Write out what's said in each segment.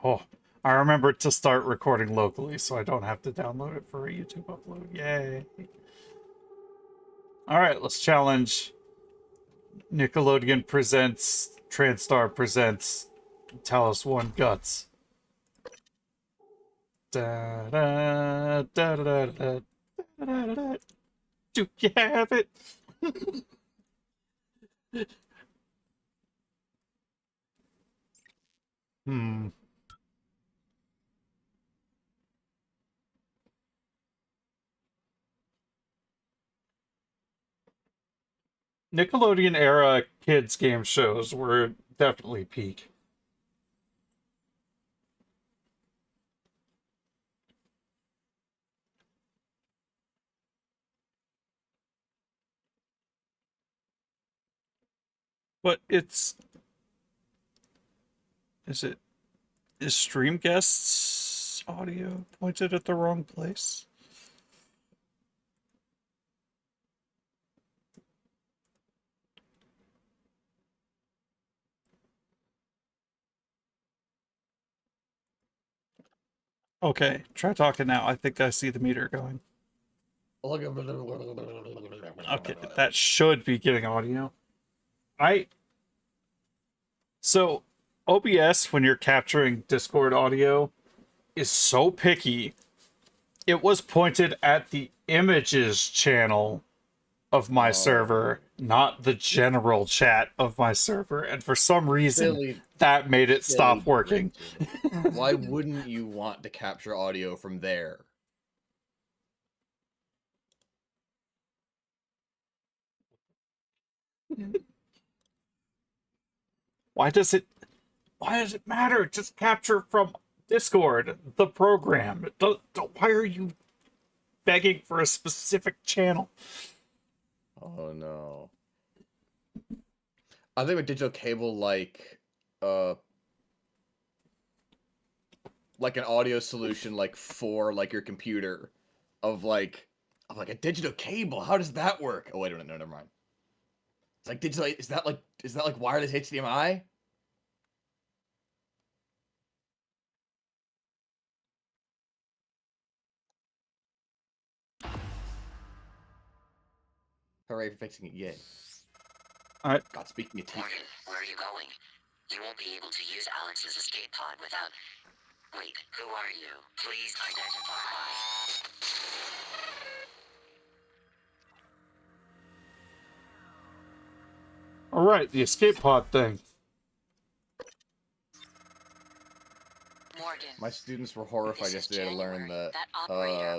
Oh, I remembered to start recording locally so I don't have to download it for a YouTube upload. Yay. Alright, let's challenge Nickelodeon presents, Transtar presents Talos 1 Guts. Da da da da da da da da da. Do you have it? Hmm. Nickelodeon era kids game shows were definitely peak. But is it is stream guests audio pointed at the wrong place? Okay, try talking now. I think I see the meter going. Okay, that should be getting audio. So OBS, when you're capturing Discord audio, is so picky. It was pointed at the images channel of my server, not the general chat of my server, and for some reason that made it stop working. Why wouldn't you want to capture audio from there? Why does it matter? Just capture from Discord, the program. Why are you begging for a specific channel? Oh no. I think with digital cable, like an audio solution, like for like your computer, of like a digital cable. How does that work? Oh wait, no, never mind. It's like digital. Is that like wireless HDMI? Hooray for fixing it! Yay. Alright. God, speaking of Morgan, where are you going? You won't be able to use Alex's escape pod without... Wait, who are you? Please identify. Alright, the escape pod thing. Morgan, My students were horrified yesterday to learn that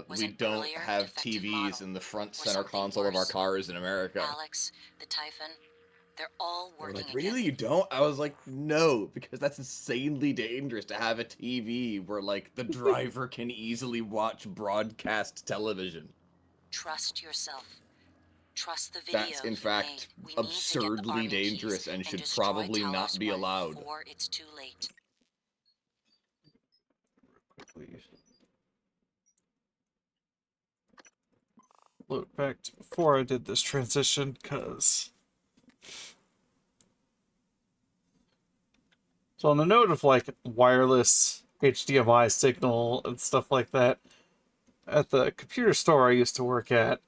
we don't have TVs in the front center console of our cars in America. Alex, the Typhon, they're all working Like, really? You don't? I was like, no, because that's insanely dangerous to have a TV where, like, the driver can easily watch broadcast television. Trust yourself. Trust the video. That's, in fact, absurdly dangerous and should probably not be allowed. Before it's too late. Please. Look back to before I did this transition, because... So on the note of, like, wireless HDMI signal and stuff like that, at the computer store I used to work at,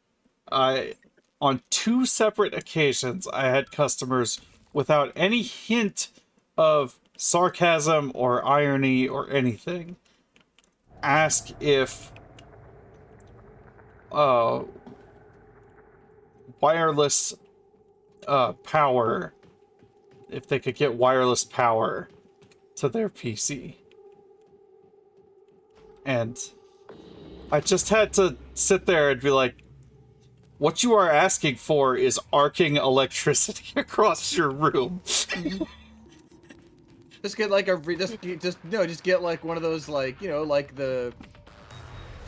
on 2 separate occasions, I had customers without any hint of sarcasm or irony or anything ask if wireless power, if they could get wireless power to their PC. And I just had to sit there and be like, what you are asking for is arcing electricity across your room. Just get like just get like one of those, like, you know, like the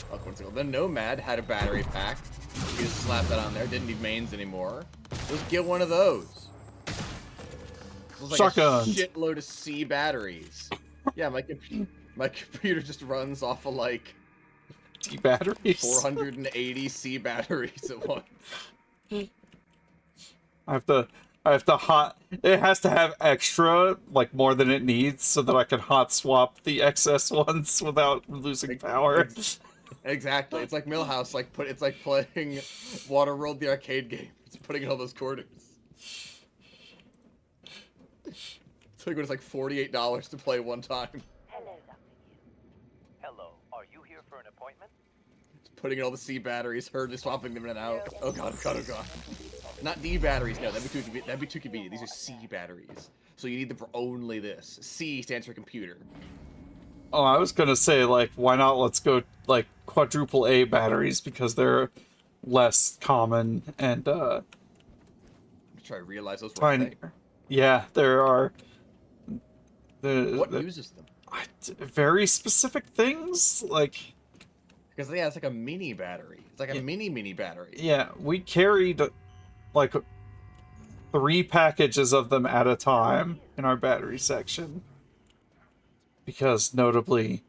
what's it called? The Nomad had a battery pack. You just slap that on there. Didn't need mains anymore. Just get one of those. It was like Shotguns. a shitload of C batteries. Yeah, my computer just runs off of like D batteries. 480 C batteries at once. I I have to hot. It has to have extra, like more than it needs, so that I can hot swap the excess ones without losing Ex- power. Exactly. It's like Millhouse, it's like playing Waterworld, the arcade game. It's putting in all those quarters. It's like when it's like $48 to play one time. Hello, Dr. Yu. Hello, are you here for an appointment? It's putting in all the C batteries, hurriedly swapping them in and out. Oh god, oh god, oh god. Not D batteries, no, that'd be too convenient. These are C batteries. So you need them for only this. C stands for computer. Oh, I was gonna say, like, why not let's go, like, quadruple A batteries, because they're less common and, I'm trying to realize those were a tiny. thing. Yeah, there are... What uses them? Very specific things, like... Because yeah, it's like a mini battery. It's like a mini battery. Yeah, we carried, like, 3 packages of them at a time in our battery section. Because, notably,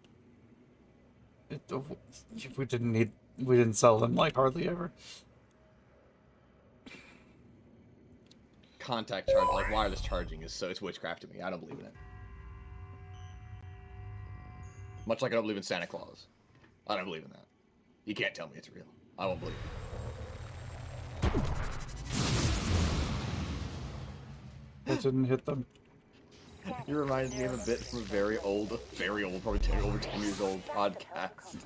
we didn't sell them, like, hardly ever. Contact charge, like wireless charging, it's witchcraft to me. I don't believe in it. Much like I don't believe in Santa Claus. I don't believe in that. You can't tell me it's real. I won't believe it. It didn't hit them. You reminded me of a bit from a very old, probably over 10 years old podcast.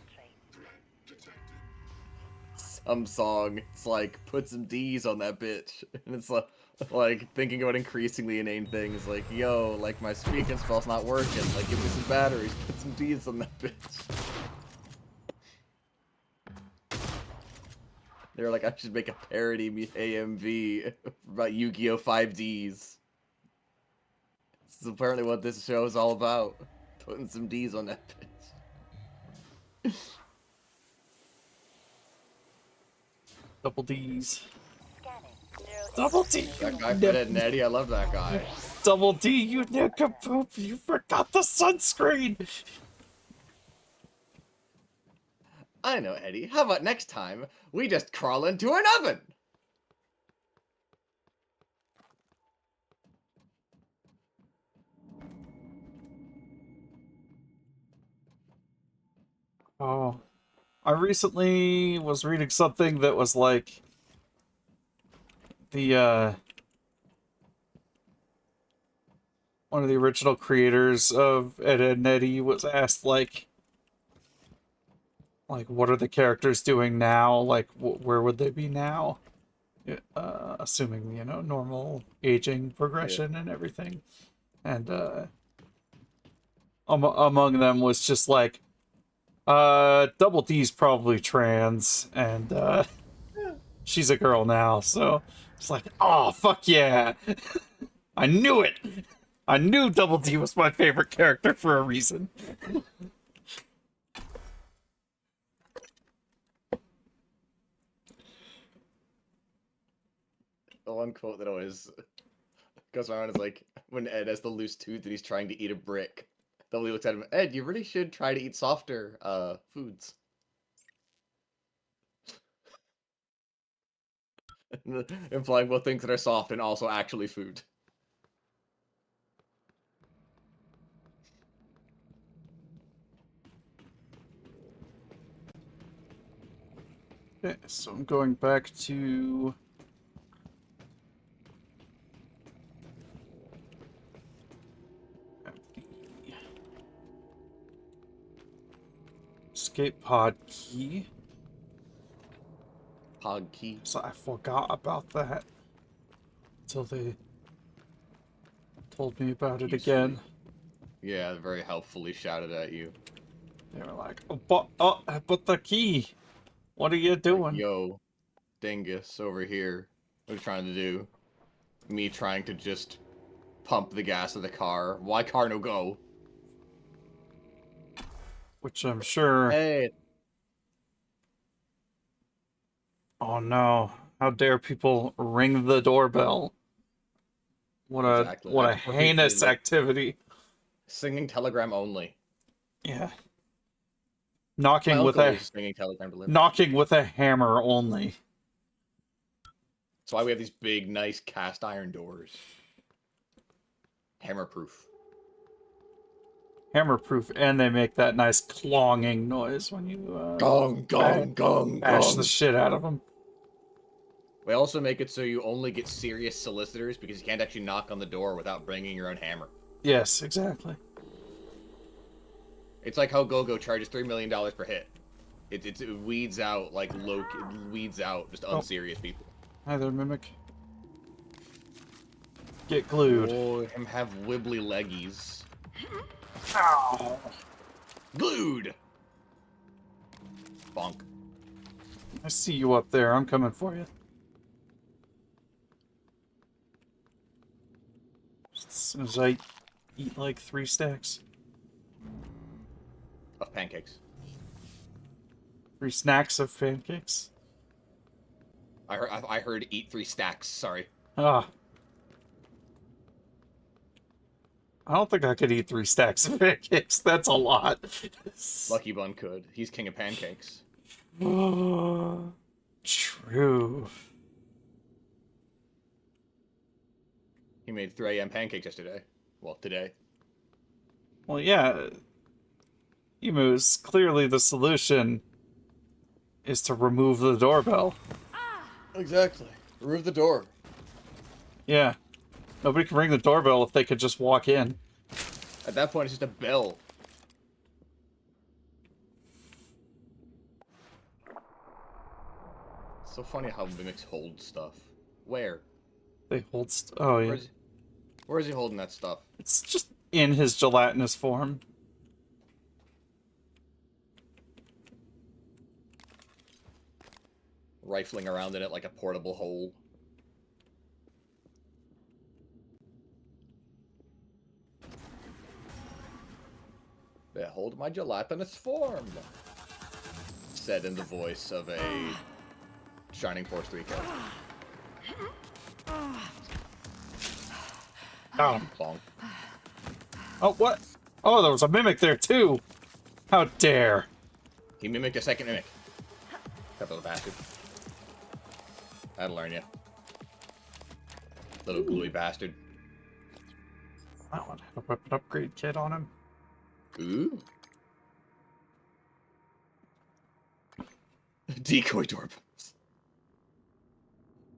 Some song, it's like, put some D's on that bitch. And it's like thinking about increasingly inane things, like, yo, like my speaking spell's not working, like give me some batteries, put some D's on that bitch. They were like, I should make a parody AMV about Yu-Gi-Oh! 5Ds. This is apparently what this show is all about. Putting some D's on that bitch. Double D's. Scanning. Double D, That guy for Ed and Eddie, I love that guy. Double D, you nincompoop! You forgot the sunscreen! I know, Eddie. How about next time we just crawl into an oven? Oh. I recently was reading something that was like... one of the original creators of Ed, Edd n Eddy was asked, like, what are the characters doing now? Like, where would they be now? Assuming, normal aging progression and everything. And, among them was just like, Double D's probably trans, and, she's a girl now, so it's like, oh, fuck yeah! I knew it! I knew Double D was my favorite character for a reason. The one quote that always goes around is like, when Ed has the loose tooth and he's trying to eat a brick. Double D looks at him, Ed, you really should try to eat softer, foods. Implying both things that are soft and also actually food. Okay, so I'm going back to... escape pod key. Pod key. So I forgot about that until they told me about it again. Yeah, very helpfully shouted at you. They were like, oh, but the key. What are you doing? Like, yo, dingus over here. What are you trying to do? Me trying to just pump the gas of the car. Why car no go? Which I'm sure... Hey. Oh no. How dare people ring the doorbell? What a heinous activity. Singing telegram only. Yeah. My Knocking with uncle a is singing telegram delivery. knocking with a hammer only. That's why we have these big, nice cast iron doors. Hammer-proof. Hammer-proof, and they make that nice clanging noise when you Gong, gong, gong, bash the gong. shit out of them. We also make it so you only get serious solicitors because you can't actually knock on the door without bringing your own hammer. Yes, exactly. It's like how GoGo charges $3 million per hit. It weeds out like weeds out just unserious people. Hi there, Mimic. Get glued. Oh, him have wibbly leggies. Ow. Glued. Bonk. I see you up there. I'm coming for you. As soon as I eat like 3 stacks. Of pancakes. 3 snacks of pancakes. I heard eat 3 stacks. Sorry. Ah. I don't think I could eat 3 stacks of pancakes. That's a lot. Lucky Bun could. He's king of pancakes. True. He made 3 a.m. pancakes yesterday. Well, today. Well, yeah. Emus, clearly the solution is to remove the doorbell. Exactly. Remove the door. Yeah. Nobody can ring the doorbell if they could just walk in. At that point, it's just a bell. It's so funny how mimics hold stuff. Where? They hold oh, yeah. Where is he holding that stuff? It's just in his gelatinous form. Rifling around in it like a portable hole. Behold my gelatinous form, said in the voice of a Shining Force 3 character. Got him. Bonk. Oh, what? Oh, there was a mimic there, too. How dare. He mimicked a second mimic. That little bastard. That'll learn you. Little gluey bastard. That one had a weapon upgrade kit on him. Ooh. Decoy doorbells.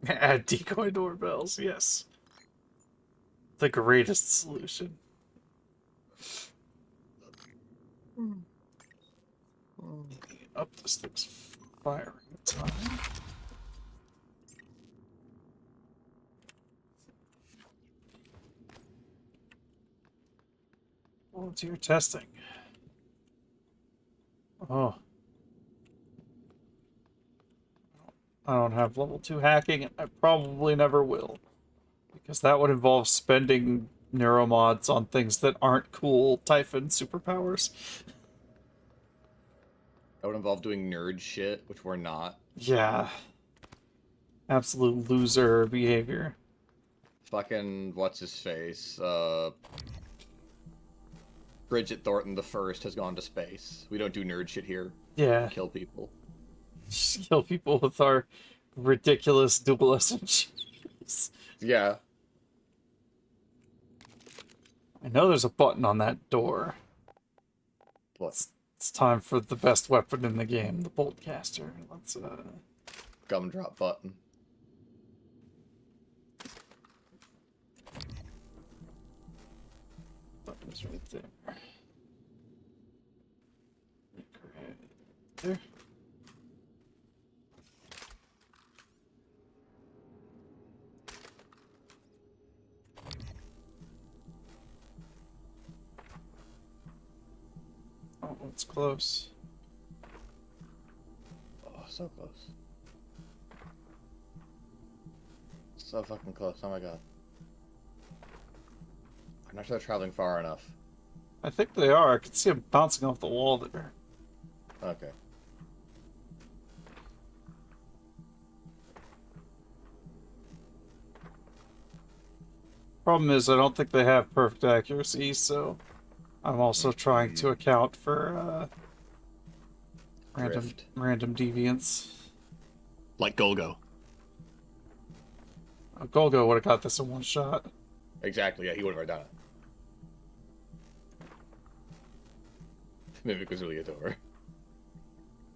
Add decoy doorbells, yes. The greatest solution. Up this thing's firing time. Volunteer testing. Oh. I don't have level 2 hacking, and I probably never will. Because that would involve spending neuromods on things that aren't cool Typhon superpowers. That would involve doing nerd shit, which we're not. Yeah. Absolute loser behavior. Fucking, what's his face? Bridget Thornton the First has gone to space. We don't do nerd shit here. Yeah. Kill people. Just kill people with our ridiculous dual SMGs. Yeah. I know there's a button on that door. What? It's time for the best weapon in the game, the Boltcaster. Let's, Gumdrop button. button's right there. Right there. Oh, it's close. Oh, so close. So fucking close. Oh my god. I'm not sure they're traveling far enough. I think they are. I can see them bouncing off the wall there. Okay. Problem is, I don't think they have perfect accuracy, so I'm also trying to account for Drift. random deviance. Like Golgo. Golgo would have got this in one shot. Exactly, yeah, he would have done it. Mimic was really a door.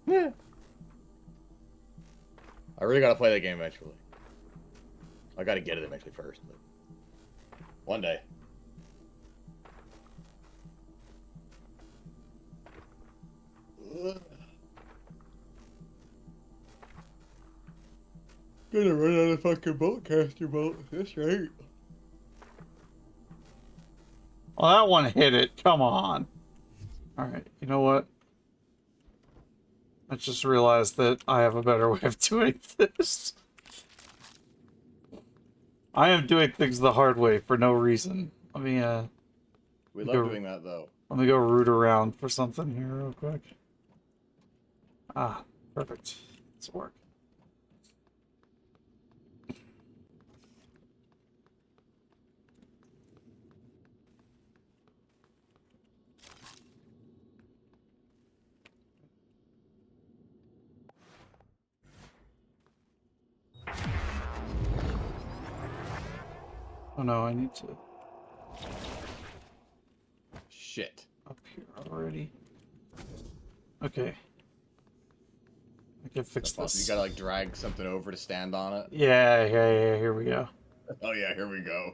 Yeah. I really gotta play that game eventually. I gotta get it eventually first. But one day. Gonna run out of fucking bolt caster bolts. That's right. Well, that one hit it. Come on. Alright, you know what? I just realized that I have a better way of doing this. I am doing things the hard way for no reason. Let me, We Go- love doing that though. let me go root around for something here real quick. Ah, perfect. This will work. Oh no, I need to Shit. up here already. Okay. I can fix You this. gotta like drag something over to stand on it. Yeah, here we go. Oh yeah, here we go.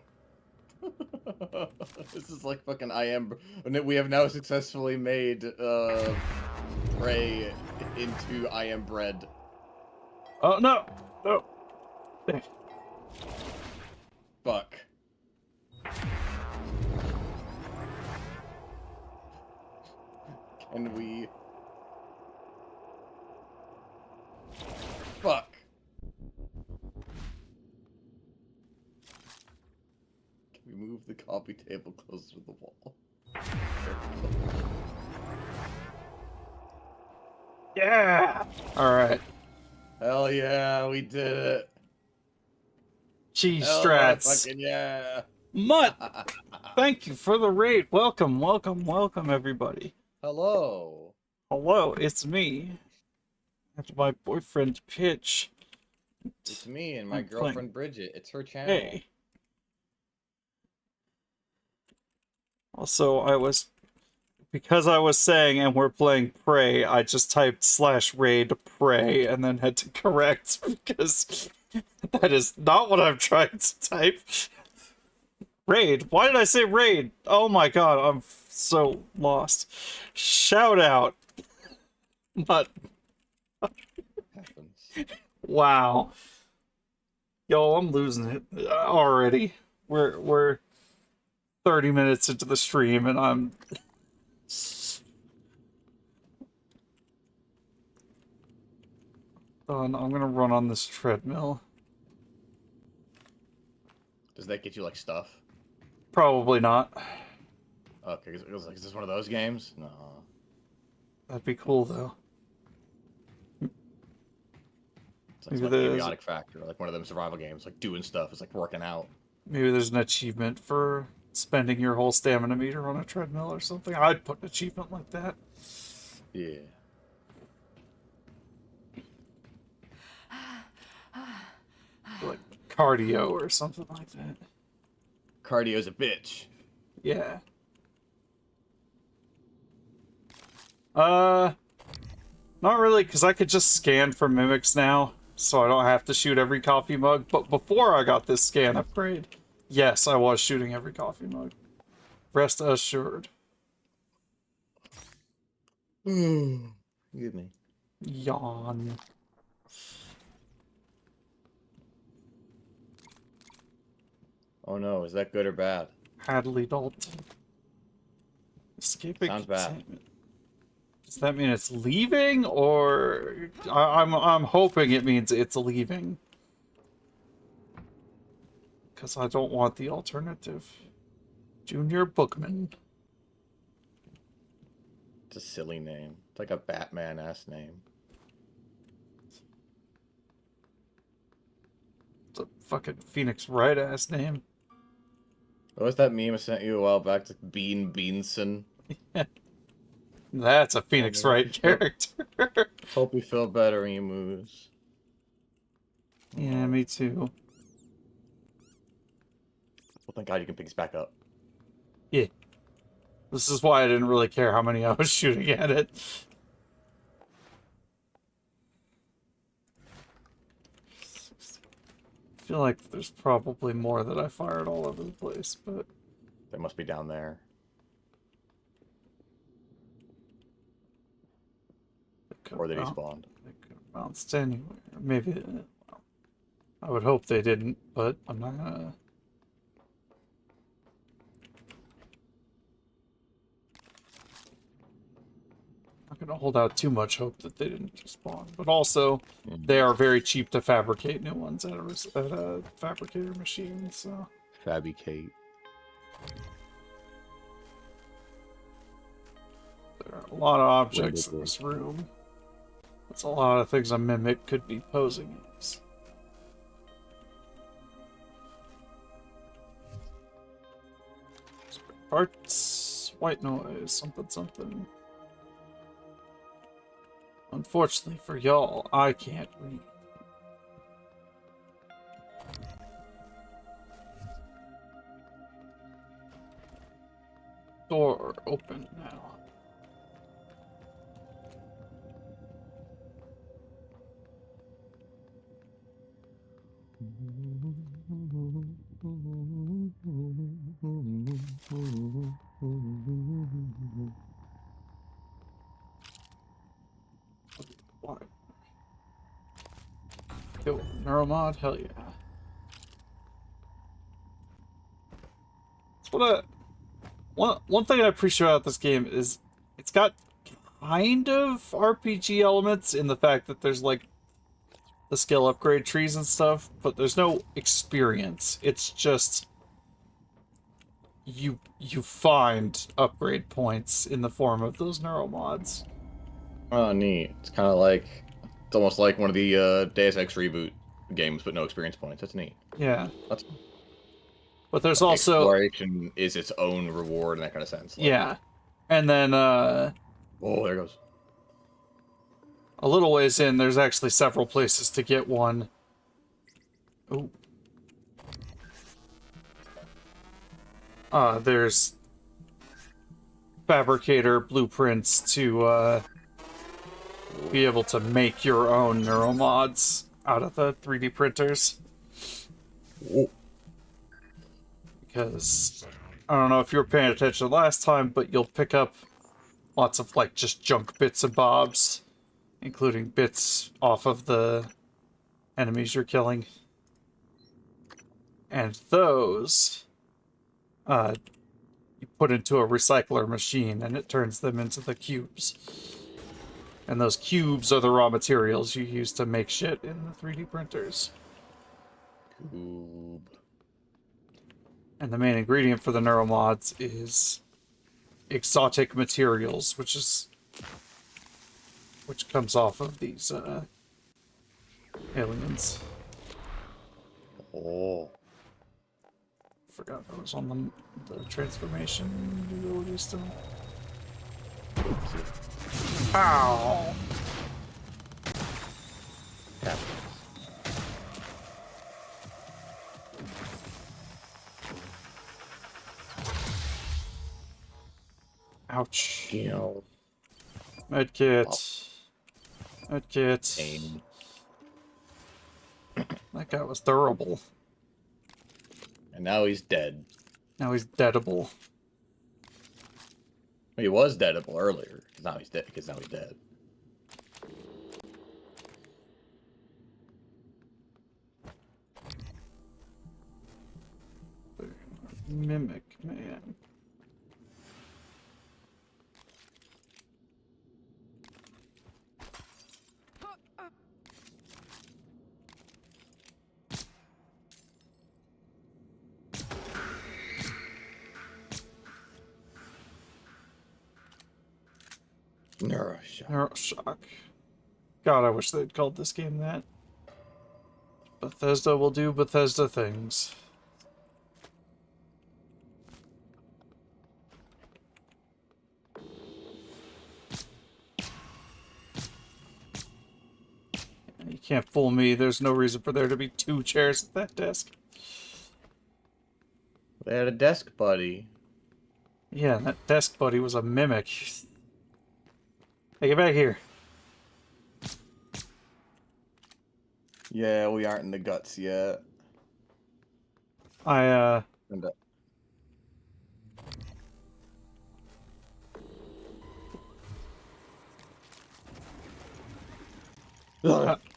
This is like fucking we have now successfully made prey into I am bread. Oh no! No! Fuck. Can we? Fuck. Can we move the coffee table closer to the wall? There we go. Yeah! Alright. Hell yeah, we did it. Cheese Hell strats. fucking yeah. Mutt! Thank you for the raid. Welcome, welcome, everybody. Hello. Hello, it's me. That's my boyfriend, Pitch. It's me and my I'm girlfriend playing. Bridget. It's her channel. Hey. Also, because I was saying, and we're playing Prey, I just typed /raid Prey and then had to correct because that is not what I'm trying to type. Raid? Why did I say raid? Oh my god, I'm so lost. Shout out. But, Happens. wow. Yo, I'm losing it already. We're 30 minutes into the stream and I'm done. I'm gonna run on this treadmill. Does that get you like stuff? Probably not. Okay, it was like, is this one of those games? No. That'd be cool though. It's like Maybe some there's- Chaotic Factor, like one of them survival games, like doing stuff. It's like working out. Maybe there's an achievement for spending your whole stamina meter on a treadmill or something. I'd put an achievement like that. Yeah. Like cardio or something like that. Cardio's a bitch. Yeah. Not really, because I could just scan for mimics now, so I don't have to shoot every coffee mug. But before I got this scan upgrade, yes, I was shooting every coffee mug. Rest assured. Excuse me. Yawn. Oh no, is that good or bad? Hadley Dalton. Escaping Sounds bad. containment. Does that mean it's leaving, or I'm hoping it means it's leaving? Because I don't want the alternative. Junior Bookman. It's a silly name. It's like a Batman-ass name. It's a fucking Phoenix Wright ass name. What was that meme I sent you a while back? It's like Bean Beanson. That's a Phoenix Wright character. Hope you feel better, emus. Yeah, me too. Well, thank God you can pick this back up. Yeah. This is why I didn't really care how many I was shooting at it. I feel like there's probably more that I fired all over the place, but... They must be down there. Or they despawned. They could have bounced anywhere. Maybe... well, I would hope they didn't, but I'm not gonna... I'm not gonna hold out too much hope that they didn't just spawn. But also, they are very cheap to fabricate new ones at a fabricator machine, so... Fabricate. There are a lot of objects in this room. That's a lot of things a mimic could be posing as. Parts, white noise, something, something. Unfortunately for y'all, I can't read. Door open now. What? Yo, Neuromod, hell yeah. That's what one thing I appreciate about this game is it's got kind of RPG elements in the fact that there's like the skill upgrade trees and stuff, but there's no experience. It's just you find upgrade points in the form of those neuromods. Oh, neat. It's kind of like... It's almost like one of the Deus Ex reboot games, but no experience points. That's neat. Yeah. That's... But there's also... Exploration is its own reward in that kind of sense. Like... Yeah. And then, Oh, there it goes. a little ways in, there's actually several places to get one. Ooh. There's fabricator blueprints to be able to make your own neuromods out of the 3D printers. Ooh. Because I don't know if you were paying attention last time, but you'll pick up lots of like just junk bits and bobs, including bits off of the enemies you're killing. And those you put into a recycler machine and it turns them into the cubes. And those cubes are the raw materials you use to make shit in the 3D printers. Cube. And the main ingredient for the neuromods is exotic materials, which comes off of these aliens. Oh. Forgot that was on the transformation ability still. Ow! Yeah. Ouch. You know, Medkit. Medkit. aim. That guy was durable. And now he's dead. Now he's deadable. He was deadable earlier. Now he's dead. Because now he's dead. Mimic man. Neuroshock. Neuroshock. God, I wish they'd called this game that. Bethesda will do Bethesda things. You can't fool me. There's no reason for there to be 2 chairs at that desk. They had a desk buddy. Yeah, that desk buddy was a mimic. Hey, get back here. Yeah, we aren't in the guts yet. I And,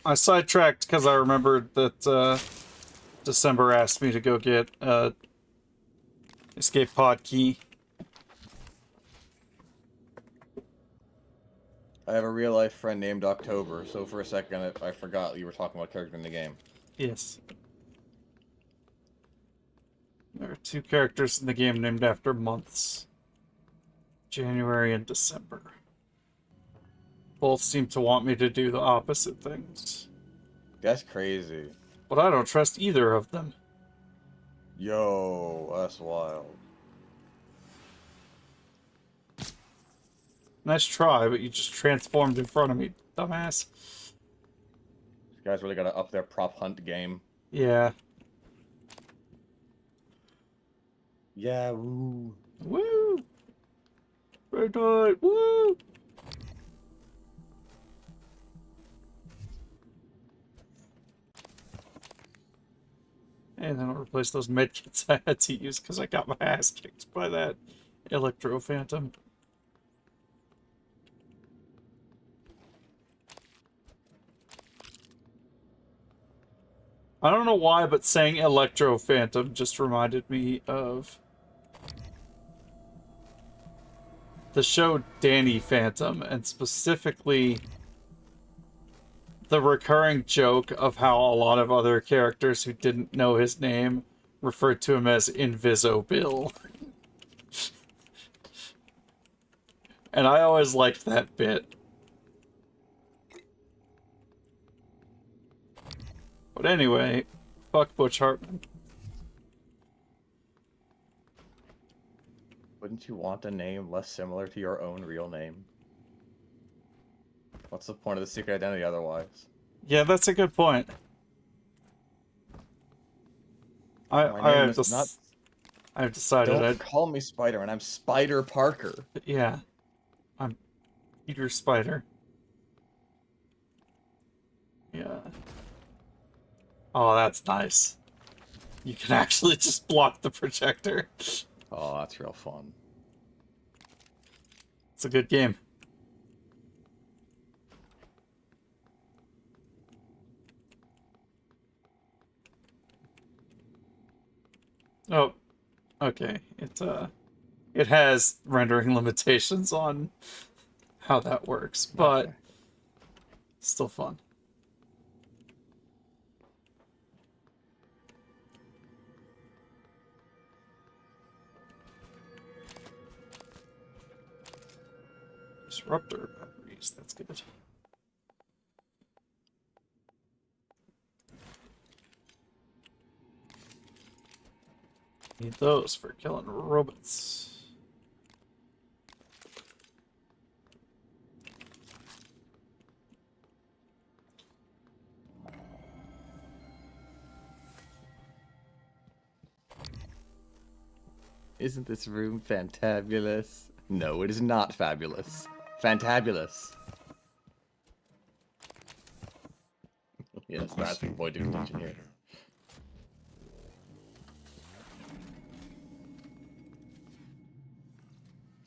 I sidetracked because I remembered that December asked me to go get escape pod key. I have a real life friend named October, so for a second I forgot you were talking about a character in the game. Yes. There are two characters in the game named after months. January and December. Both seem to want me to do the opposite things. That's crazy. But I don't trust either of them. Yo, that's wild. Nice try, but you just transformed in front of me, dumbass. These guys really gotta up their prop hunt game. Yeah. Yeah, woo. Woo! Red Knight, woo! And then I'll replace those medkits I had to use because I got my ass kicked by that Electro Phantom. I don't know why, but saying Electro Phantom just reminded me of the show Danny Phantom, and specifically the recurring joke of how a lot of other characters who didn't know his name referred to him as Inviso Bill. And I always liked that bit. But anyway, fuck Butch Hartman. Wouldn't you want a name less similar to your own real name? What's the point of the secret identity otherwise? Yeah, that's a good point. My name is not... I've decided Don't call me Spider-Man, I'm Spider Parker. Yeah. I'm Peter Spider. Yeah. Oh, that's nice. You can actually just block the projector. Oh, that's real fun. It's a good game. Oh, okay. It has rendering limitations on how that works, but Okay. still fun. Disruptor batteries, that's good. Need those for killing robots. Isn't this room fantabulous? No, it is not fabulous. Fantabulous. Yes, that's the point of contention here.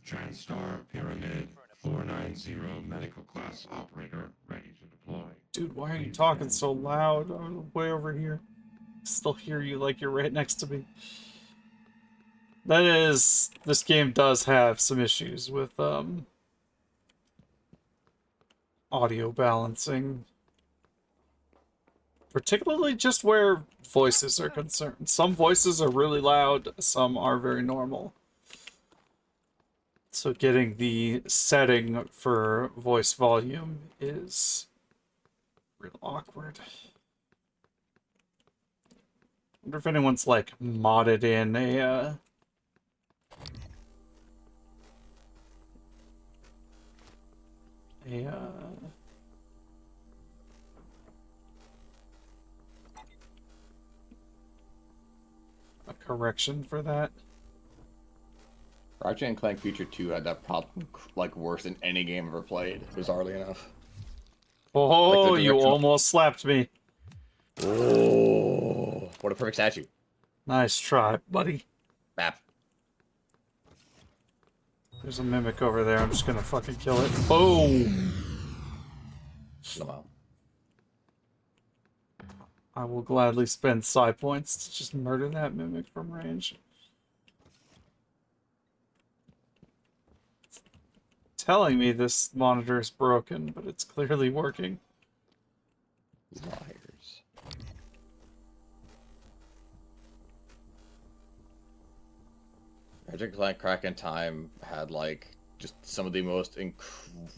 TranStar Pyramid 490 medical class operator ready to deploy. Dude, why are you talking so loud? I'm way over here. Still hear you like you're right next to me. That is, this game does have some issues with audio balancing. Particularly just where voices are concerned. Some voices are really loud, some are very normal. So getting the setting for voice volume is real awkward. Wonder if anyone's like modded in a correction for that. Ratchet and Clank Future 2 had that problem like worse than any game ever played, bizarrely enough. Oh, you directional- almost slapped me. Oh, what a perfect statue. Nice try, buddy. Bap. There's a mimic over there. I'm just gonna fucking kill it. Boom! Somehow. I will gladly spend psi points to just murder that mimic from range. It's telling me this monitor is broken, but it's clearly working. Liars. Ratchet and Clank Crack in Time had like just some of the most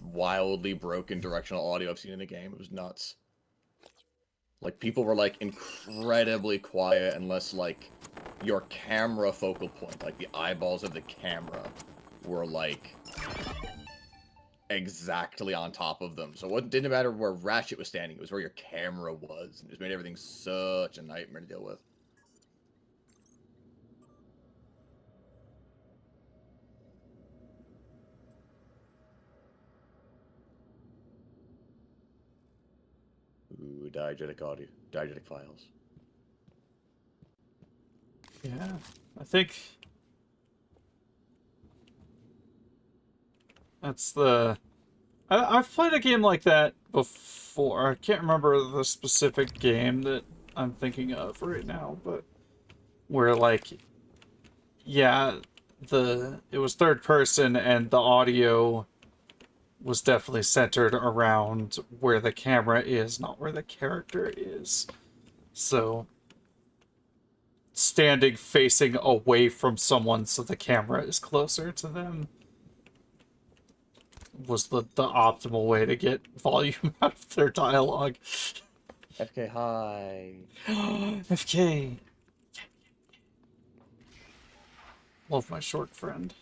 wildly broken directional audio I've seen in a game. It was nuts. Like people were like incredibly quiet unless like your camera focal point, like the eyeballs of the camera, were like exactly on top of them. So it didn't matter where Ratchet was standing, it was where your camera was. And it just made everything such a nightmare to deal with. Ooh, diegetic audio, diegetic files. Yeah, I think that's the... I've played a game like that before. I can't remember the specific game that I'm thinking of right now, but where like, yeah, it was third person and the audio was definitely centered around where the camera is, not where the character is. So standing facing away from someone so the camera is closer to them was the optimal way to get volume out of their dialogue. FK hi. FK. Love my short friend.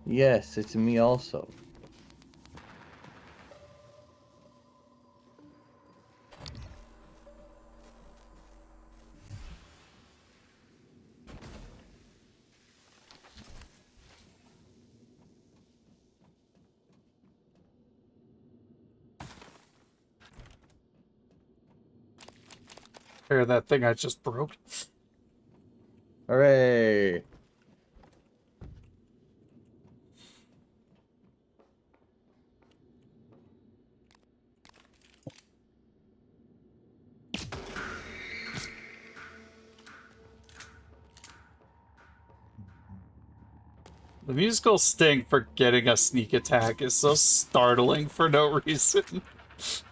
Yes, it's me also. Hear that thing I just broke? Hooray! The musical sting for getting a sneak attack is so startling for no reason. It's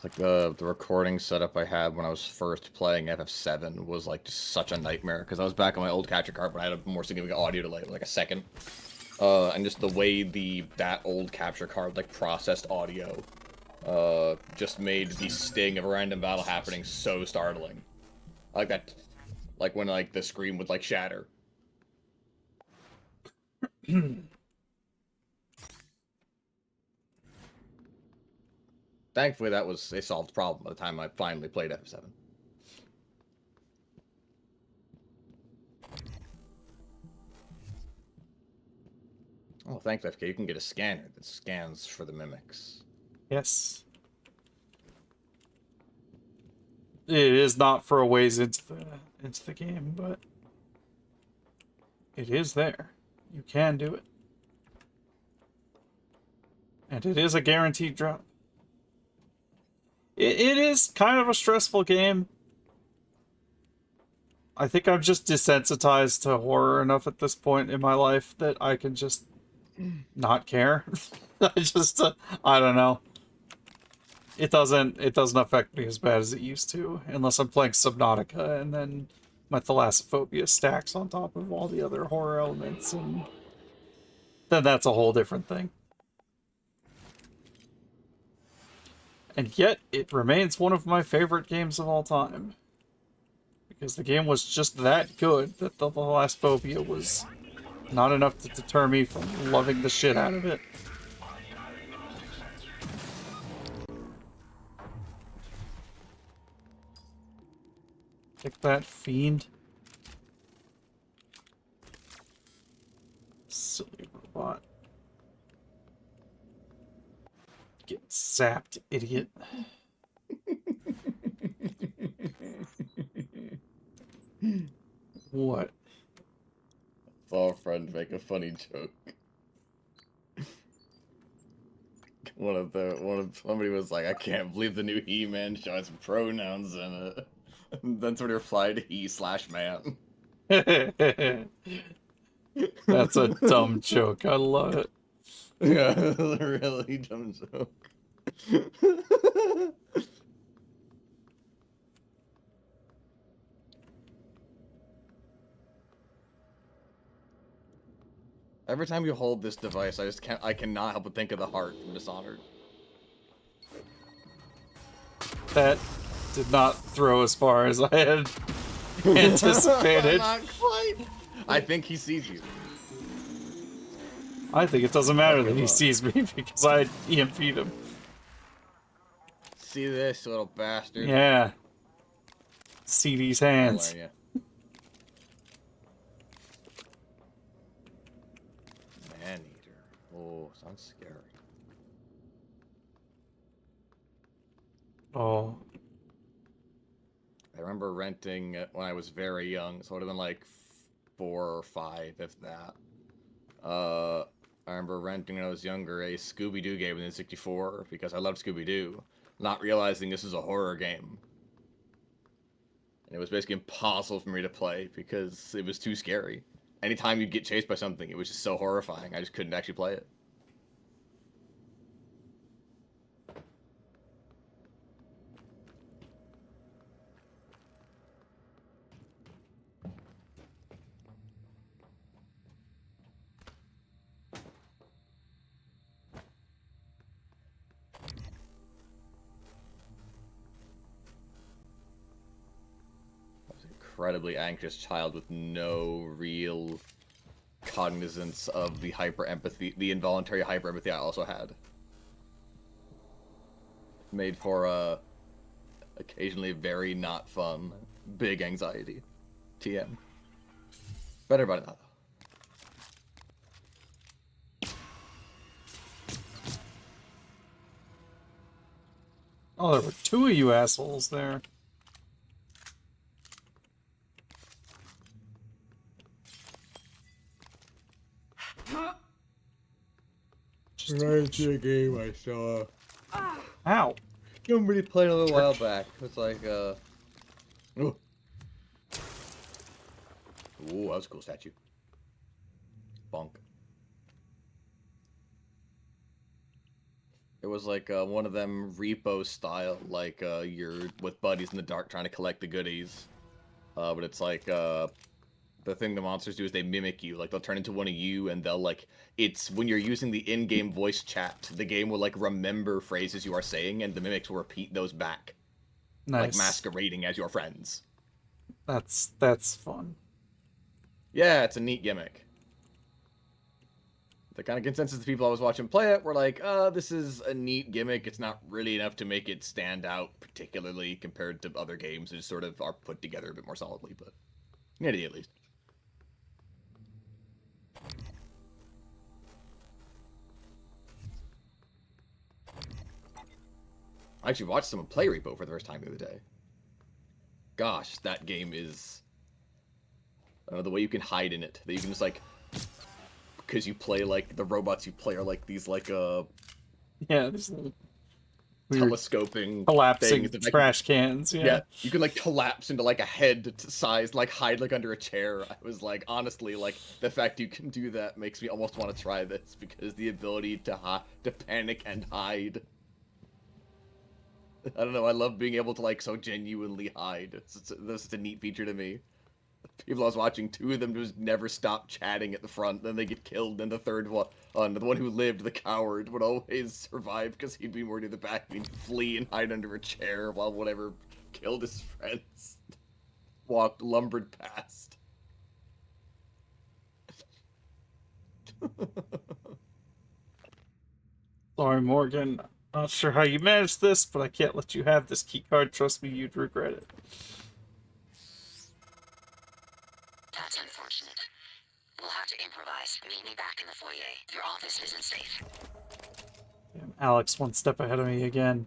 like the recording setup I had when I was first playing FF7 was like just such a nightmare because I was back on my old capture card, but I had a more significant audio delay, like a second. And just the way that old capture card like processed audio, just made the sting of a random battle happening so startling. Like that, like when like the screen would like shatter. Thankfully, that was a solved problem by the time I finally played FF7. Oh, thanks, FK. You can get a scanner that scans for the mimics. Yes. It is not for a ways into the game, but it is there. You can do it. And it is a guaranteed drop. It is kind of a stressful game. I think I'm just desensitized to horror enough at this point in my life that I can just not care. I don't know. It doesn't affect me as bad as it used to, unless I'm playing Subnautica and then my thalassophobia stacks on top of all the other horror elements, and then that's a whole different thing. And yet, it remains one of my favorite games of all time. Because the game was just that good that the Thalassophobia was not enough to deter me from loving the shit out of it. Take that, fiend. Silly robot. Get zapped, idiot. What? Saw a friend make a funny joke. Somebody was like, I can't believe the new He-Man show has pronouns in it. And then somebody replied, he/man. That's a dumb joke. I love it. Yeah, it was a really dumb joke. Every time you hold this device, I cannot help but think of the heart from Dishonored. That did not throw as far as I had anticipated. Not quite. I think he sees you. I think it doesn't matter that he sees me because I EMP'd him. See this little bastard. Yeah. See these hands. Where are you? Man-eater. Oh, sounds scary. Oh. I remember renting it when I was very young, so it would have been like 4 or 5, if that. I remember renting when I was younger a Scooby-Doo game in the 64 because I loved Scooby-Doo, not realizing this was a horror game. And it was basically impossible for me to play because it was too scary. Anytime you'd get chased by something, it was just so horrifying. I just couldn't actually play it. Incredibly anxious child with no real cognizance of the hyper empathy, the involuntary hyper empathy I also had. Made for occasionally very not fun, big anxiety. TM. Better by now. Oh, there were 2 of you assholes there. Right to a game I saw. Ow. Somebody played a little while back. It's like, Ooh. Ooh, that was a cool statue. Bonk. It was like one of them repo style, like you're with buddies in the dark trying to collect the goodies. But it's like the thing the monsters do is they mimic you. Like they'll turn into one of you, and they'll like it's when you're using the in-game voice chat, the game will like remember phrases you are saying, and the mimics will repeat those back, Nice. like masquerading as your friends. That's fun. Yeah, it's a neat gimmick. The kind of consensus of people I was watching play it were like, this is a neat gimmick. It's not really enough to make it stand out particularly compared to other games that just sort of are put together a bit more solidly, but nearly at least. I actually watched someone play Repo for the first time the other day. Gosh, that game is... I don't know, the way you can hide in it. That you can just, like... Because you play, like, the robots you play are, like, these, like, Yeah, there's weird telescoping collapsing things. trash cans. Yeah, you can, like, collapse into, like, a head size, like, hide, like, under a chair. I was like, honestly, like, the fact you can do that makes me almost want to try this, because the ability to panic and hide... I don't know, I love being able to, like, so genuinely hide. That's a neat feature to me. People I was watching, two of them just never stop chatting at the front. Then they get killed. Then the third one, the one who lived, the coward, would always survive because he'd be more near the back. He'd flee and hide under a chair while whatever killed his friends lumbered past. Sorry, Morgan. Not sure how you managed this, but I can't let you have this keycard. Trust me, you'd regret it. That's unfortunate. We'll have to improvise. Meet me back in the foyer. Your office isn't safe. Damn, Alex, one step ahead of me again.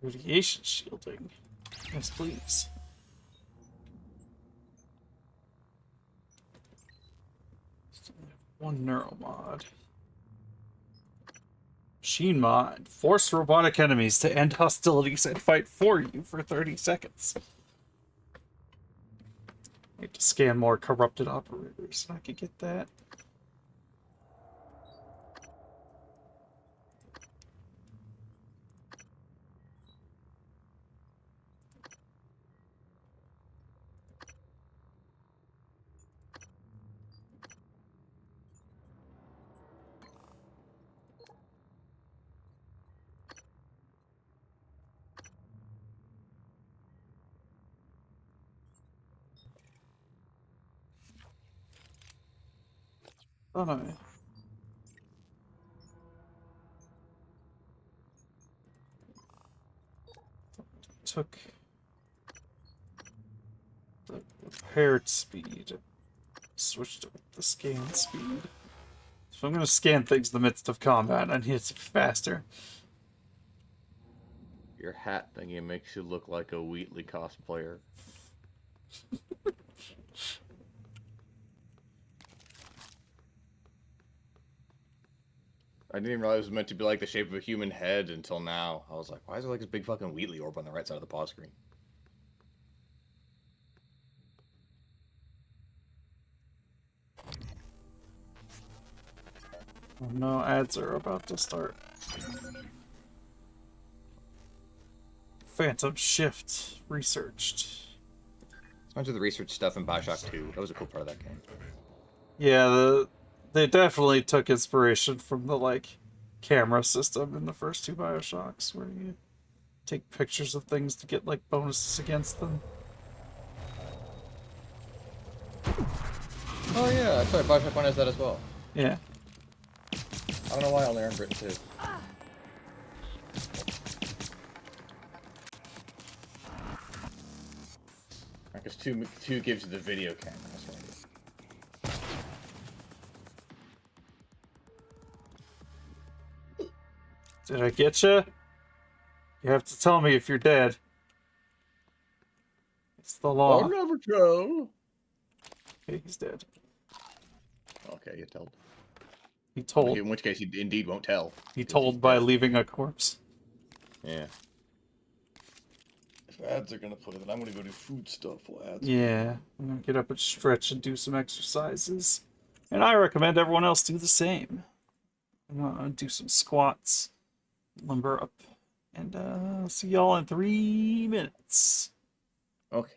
Radiation shielding. Yes, please. Still have one neuromod. Machine mod. Force robotic enemies to end hostilities and fight for you for 30 seconds. Need to scan more corrupted operators, and I could get that. Oh no. Took the repaired speed, switched it with the scan speed. So I'm going to scan things in the midst of combat. I need it to be faster. Your hat thingy makes you look like a Wheatley cosplayer. I didn't even realize it was meant to be like the shape of a human head until now. I was like, why is there like this big fucking Wheatley orb on the right side of the pause screen? Oh no, ads are about to start. Phantom Shift researched. Bunch of the research stuff in Bioshock 2. That was a cool part of that game. Yeah, they definitely took inspiration from the like camera system in the first two Bioshocks, where you take pictures of things to get like bonuses against them. Oh yeah, sorry, Bioshock 1 has that as well. Yeah. I don't know why I only earned Britain 2. Because 2 gives you the video camera. That's what it is. Did I get you? You have to tell me if you're dead. It's the law. I'll never tell. Okay, he's dead. Okay, you told. He told. In which case, he indeed won't tell. He told by leaving a corpse. Yeah. If ads are gonna put it, then I'm gonna go do food stuff while ads. Yeah, I'm gonna get up and stretch and do some exercises. And I recommend everyone else do the same. I'm gonna do some squats, limber up, and see y'all in 3 minutes. Okay.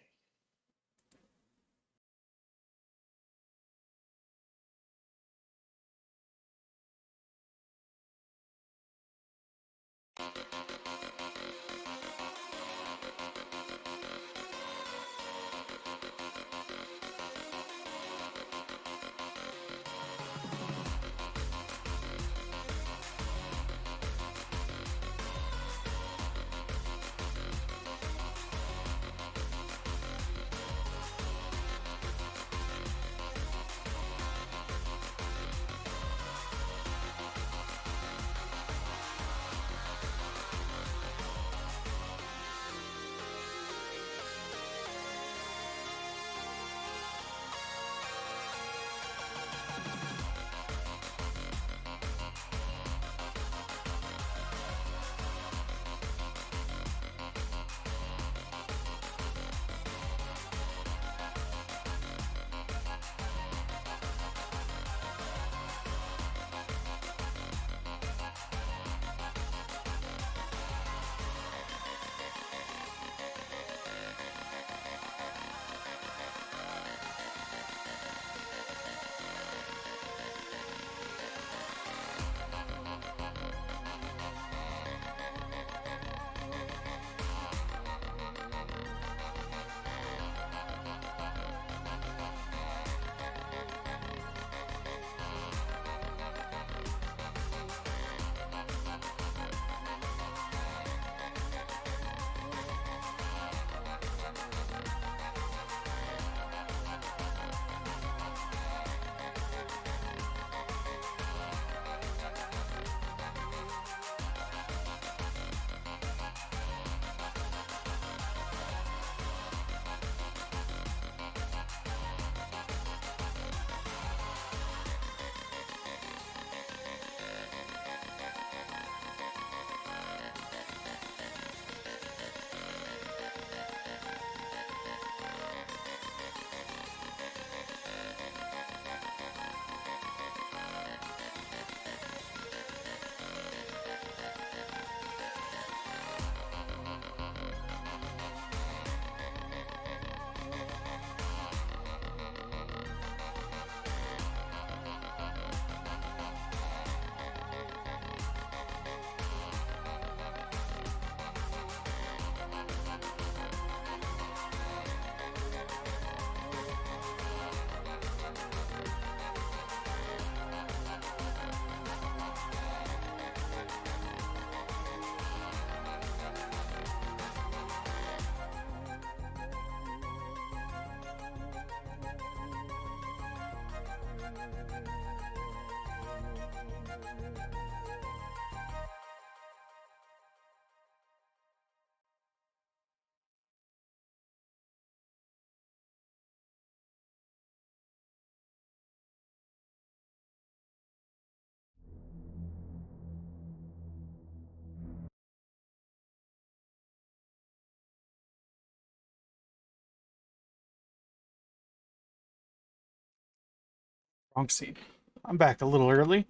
Wrong scene. I'm back a little early.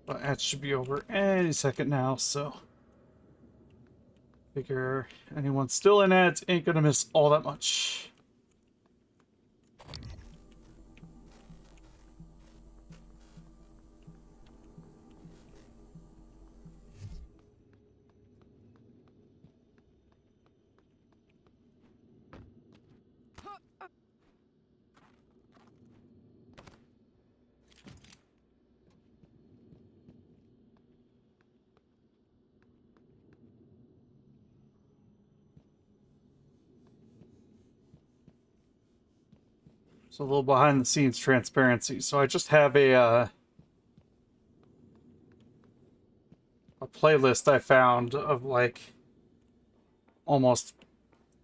But that should be over any second now, so figure anyone still in ads ain't gonna miss all that much. So a little behind the scenes transparency. So I just have a playlist I found of like almost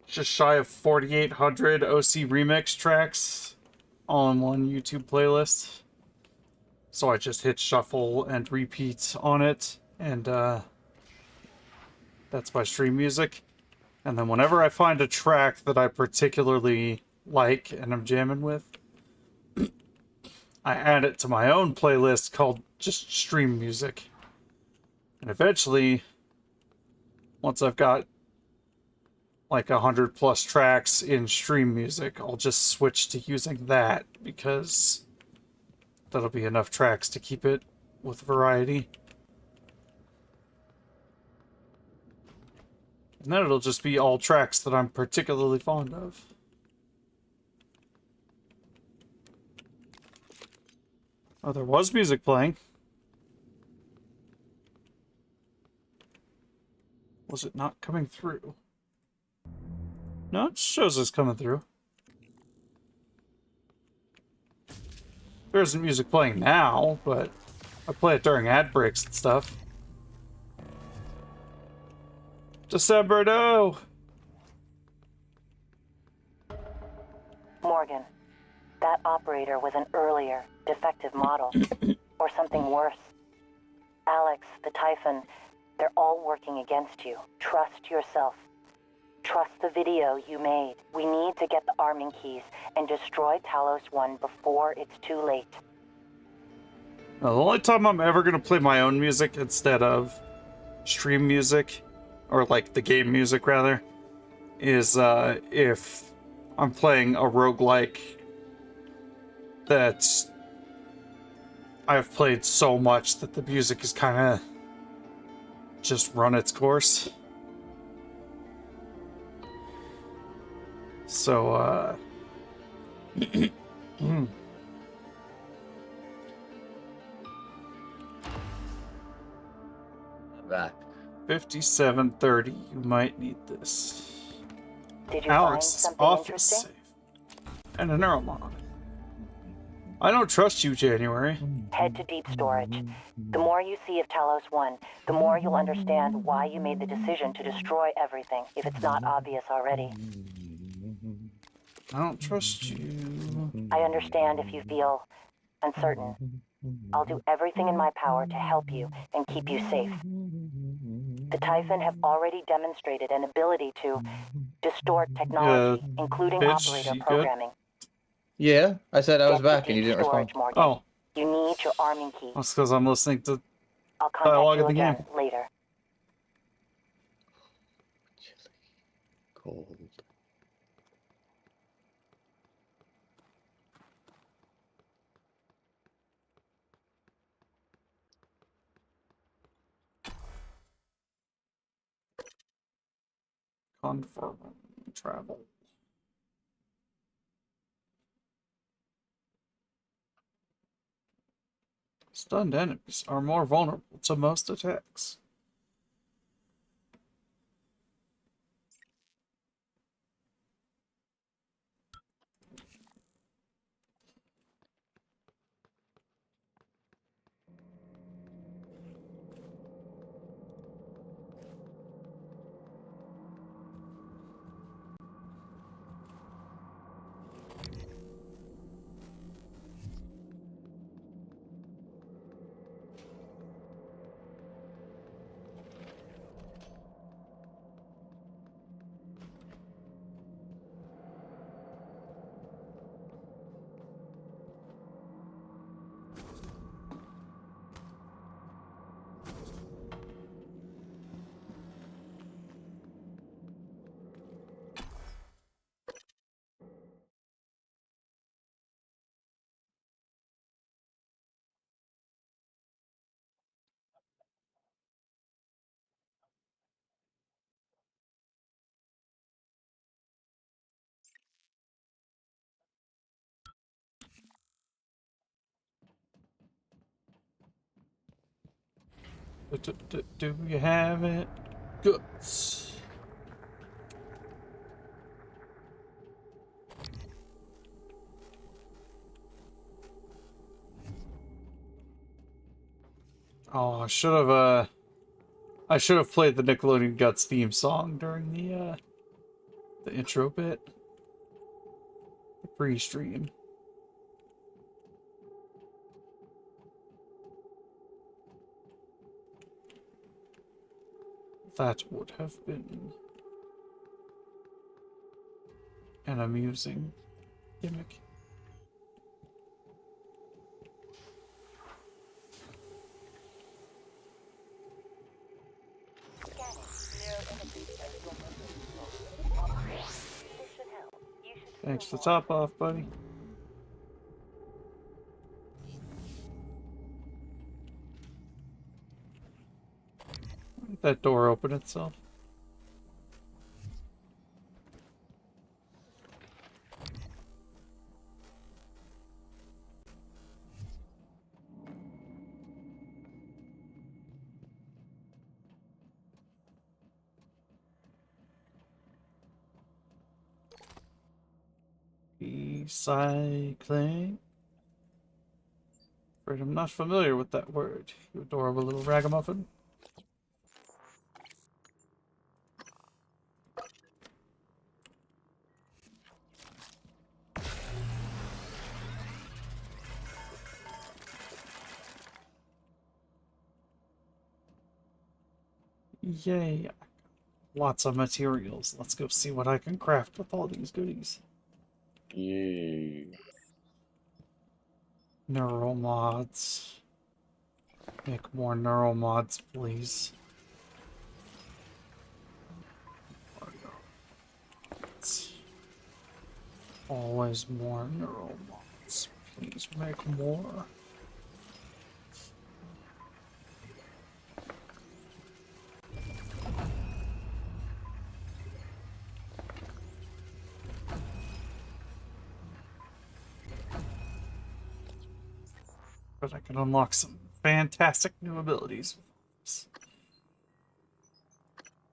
just shy of 4,800 OC remix tracks all in one YouTube playlist. So I just hit shuffle and repeat on it, and that's my stream music. And then whenever I find a track that I particularly like and I'm jamming with, I add it to my own playlist called just stream music. And eventually, once I've got like 100+ tracks in stream music, I'll just switch to using that because that'll be enough tracks to keep it with variety. And then it'll just be all tracks that I'm particularly fond of. Oh, there was music playing. Was it not coming through? No, it shows it's coming through. There isn't music playing now, but I play it during ad breaks and stuff. December, no! Morgan, that operator was an earlier, defective model. Or something worse. Alex, the Typhon, they're all working against you. Trust yourself. Trust the video you made. We need to get the arming keys and destroy Talos 1 before it's too late. Now, the only time I'm ever going to play my own music instead of stream music, or like the game music rather, is if I'm playing a roguelike that I've played so much that the music is kind of just run its course. So, Back. 5730, you might need this. Did you Alex find is something office interesting? safe. And a neuromod. I don't trust you, January. Head to deep storage. The more you see of Talos 1, the more you'll understand why you made the decision to destroy everything, if it's not obvious already. I don't trust you. I understand if you feel uncertain. I'll do everything in my power to help you and keep you safe. The Typhon have already demonstrated an ability to distort technology, including bitch, operator you good? programming. Yeah, I said I was Get to back and you deep didn't respond. storage, Morgan. Oh, You need your arming key. that's because I'm listening to I'll dialogue contact you of the again game. later. Cold. confirm travel. Stunned enemies are more vulnerable to most attacks. Do you have it? Goods. Oh, I should have played the Nickelodeon Guts theme song during the intro bit. The pre-stream. That would have been an amusing gimmick. Thanks for the top off, buddy. Let that door open itself. Recycling. Afraid I'm not familiar with that word, you adorable little ragamuffin. Yay. Lots of materials. Let's go see what I can craft with all these goodies. Yay. Neural mods. Make more neural mods, please. It's always more neural mods. Please make more. But I can unlock some fantastic new abilities.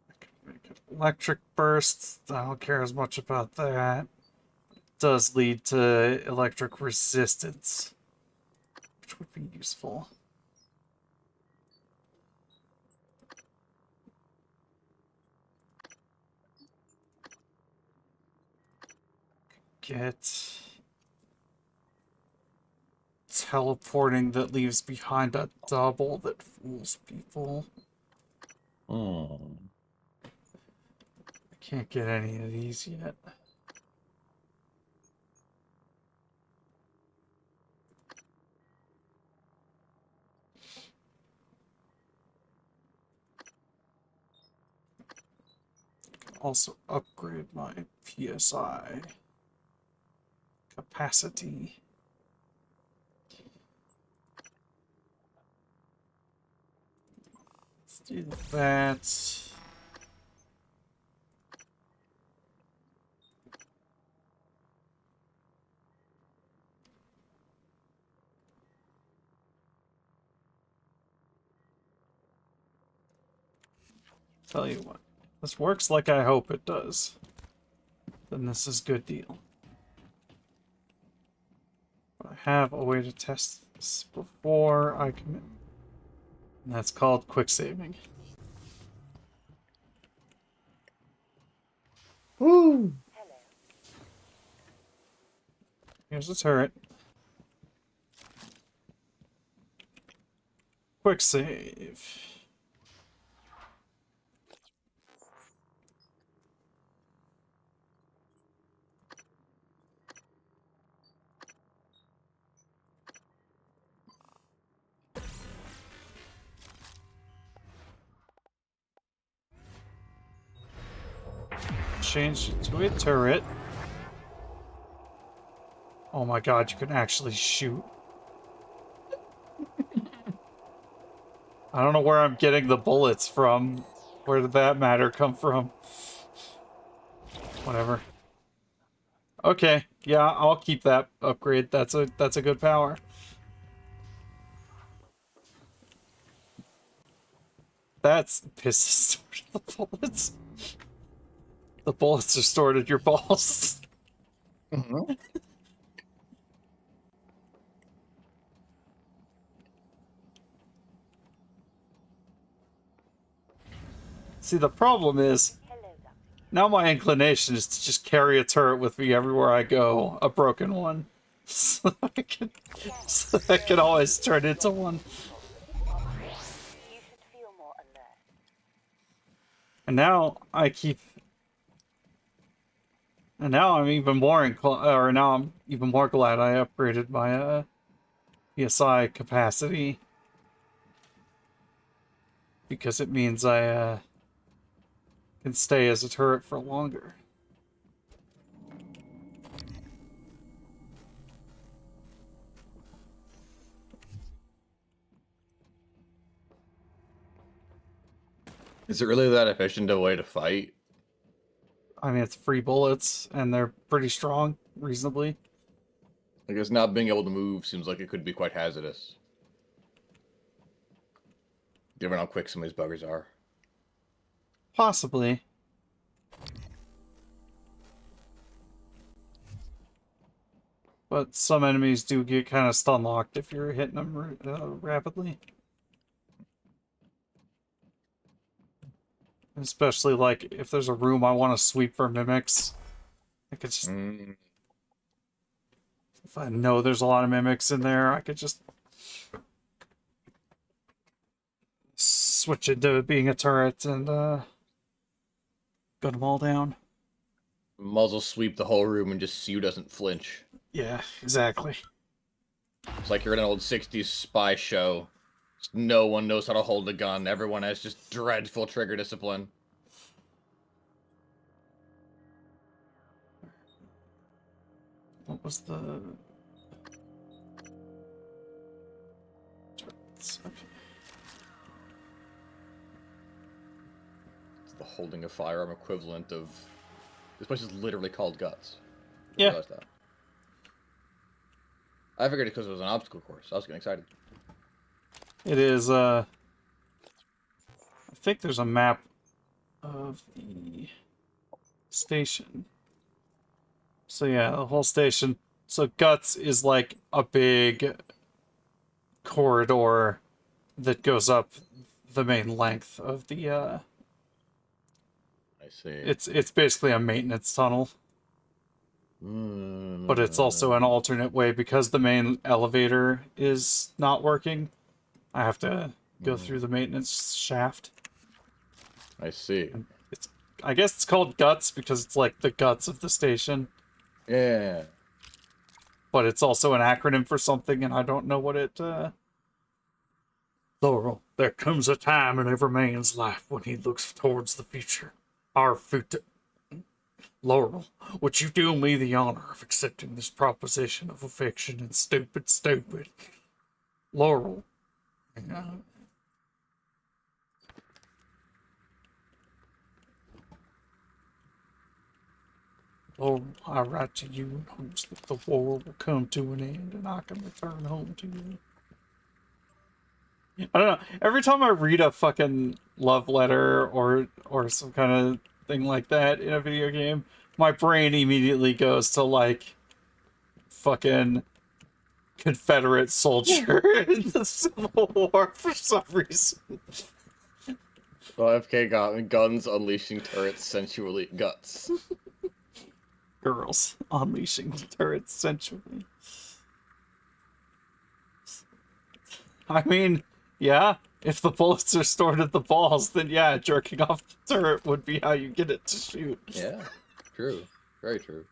I can make it electric bursts. I don't care as much about that. It does lead to electric resistance, which would be useful. Get teleporting that leaves behind a double that fools people. I can't get any of these yet. Also upgrade my PSI capacity. Let's do that. Tell you what, this works like I hope it does. Then this is good deal. But I have a way to test this before I commit. And that's called quick saving. Woo! Here's the turret. Quick save. Change it to a turret. Oh my god, you can actually shoot. I don't know where I'm getting the bullets from. Where did that matter come from? Whatever. Okay, yeah, I'll keep that upgrade. That's a good power. That's piss stored in the bullets. The bullets are stored in your balls. Mm-hmm. See, the problem is, now my inclination is to just carry a turret with me everywhere I go, a broken one. So I can always turn into one. You should feel more alert. And now I keep... And now I'm even more now I'm even more glad I upgraded my PSI capacity. Because it means I can stay as a turret for longer. Is it really that efficient a way to fight? I mean, it's free bullets, and they're pretty strong, reasonably. I guess not being able to move seems like it could be quite hazardous. Given how quick some of these buggers are. Possibly. But some enemies do get kind of stun locked if you're hitting them rapidly. Especially, like, if there's a room I want to sweep for mimics. I could just... If I know there's a lot of mimics in there, I could just... switch into being a turret and, gun them all down. Muzzle sweep the whole room and just see who doesn't flinch. Yeah, exactly. It's like you're in an old 60s spy show. Just no one knows how to hold a gun. Everyone has just dreadful trigger discipline. What was the... It's the holding a firearm equivalent of... This place is literally called Guts. Yeah. I realized that. I figured it because it was an obstacle course. I was getting excited. It is, I think there's a map of the station. So yeah, the whole station. So Guts is like a big corridor that goes up the main length of the, I see. It's basically a maintenance tunnel. But it's also an alternate way because the main elevator is not working. I have to go through the maintenance shaft. I see. I guess it's called Guts because it's like the guts of the station. Yeah. But it's also an acronym for something, and I don't know what it, Laurel, there comes a time in every man's life when he looks towards the future. Our future... Laurel, would you do me the honor of accepting this proposition of affection and stupid? Laurel. Laurel, I write to you in hopes that the war will come to an end and I can return home to you. I don't know. Every time I read a fucking love letter or some kind of thing like that in a video game, my brain immediately goes to like fucking Confederate soldier in the Civil War for some reason. Well, FK got guns unleashing turrets sensually guts. Girls unleashing turrets sensually. I mean, yeah, if the bullets are stored at the balls, then yeah, jerking off the turret would be how you get it to shoot. Yeah, true. Very true.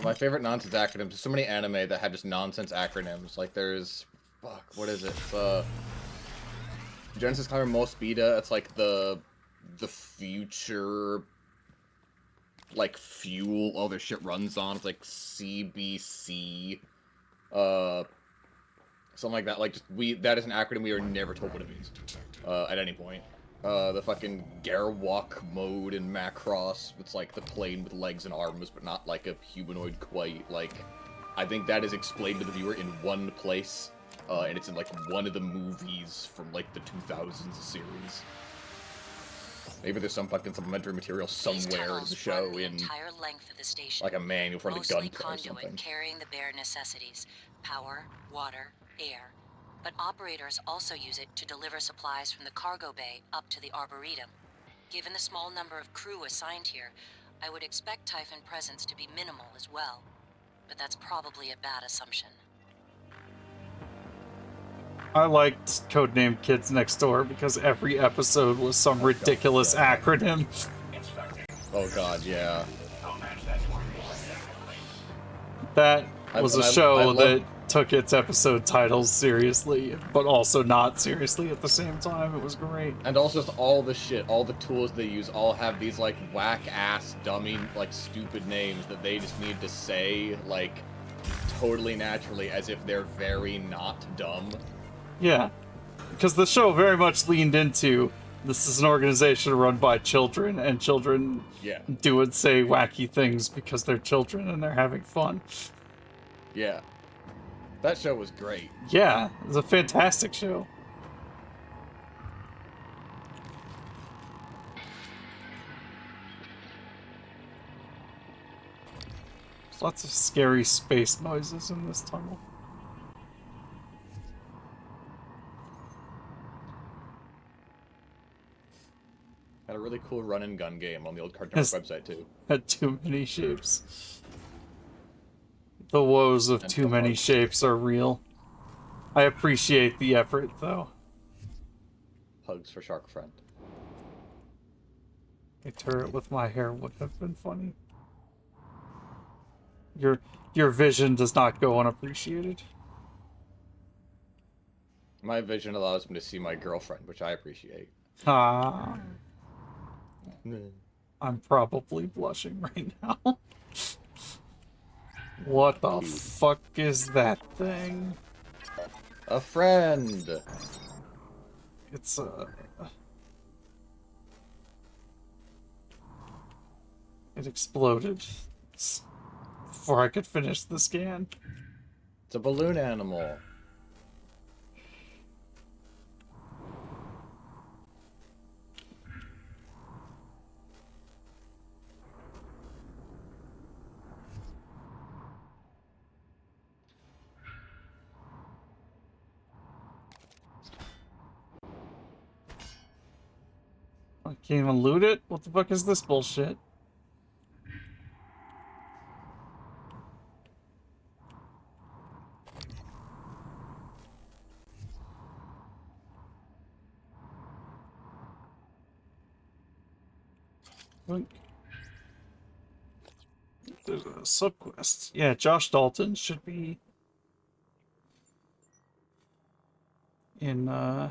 My favorite nonsense acronyms. There's so many anime that have just nonsense acronyms. Like there's... Fuck, what is it? It's, Genesis Climber Mospeeda, it's like the future... like fuel all their shit runs on. It's like CBC. Something like that. Like that is an acronym we are never told what it means. At any point. The fucking Garwalk mode in Macross. It's like the plane with legs and arms, but not like a humanoid quite. Like, I think that is explained to the viewer in one place. and it's in like one of the movies from like the 2000s series. Maybe there's some fucking supplementary material These somewhere in tunnels the show run the in entire length of the station. like a manual for the Mostly gun or something. conduit carrying the bare necessities: power, water, air. But operators also use it to deliver supplies from the cargo bay up to the Arboretum. Given the small number of crew assigned here, I would expect Typhon presence to be minimal as well. But that's probably a bad assumption. I liked Codename Kids Next Door because every episode was some ridiculous acronym. Oh god, yeah. That was a I show love- that took its episode titles seriously, but also not seriously at the same time. It was great. And also just all the shit, all the tools they use all have these like whack-ass, dummy, like stupid names that they just need to say like totally naturally as if they're very not dumb. Yeah, because the show very much leaned into this is an organization run by children, and children Yeah, do and say wacky things because they're children and they're having fun. yeah. That show was great. Yeah, it was a fantastic show. There's lots of scary space noises in this tunnel. Had a really cool run-and-gun game on the old Cartoon Yes. Network website too. Had too many shapes. The woes of And too many bugs. shapes are real. I appreciate the effort, though. Hugs for Shark Friend. A turret with my hair would have been funny. Your vision does not go unappreciated. My vision allows me to see my girlfriend, which I appreciate. Ah, I'm probably blushing right now. What the fuck is that thing? A friend! It's It exploded before I could finish the scan. It's a balloon animal. I can't even loot it? What the fuck is this bullshit? Look. There's a subquest. Yeah, Josh Dalton should be in the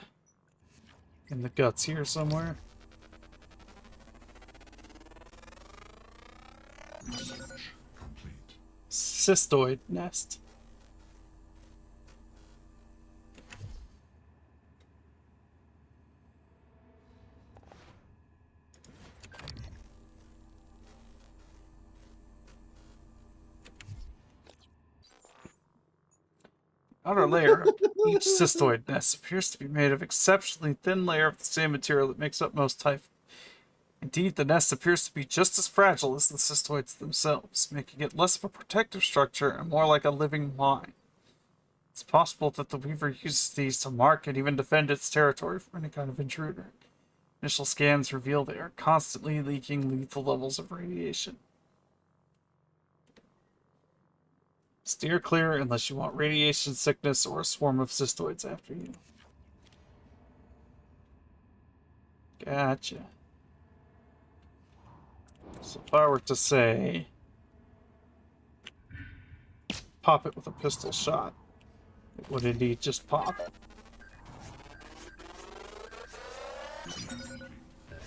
guts here somewhere. Cystoid nest. Outer layer of each cystoid nest appears to be made of exceptionally thin layer of the same material that makes up most typhon. Indeed, the nest appears to be just as fragile as the cystoids themselves, making it less of a protective structure and more like a living mine. It's possible that the Weaver uses these to mark and even defend its territory from any kind of intruder. Initial scans reveal they are constantly leaking lethal levels of radiation. Steer clear unless you want radiation sickness or a swarm of cystoids after you. Gotcha. So if I were to say, pop it with a pistol shot, it would indeed just pop.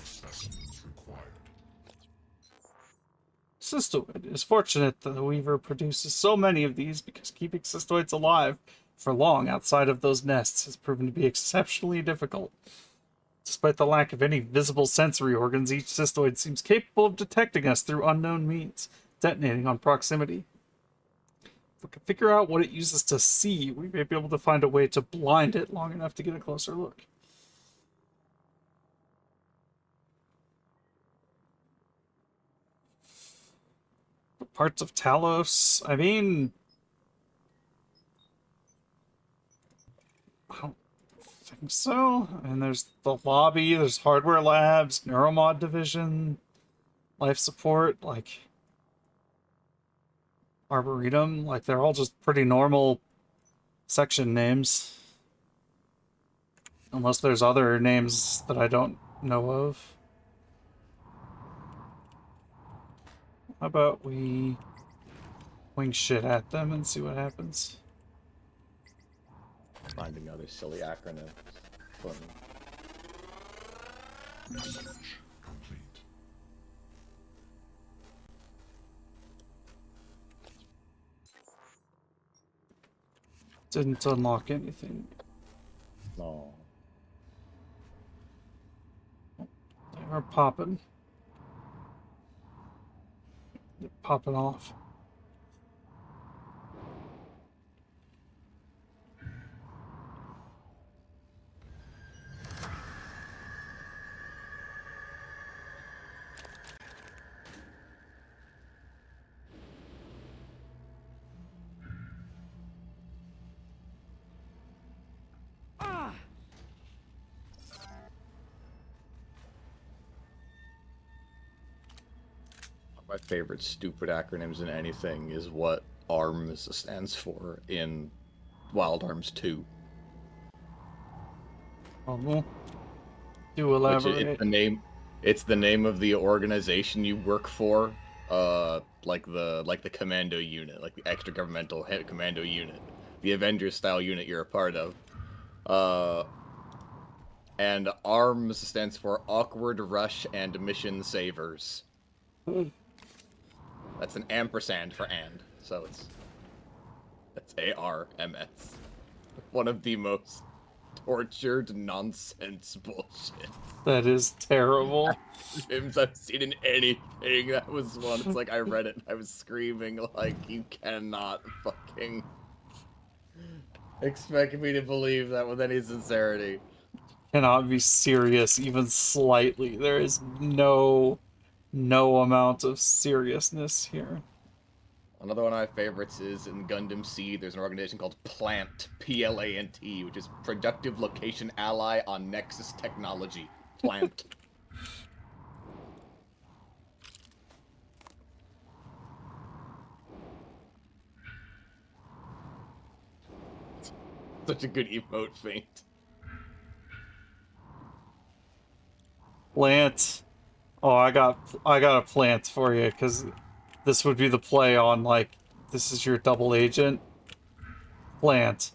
Specimens required. Cystoid. It is fortunate that the Weaver produces so many of these because keeping cystoids alive for long outside of those nests has proven to be exceptionally difficult. Despite the lack of any visible sensory organs, each cystoid seems capable of detecting us through unknown means, detonating on proximity. we can figure out what it uses to see, we may be able to find a way to blind it long enough to get a closer look. Parts of Talos, I mean, I don't think so. And there's the lobby, there's hardware labs, neuromod division, life support, like Arboretum, like they're all just pretty normal section names. Unless there's other names that I don't know of. How about we wing shit at them and see what happens? Find another silly acronym. Funny. Research complete. Didn't unlock anything. No. They are popping. They're popping off. My favorite stupid acronyms in anything is what ARMS stands for in Wild Arms 2. Oh, well, do Which elaborate. it's the name of the organization you work for. Like the commando unit, like the extra governmental commando unit, the Avengers style unit you're a part of. And ARMS stands for Awkward Rush and Mission Savers. That's an ampersand for and, so that's ARMS. One of the most tortured nonsense bullshit That is terrible. names I've seen in anything. That was one. It's like I read it and I was screaming like, you cannot fucking expect me to believe that with any sincerity. Cannot be serious even slightly. There is no amount of seriousness here. Another one of my favorites is in Gundam Seed. There's an organization called PLANT, P-L-A-N-T, which is Productive Location Ally on Nexus Technology. PLANT. Such a good emote feint. Plant. Oh, I got a plant for you, because this would be the play on, like, this is your double agent. Plant.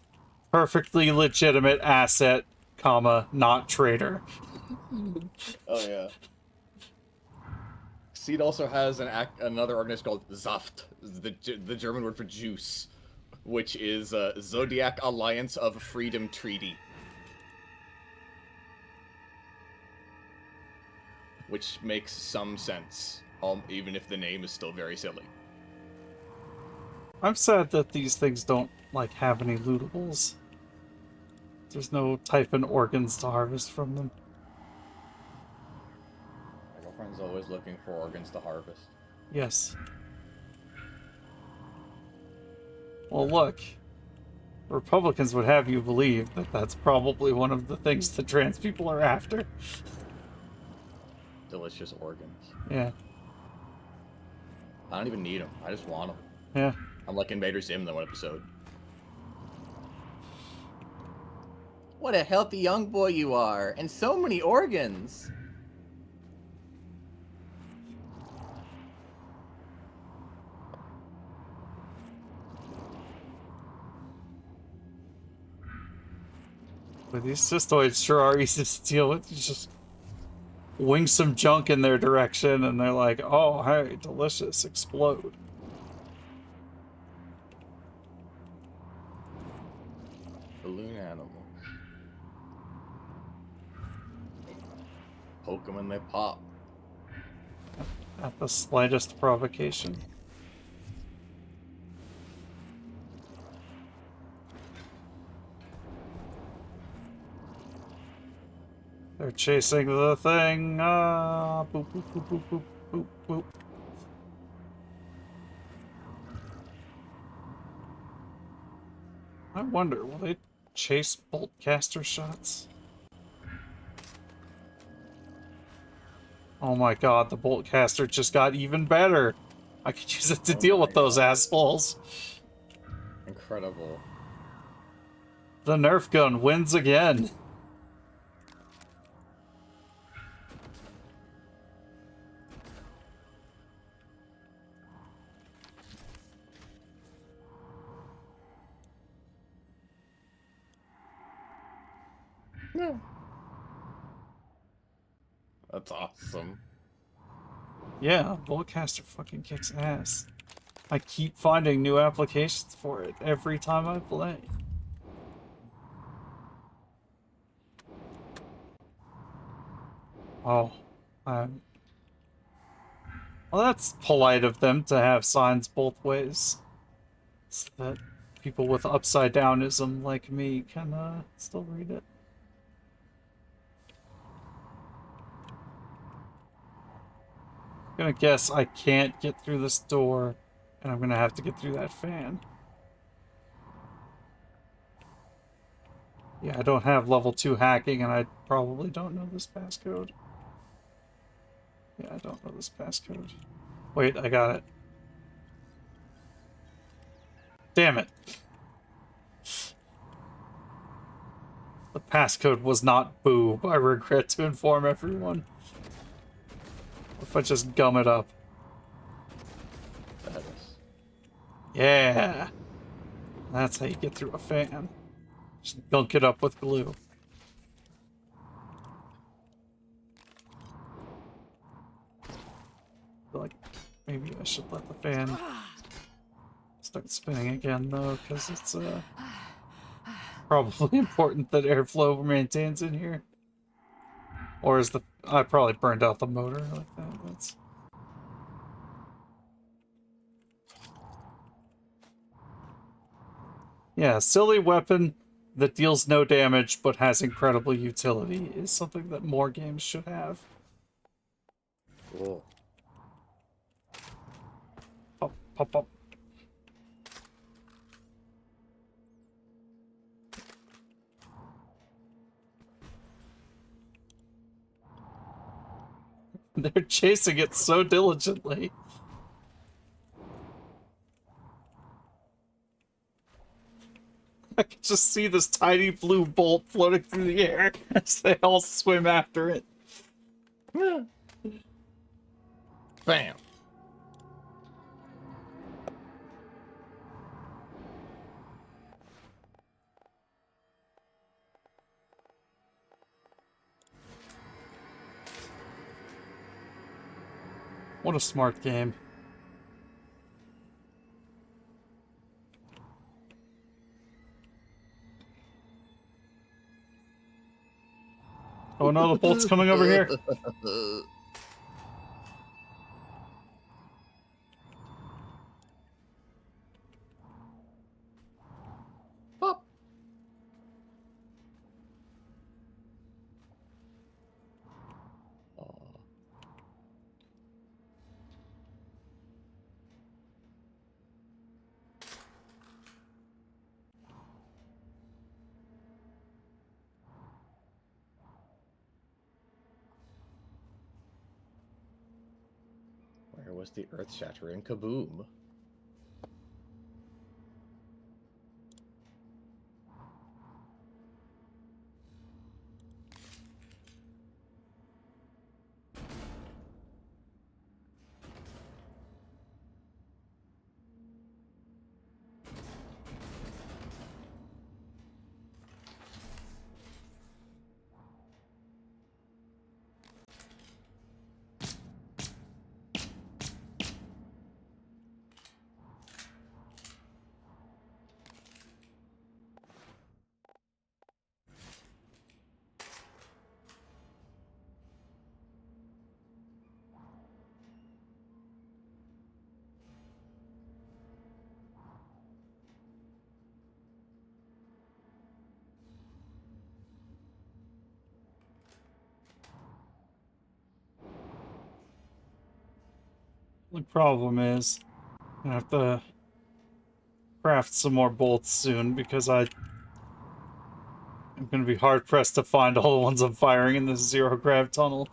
Perfectly legitimate asset, comma, not traitor. Oh yeah. Seed also has another organization called Saft, the German word for juice, which is Zodiac Alliance of Freedom Treaty. Which makes some sense, even if the name is still very silly. I'm sad that these things don't, like, have any lootables. There's no Typhon organs to harvest from them. My girlfriend's always looking for organs to harvest. Yes. Well, look. Republicans would have you believe that that's probably one of the things the trans people are after. Delicious organs. Yeah. I don't even need them. I just want them. Yeah. I'm like Invader Zim in that one episode. What a healthy young boy you are, and so many organs. But these cystoids sure are easy to deal with. You just wing some junk in their direction and they're like, oh, hey, delicious, explode. Balloon animals. Poke them and they pop. At the slightest provocation. They're chasing the thing. Ah, boop, boop, boop, boop, boop, boop, boop. I wonder, will they chase bolt caster shots? Oh my god, the bolt caster just got even better. I could use it to Oh deal my with those God. assholes. Incredible. The Nerf gun wins again. No. That's awesome. Yeah, Boltcaster fucking kicks ass. I keep finding new applications for it every time I play. Oh, well, that's polite of them to have signs both ways, so that people with upside downism like me can still read it. I'm gonna guess I can't get through this door, and I'm gonna have to get through that fan. Yeah, I don't have level 2 hacking, and I probably don't know this passcode. Yeah, I don't know this passcode. Wait, I got it. Damn it. The passcode was not boob. I regret to inform everyone. What if I just gum it up? That is. Yeah. That's how you get through a fan. Just gunk it up with glue. I feel like maybe I should let the fan start spinning again, though, because it's probably important that airflow maintains in here. Or is the... I probably burned out the motor like that. That's... Yeah, silly weapon that deals no damage but has incredible utility is something that more games should have. Cool. Pop, pop, pop. They're chasing it so diligently. I can just see this tiny blue bolt floating through the air as they all swim after it. Bam. What a smart game. Oh no, the bolt's coming over here. Pop. Aw. Where was the earth-shattering kaboom? The problem is, I have to craft some more bolts soon because I'm going to be hard pressed to find all the ones I'm firing in this zero grav tunnel.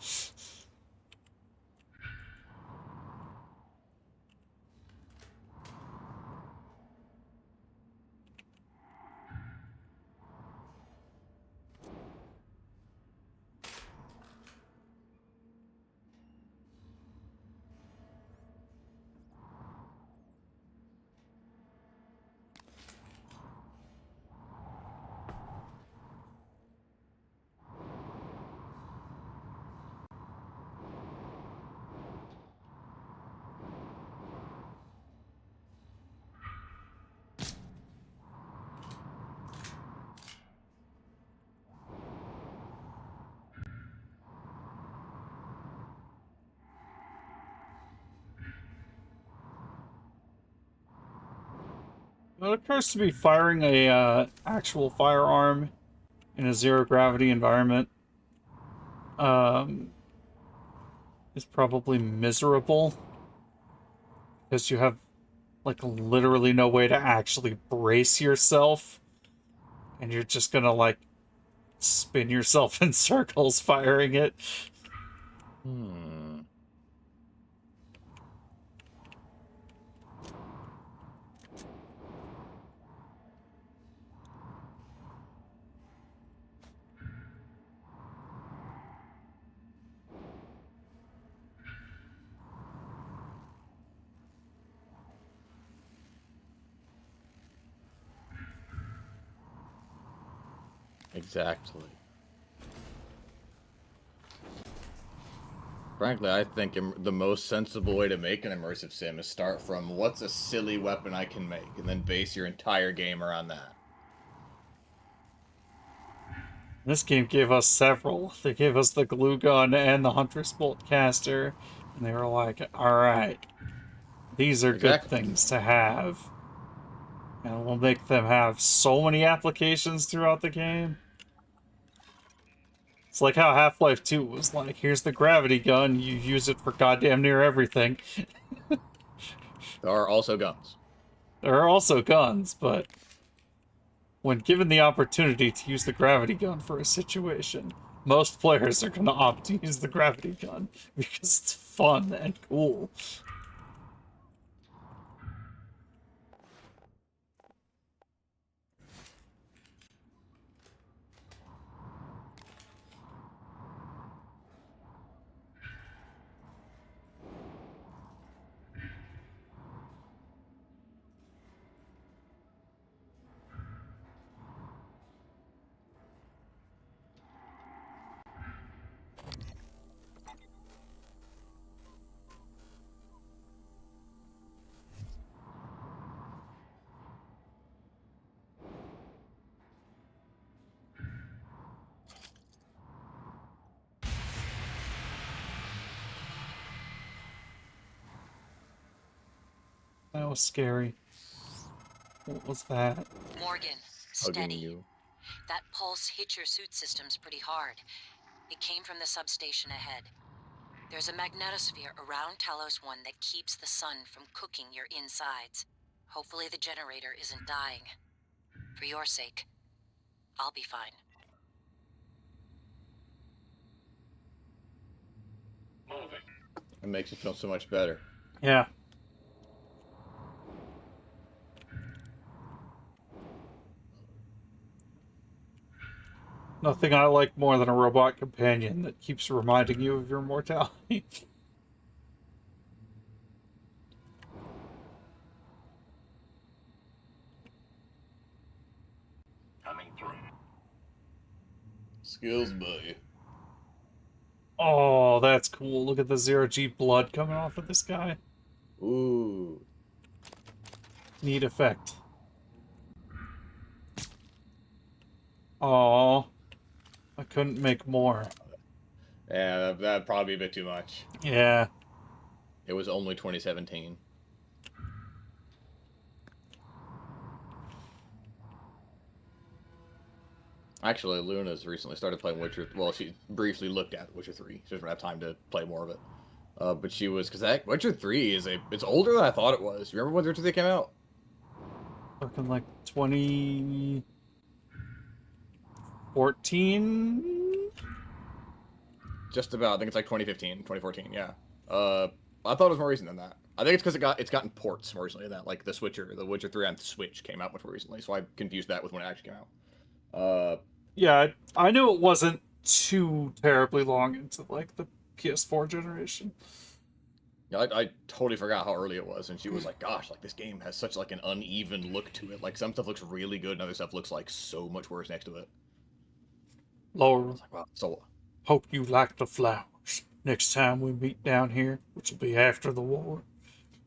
It occurs to me firing a actual firearm in a zero gravity environment is probably miserable because you have like literally no way to actually brace yourself, and you're just gonna like spin yourself in circles firing it. Exactly. Frankly, I think the most sensible way to make an immersive sim is start from what's a silly weapon I can make, and then base your entire game around that. This game gave us several. They gave us the glue gun and the Huntress bolt caster, and they were like, alright, these are good Exactly. things to have. And we'll make them have so many applications throughout the game. It's like how Half-Life 2 was like, here's the gravity gun, you use it for goddamn near everything. There are also guns. There are also guns, but when given the opportunity to use the gravity gun for a situation, most players are going to opt to use the gravity gun because it's fun and cool. That was scary. What was that? Morgan, Hugging steady. you. That pulse hit your suit systems pretty hard. It came from the substation ahead. There's a magnetosphere around Talos 1 that keeps the sun from cooking your insides. Hopefully the generator isn't dying. For your sake, I'll be fine. It makes you feel so much better. Yeah. Nothing I like more than a robot companion that keeps reminding you of your mortality. Coming through. Skills, buddy. Oh, that's cool. Look at the zero-G blood coming off of this guy. Ooh. Neat effect. Oh, I couldn't make more. Yeah, that'd probably be a bit too much. Yeah. It was only 2017. Actually, Luna's recently started playing Witcher. Well, she briefly looked at Witcher 3. She doesn't have time to play more of it. But she was, because that Witcher 3 it's older than I thought it was. You remember when Witcher 3 came out? Fucking like 2014. Just about. I think it's like 2015, 2014. Yeah. I thought it was more recent than that. I think it's because it's gotten ports more recently than that. Like the Witcher 3 on Switch came out much more recently, so I confused that with when it actually came out. Yeah, I knew it wasn't too terribly long into like the PS4 generation. Yeah, I totally forgot how early it was, and she was like, "Gosh, like this game has such like an uneven look to it. Like some stuff looks really good, and other stuff looks like so much worse next to it." I Laura, was like, "Wow." So hope you like the flowers. Next time we meet down here, which will be after the war,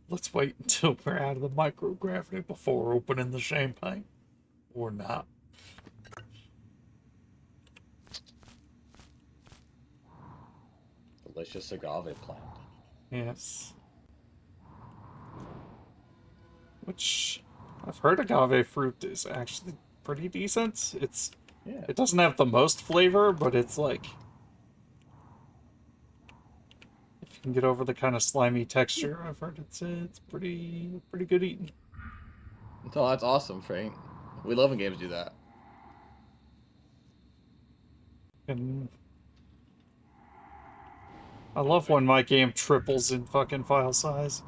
let's wait until we're out of the microgravity before opening the champagne. Or not. delicious agave plant. Yes. Which I've heard agave fruit is actually pretty decent. Yeah. It doesn't have the most flavor, but it's like if you can get over the kind of slimy texture, I've heard it's pretty good eating. Oh, that's awesome, Frank. We love when games do that. And I love when my game triples in fucking file size.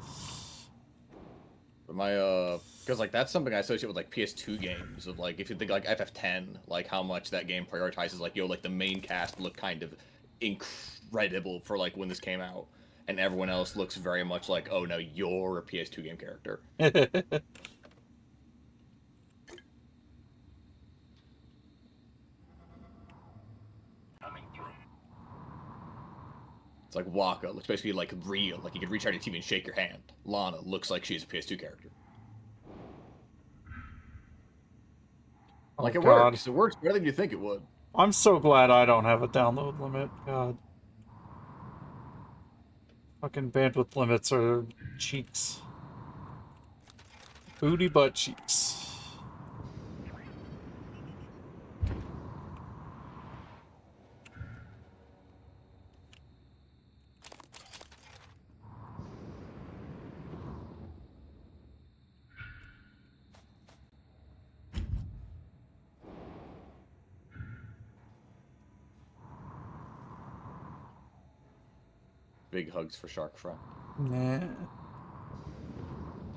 But my because like that's something I associate with like PS2 games of like if you think like FF10, like how much that game prioritizes like like the main cast looked kind of incredible for like when this came out, and everyone else looks very much like, oh no, you're a PS2 game character. Coming through. It's like Waka looks basically like real, like you could reach out your TV and shake your hand. Lana looks like she's a PS2 character. Like Oh, it God. works. It works better than you think it would. I'm so glad I don't have a download limit. God. Fucking bandwidth limits are cheeks. Booty butt cheeks. Big hugs for Shark Friend. Nah.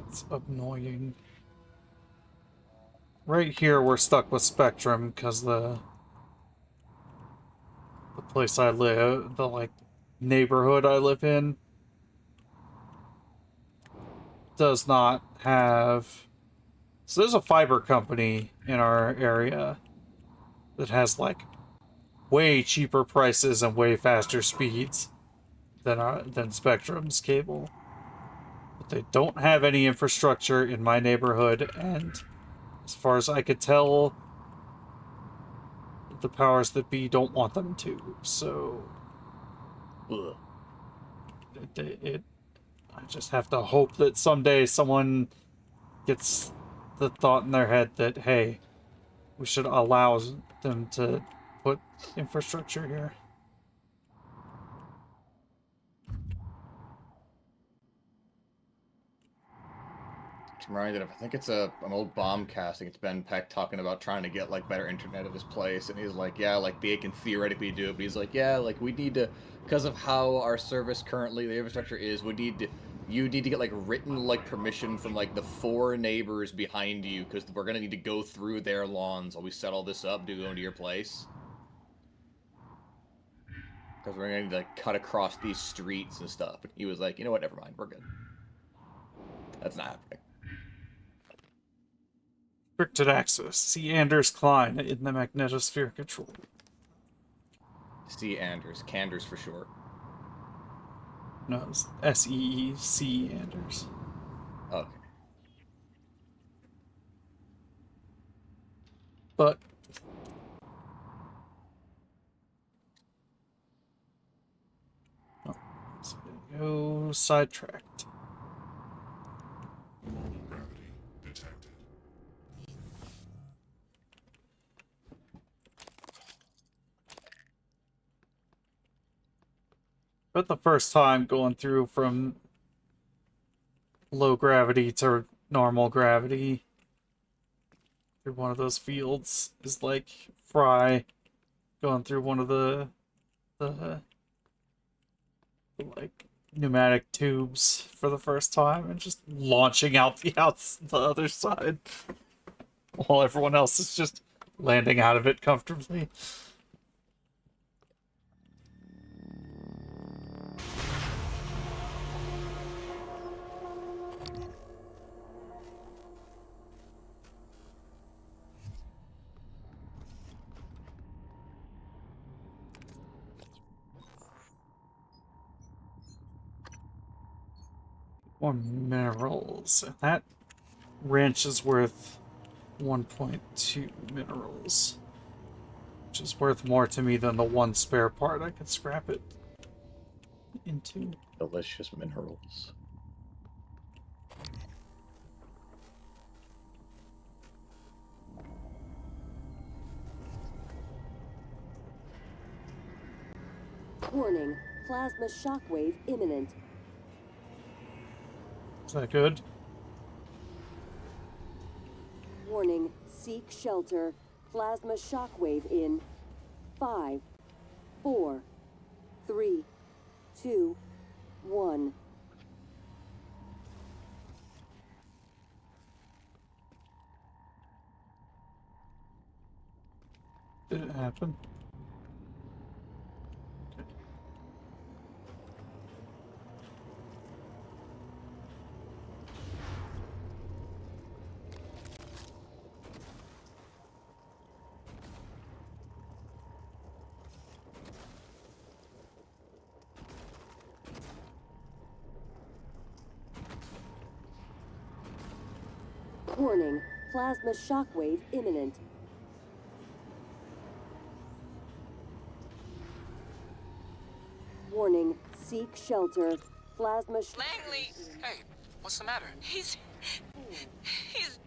It's annoying. Right here, we're stuck with Spectrum because the place I live, the like neighborhood I live in, does not have. So there's a fiber company in our area that has like way cheaper prices and way faster speeds than Spectrum's cable. But they don't have any infrastructure in my neighborhood, and as far as I could tell, the powers that be don't want them to. So Ugh. I just have to hope that someday someone gets the thought in their head that, hey, we should allow them to put infrastructure here. Reminded of, I think it's an old bomb casting. It's Ben Peck talking about trying to get like better internet at his place, and he's like, yeah, like they can theoretically do it, but he's like, yeah, like we need to, because of how our service currently, the infrastructure is, you need to get like written like permission from like the 4 neighbors behind you, because we're gonna need to go through their lawns while we set all this up to go into your place. Because we're gonna need to like, cut across these streets and stuff. And he was like, you know what, never mind, we're good. That's not happening. Restricted access. See Anders Klein in the magnetosphere control. C. Anders. Canders for sure. No, it's SEEC Anders. Okay. But oh, so go sidetracked. Normal gravity detected. But the first time going through from low gravity to normal gravity through one of those fields is like Fry going through one of the like pneumatic tubes for the first time and just launching out the other side while everyone else is just landing out of it comfortably. More minerals. That wrench is worth 1.2 minerals, which is worth more to me than the one spare part I could scrap it into. Delicious minerals. Warning, plasma shockwave imminent. Is that good? Warning, seek shelter. Plasma shockwave in 5, 4, 3, 2, 1. Did it happen? Warning, plasma shockwave imminent. Warning, seek shelter. Plasma Langley! Hey, what's the matter? He's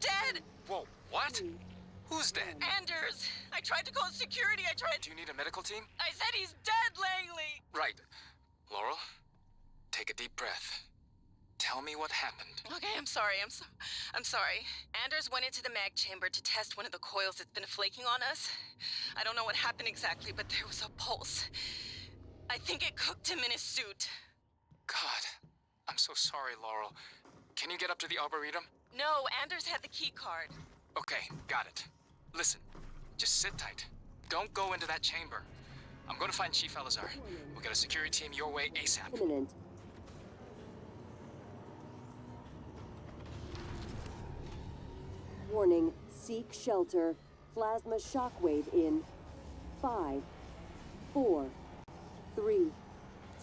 dead! Whoa, what? Who's dead? Anders! I tried to call security, Do you need a medical team? I said he's dead, Langley! Right. Laurel, take a deep breath. Tell me what happened. Okay, I'm sorry, I'm sorry. Anders went into the mag chamber to test one of the coils that's been flaking on us. I don't know what happened exactly, but there was a pulse. I think it cooked him in his suit. God, I'm so sorry, Laurel. Can you get up to the Arboretum? No, Anders had the key card. Okay, got it. Listen, just sit tight. Don't go into that chamber. I'm going to find Chief Elazar. We'll get a security team your way ASAP. imminent. Warning, seek shelter. Plasma shockwave in 5, 4, 3,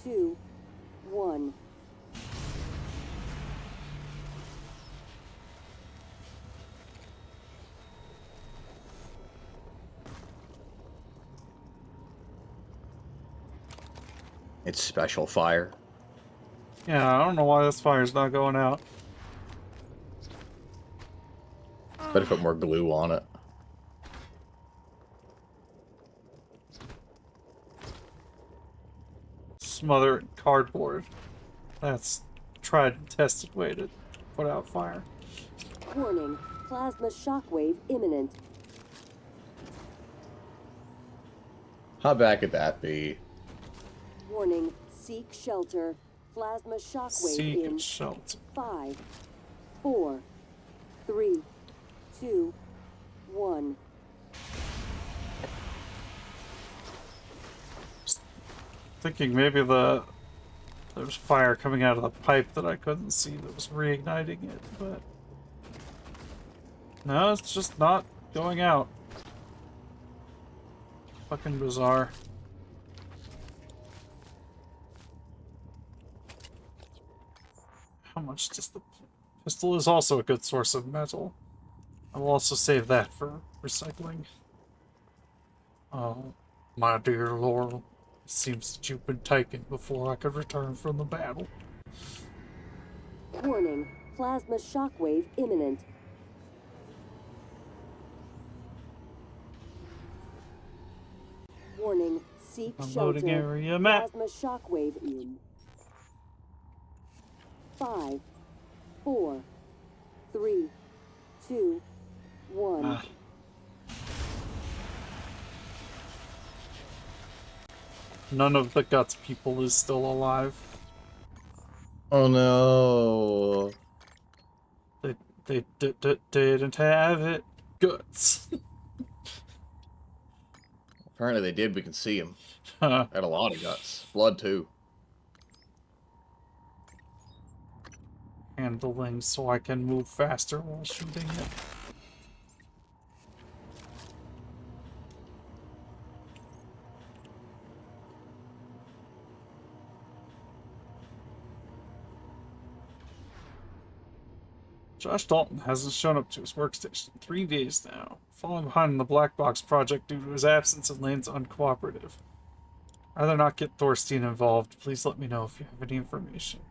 2, 1. It's special fire. Yeah, I don't know why this fire's not going out. Better put more glue on it. Smother it in cardboard. That's tried and tested way to put out fire. Warning, plasma shockwave imminent. How bad could that be? Warning, seek shelter. Plasma shockwave Seek in and shelter. 5, 4, 3, 2, 1. Thinking maybe there's fire coming out of the pipe that I couldn't see that was reigniting it, but no, it's just not going out. Fucking bizarre. How much does the pistol is also a good source of metal. I will also save that for recycling. Oh, my dear Laurel. It seems that you've been taken before I could return from the battle. Warning, plasma shockwave imminent. Warning, Seek Unloading shelter. area map. Plasma shockwave in. 5, 4, 3, 2, 1. Ah. None of the Guts people is still alive. Oh no. They didn't have it. Guts. Apparently they did. We can see him. Huh. Had a lot of guts. Blood too. Handling so I can move faster while shooting it. Josh Dalton hasn't shown up to his workstation in 3 days now, falling behind in the Black Box project due to his absence and Lane's uncooperative. Rather not get Thorstein involved. Please let me know if you have any information.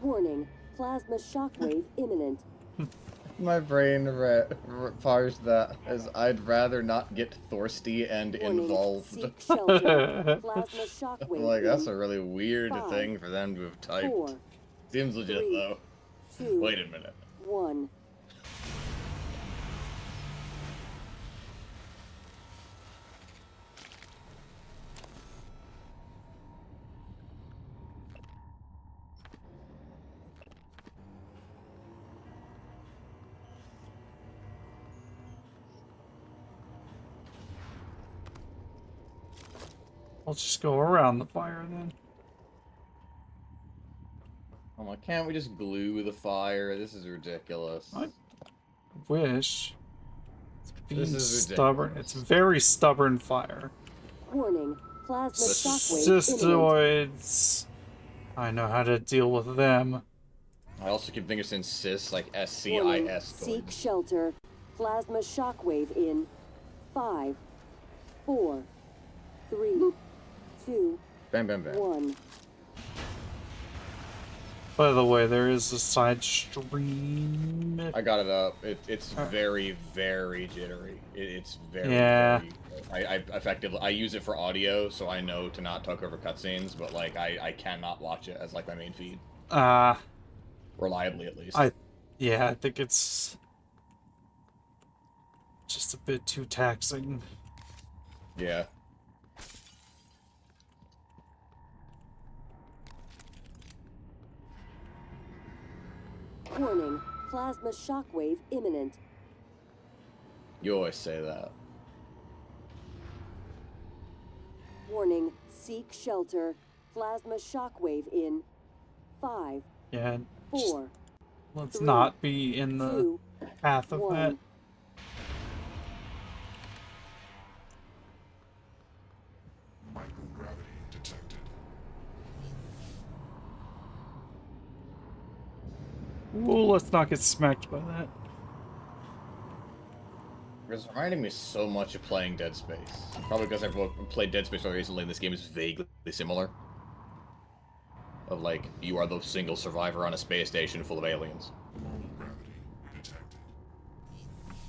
Warning. Plasma shockwave imminent. My brain parsed that as I'd rather not get thirsty and Warning. involved. Seek shelter. Plasma shockwave Like, that's in. a really weird 5, thing for them to have typed. 4, Seems legit 3, though. 2, Wait a minute. 1. I'll just go around the fire then. I'm like, can't we just glue the fire? This is ridiculous. I wish. It's being This is stubborn. ridiculous. It's very stubborn fire. Warning. Plasma shockwave imminent. Cystoids. I know how to deal with them. I also keep thinking it's cis, like Warning. SCIS. Seek shelter. Plasma shockwave in. 5, 4, 3, 2, Bam, bam, bam. 1. By the way, there is a side stream. I got it up. It's very, very jittery. It's very, Yeah. very... I use it for audio, so I know to not talk over cutscenes, but, like, I cannot watch it as, like, my main feed. Reliably, at least. Yeah, I think it's just a bit too taxing. Yeah. Warning. Plasma shockwave imminent. You always say that. Warning. Seek shelter. Plasma shockwave in. 5, Yeah, 4, let's 3, not be in the 2, path of 1. that. Microgravity detected. Ooh, let's not get smacked by that. It's reminding me so much of playing Dead Space. Probably because I've played Dead Space so recently, and this game is vaguely similar. Of, like, you are the single survivor on a space station full of aliens. Normal gravity detected.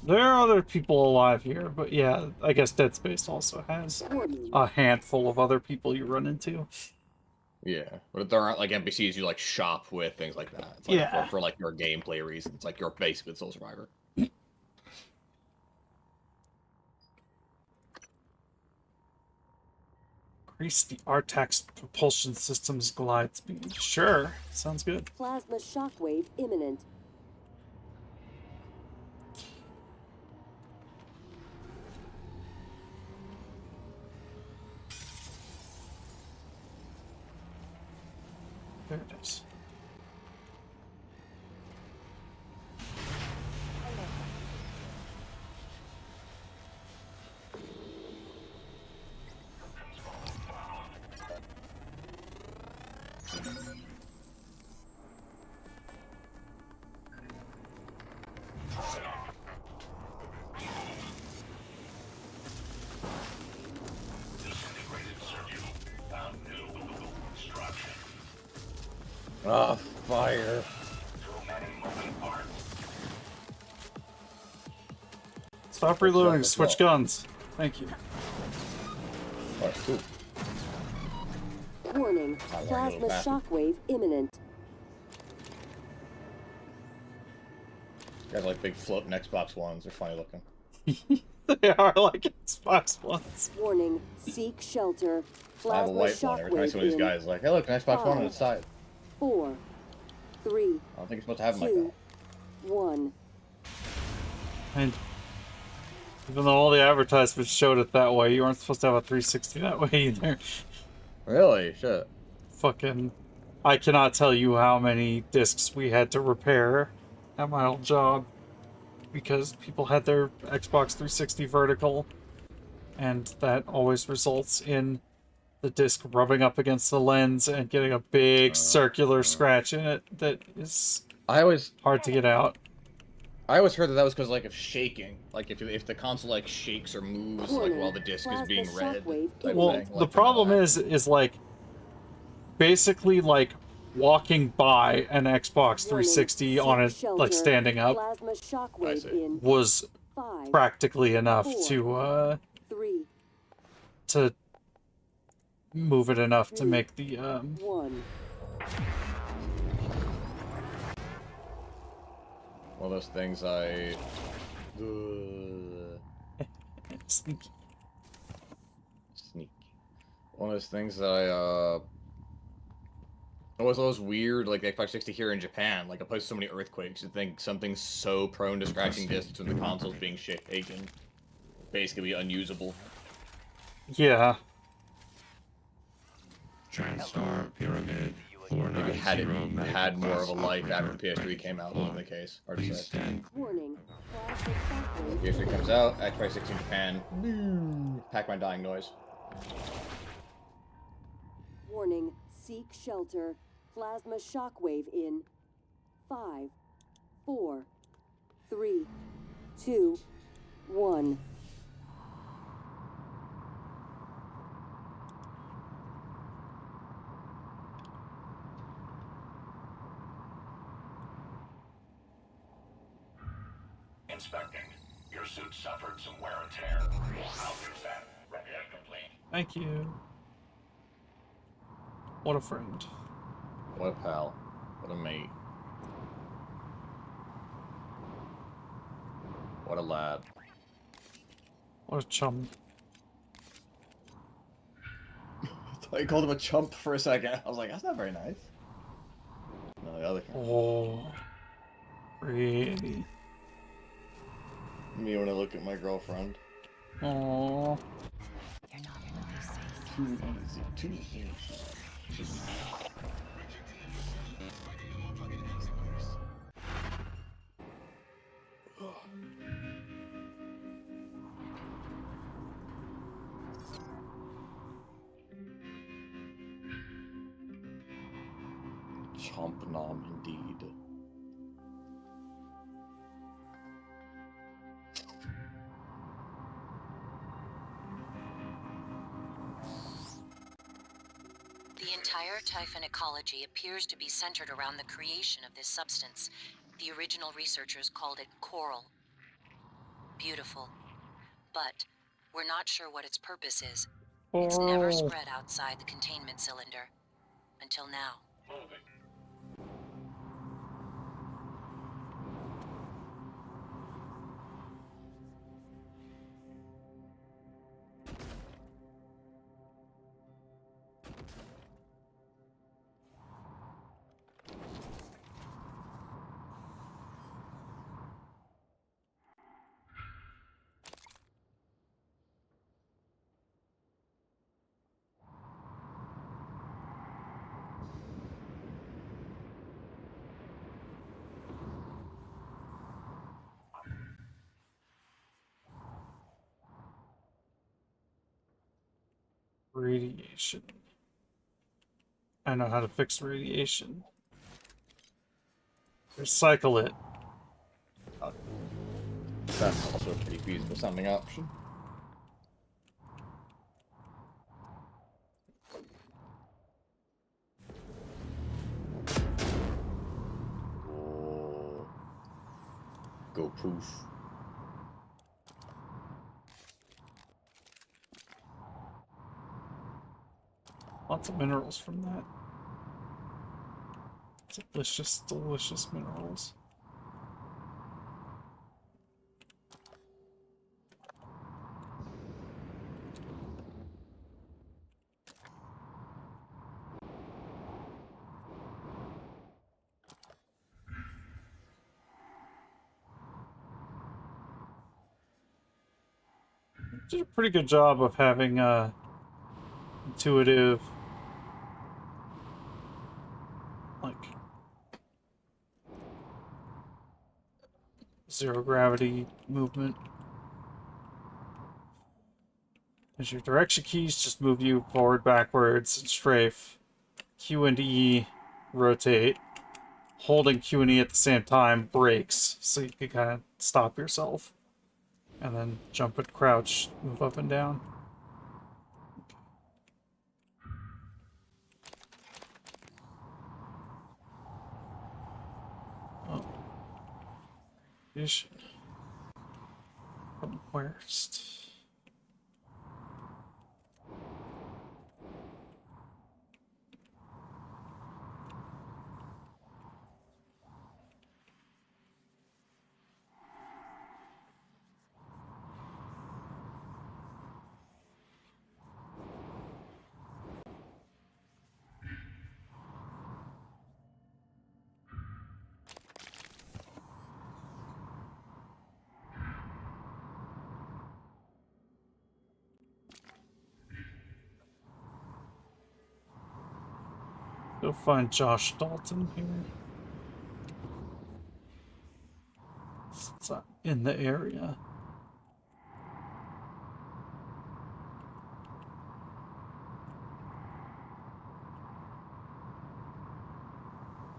There are other people alive here, but yeah, I guess Dead Space also has Warning. a handful of other people you run into. Yeah, but there aren't, like, NPCs you, like, shop with, things like that. It's, like, Yeah. for, like, your gameplay reasons. Like, you're basically the sole survivor. Increase the Artax propulsion system's glide speed. Sure, sounds good. Plasma shockwave imminent. There it is. Ah, fire. Stop reloading, Let's switch go. guns. Thank you. Oh, cool. Warning, I wanna plasma go back. shockwave imminent. Guys like big floating Xbox Ones. They're funny looking. They are like Xbox Ones. Warning, seek shelter. I have a Plasma white one. Every time I see shockwave one of these in guys, like, hey, look, an Xbox One on its side. 4, 3, I don't think you're supposed to have them like 2, that. 1. And even though all the advertisements showed it that way, you weren't supposed to have a 360 that way either. Really? Shit. Fucking, I cannot tell you how many discs we had to repair at my old job because people had their Xbox 360 vertical, and that always results in the disc rubbing up against the lens and getting a big circular scratch in it that is I always hard to get out. heard that was because like of shaking, like if the console like shakes or moves like while the disc is being read. Type Well, thing, the like, problem is like basically like walking by an Xbox 360 on it, like standing up, Plasma I shockwave see. in was 5, practically enough 4, 3, to move it enough to make the 1. One of those things I. sneaky. Sneaky. One of those things that I It was those weird, like, the Xbox 60 here in Japan, like, opposed to so many earthquakes, you'd think something so prone to scratching discs when the console's being shaken, basically unusable. Yeah. TranStar Pyramid Maybe had it 490 had more of a Medical life Class after the PS3 Operator. came out, wasn't the case. Hard to Please say. stand. Warning, plasma shockwave PS3 comes out, Xbox 60 in Japan, pack my dying noise. Warning, seek shelter. Plasma shockwave in 5, 4, 3, 2, 1. Inspecting. Your suit suffered some wear and tear. I'll fix that. Repair complete. Thank you. What a friend. What a pal. What a mate. What a lad. What a chum. I thought you called him a chump for a second. I was like, that's not very nice. No, the other kind. Oh. Pretty. Me when I look at my girlfriend. Oh. Too easy, too easy. Chomp nom indeed. The entire Typhon ecology appears to be centered around the creation of this substance. The original researchers called it coral. Beautiful. But we're not sure what its purpose is. It's never spread outside the containment cylinder. Until now. Moving. Radiation. I know how to fix radiation. Recycle it. That's also a pretty feasible sounding option. Oh. Go poof. Lots of minerals from that. Delicious, delicious minerals. Did a pretty good job of having intuitive, like, zero gravity movement. As your direction keys just move you forward, backwards, and strafe. Q and E rotate. Holding Q and E at the same time breaks, so you can kind of stop yourself. And then jump and crouch, move up and down. Oh. Ish. From worst. Go find Josh Dalton here. It's in the area.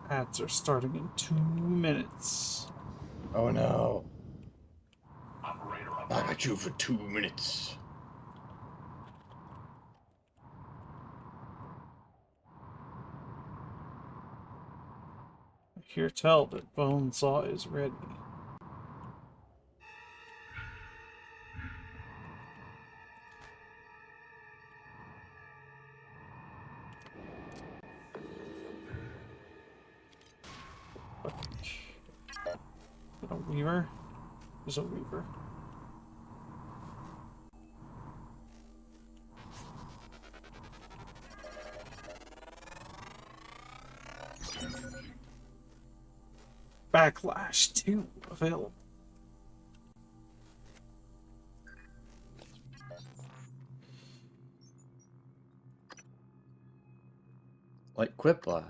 Ads are starting in 2 minutes. Oh no. Operator I got you for 2 minutes. I hear tell that Bonesaw is ready. A weaver? There's a weaver. Backlash 2 available. Like Quiplash.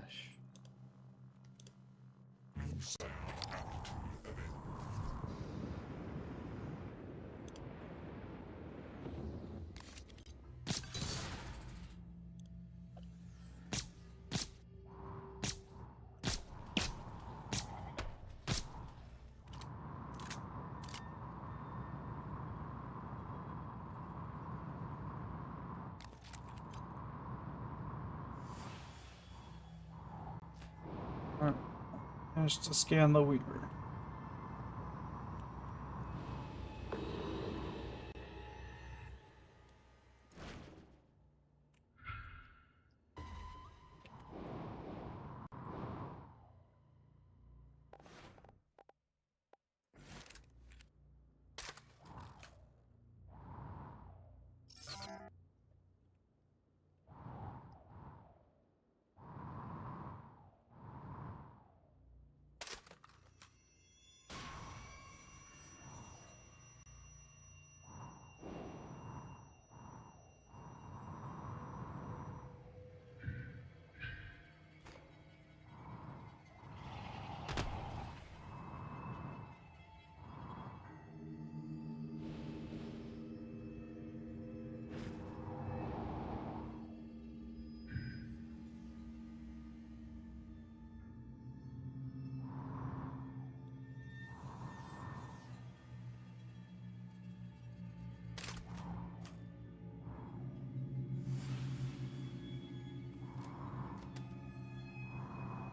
Alright. Managed to scan the weaver.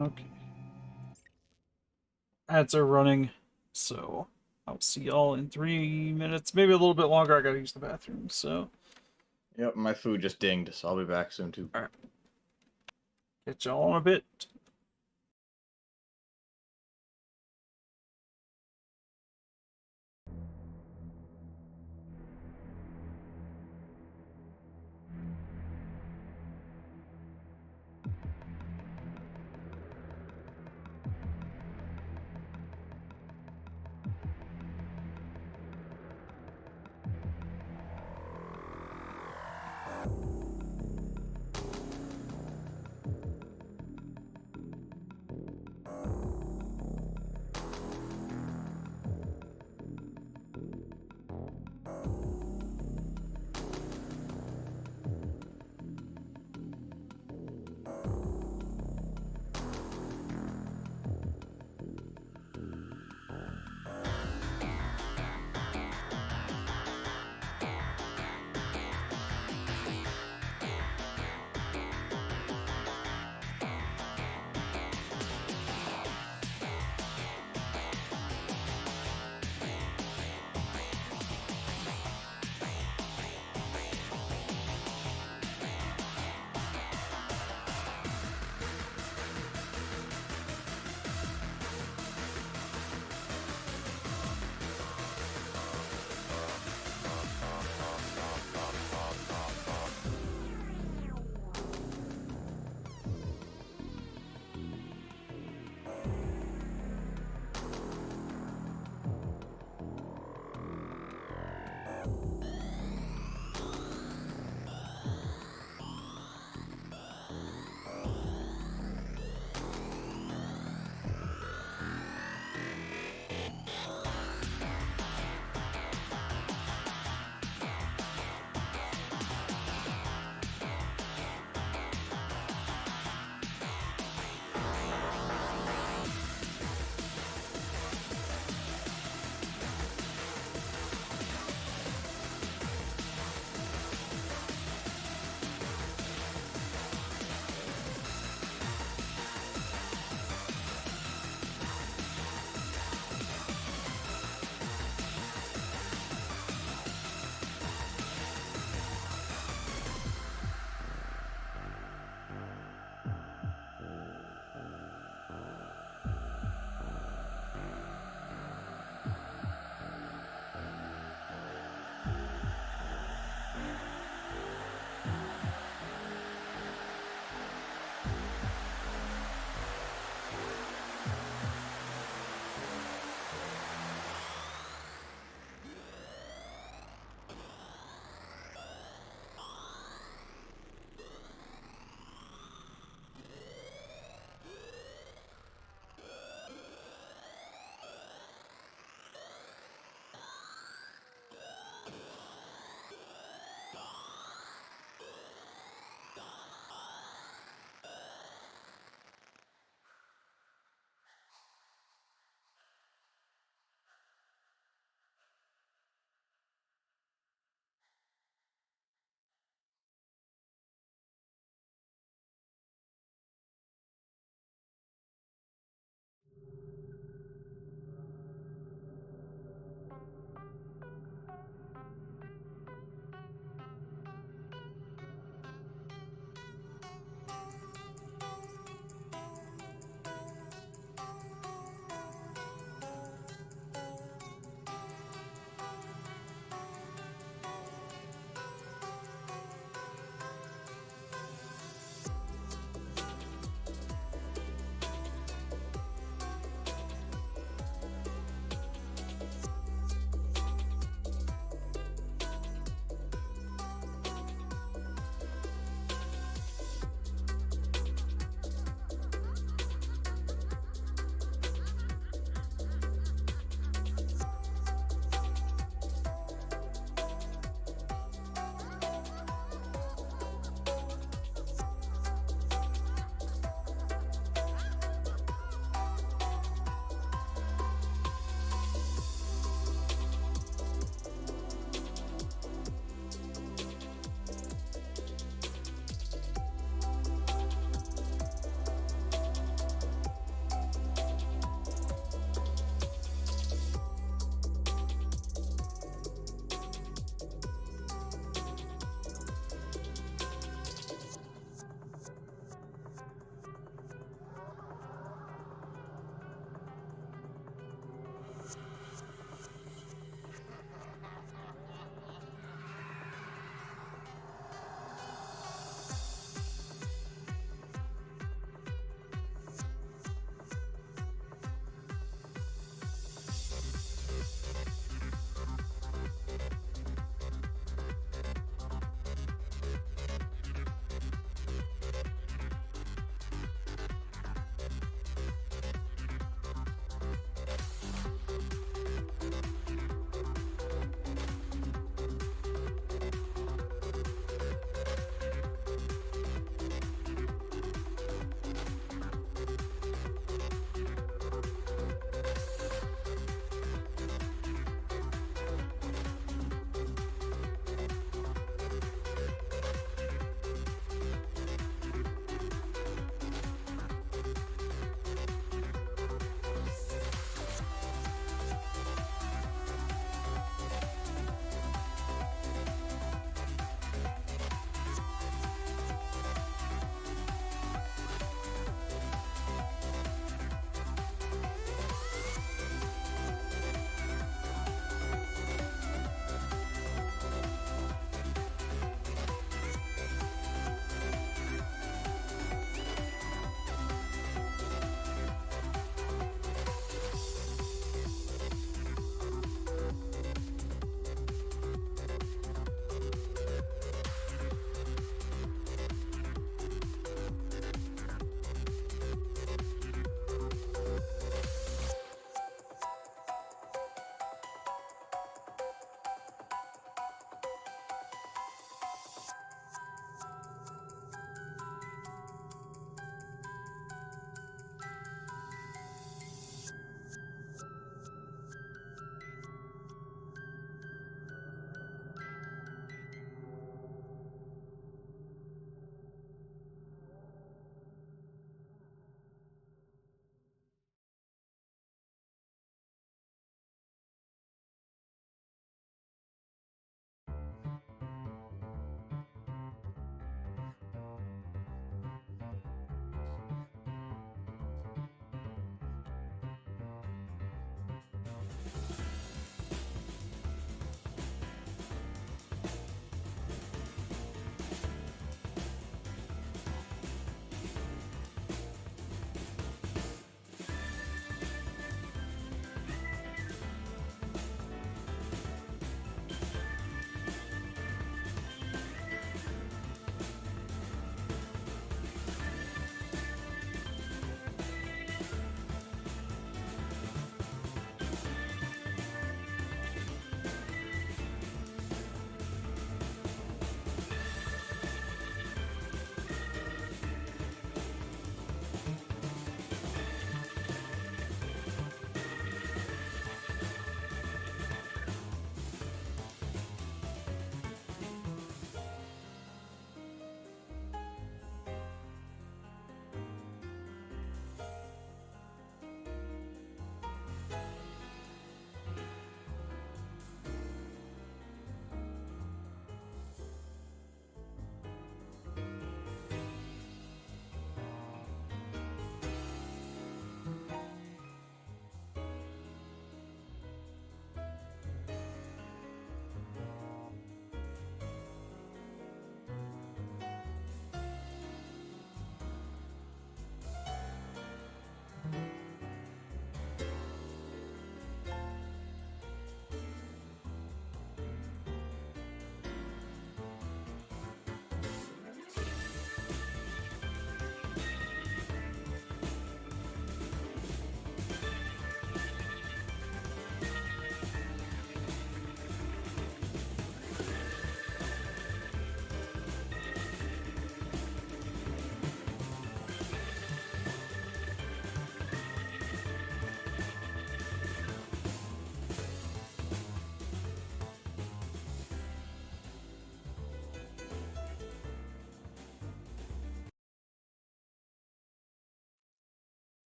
Okay. Ads are running, so I'll see y'all in 3 minutes, maybe a little bit longer. I gotta use the bathroom, so. Yep, my food just dinged, so I'll be back soon too. Alright. Catch y'all in a bit.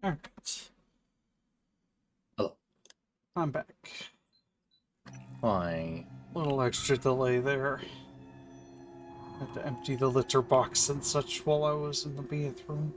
Alright. Oh. I'm back. Why? Little extra delay there. Had to empty the litter box and such while I was in the bathroom.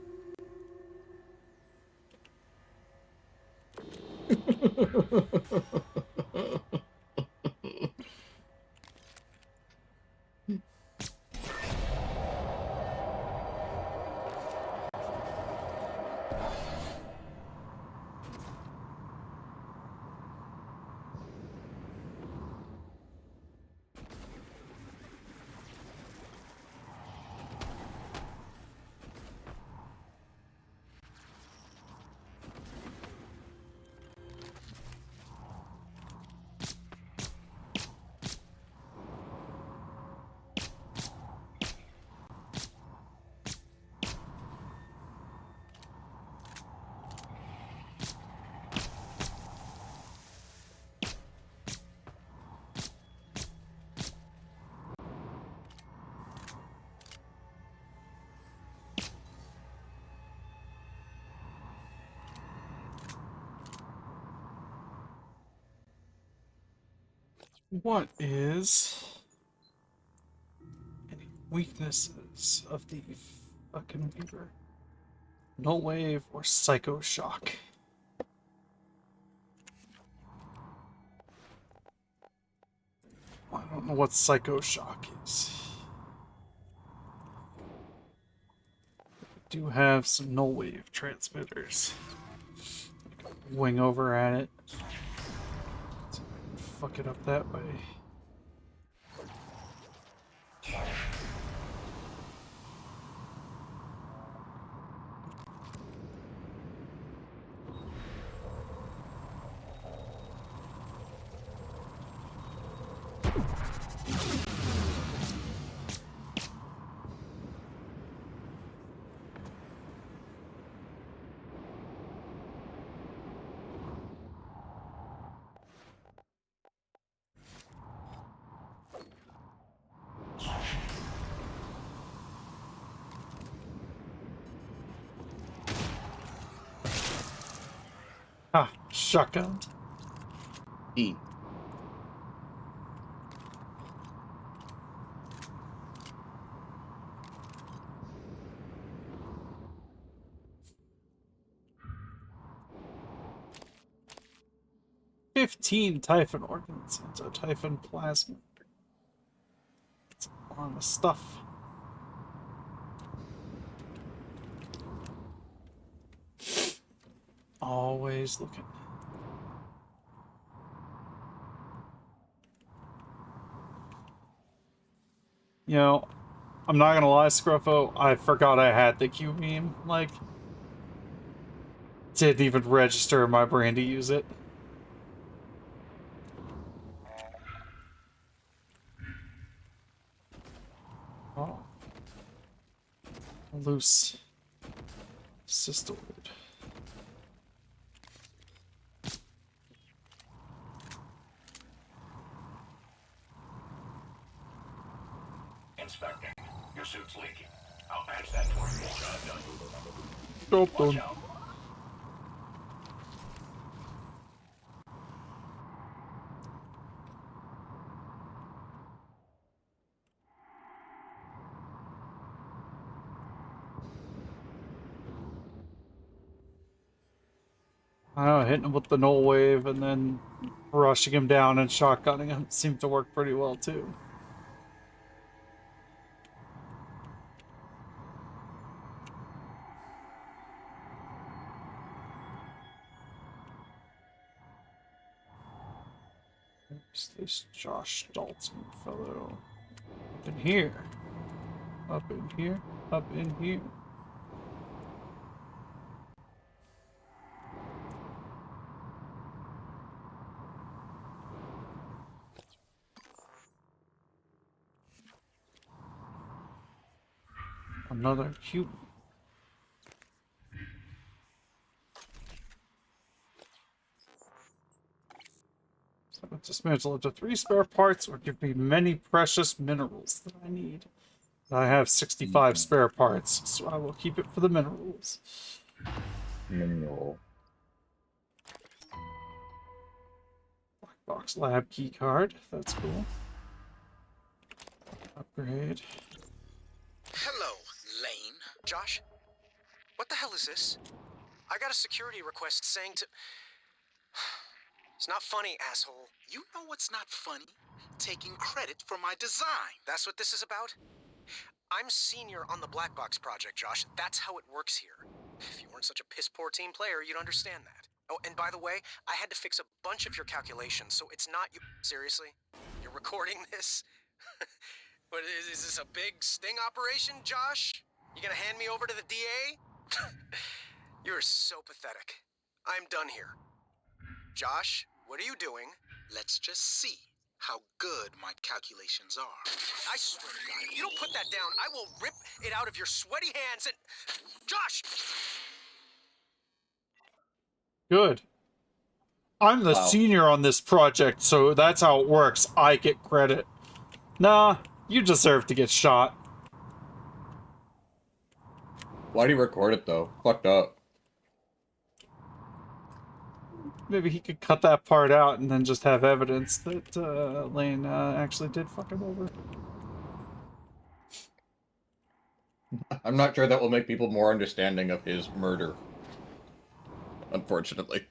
What is any weaknesses of the fucking Weaver? Null Wave or Psycho Shock? I don't know what Psycho Shock is. We do have some Null Wave transmitters. Wing over at it. Fuck it up that way. Ah, shotgun. E. $15 Typhon organs into Typhon plasma. That's a lot of stuff. Always looking. You know, I'm not gonna lie, Scruffo, I forgot I had the Q beam. Like, didn't even register in my brain to use it. Oh. Loose cystoid. Inspecting. Your suit's leaking. I'll patch that for you. Job done. Job Watch done. out. I don't know, hitting him with the null wave and then rushing him down and shotgunning him seemed to work pretty well too. Where's this Josh Dalton fellow? Up in here. Up in here. Up in here. Another cute. So dismantle up to 3 spare parts or give me many precious minerals that I need. I have 65 spare parts, so I will keep it for the minerals. No. Black box lab key card. That's cool. Upgrade. Hello, Lane. Josh? What the hell is this? I got a security request saying to... It's not funny, asshole. You know what's not funny? Taking credit for my design. That's what this is about? I'm senior on the Black Box project, Josh. That's how it works here. If you weren't such a piss-poor team player, you'd understand that. Oh, and by the way, I had to fix a bunch of your calculations, so it's not you... Seriously? You're recording this? What, is this a big sting operation, Josh? You gonna hand me over to the DA? You're so pathetic. I'm done here. Josh, what are you doing? Let's just see how good my calculations are. I swear to God, if you don't put that down, I will rip it out of your sweaty hands and... Josh! Good. I'm the Wow. senior on this project, so that's how it works. I get credit. Nah, you deserve to get shot. Why'd he record it though? Fucked up. Maybe he could cut that part out and then just have evidence that Lane actually did fuck him over. I'm not sure that will make people more understanding of his murder. Unfortunately.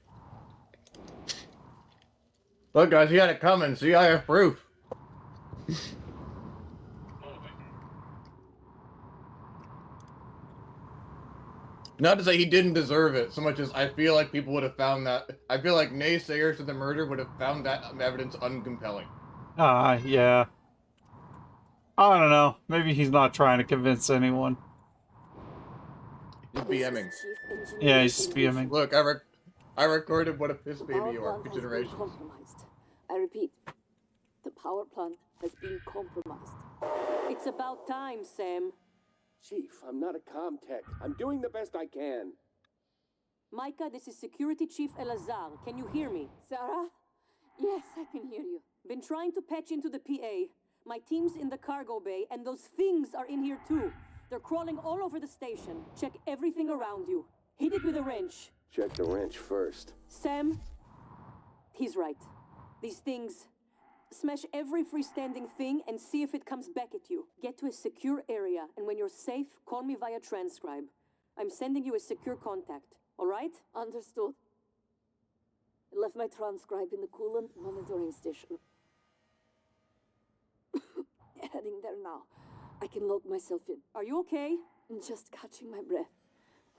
Look, guys, he had it coming. See, I have proof. Not to say he didn't deserve it, so much as I feel like people would have found that. I feel like naysayers to the murder would have found that evidence uncompelling. Yeah. I don't know. Maybe he's not trying to convince anyone. He's BMing. Yeah, he's just BMing. Look, I recorded what a piss baby you are for generations. Compromised. I repeat, the power plant has been compromised. It's about time, Sam. Chief, I'm not a comm tech. I'm doing the best I can. Micah, this is Security Chief Elazar. Can you hear me? Sarah? Yes, I can hear you. Been trying to patch into the PA. My team's in the cargo bay, and those things are in here too. They're crawling all over the station. Check everything around you. Hit it with a wrench. Check the wrench first. Sam, he's right. These things... Smash every freestanding thing and see if it comes back at you. Get to a secure area, and when you're safe, call me via transcribe. I'm sending you a secure contact, all right? Understood. I left my transcribe in the coolant monitoring station. Heading there now. I can log myself in. Are you okay? I'm just catching my breath.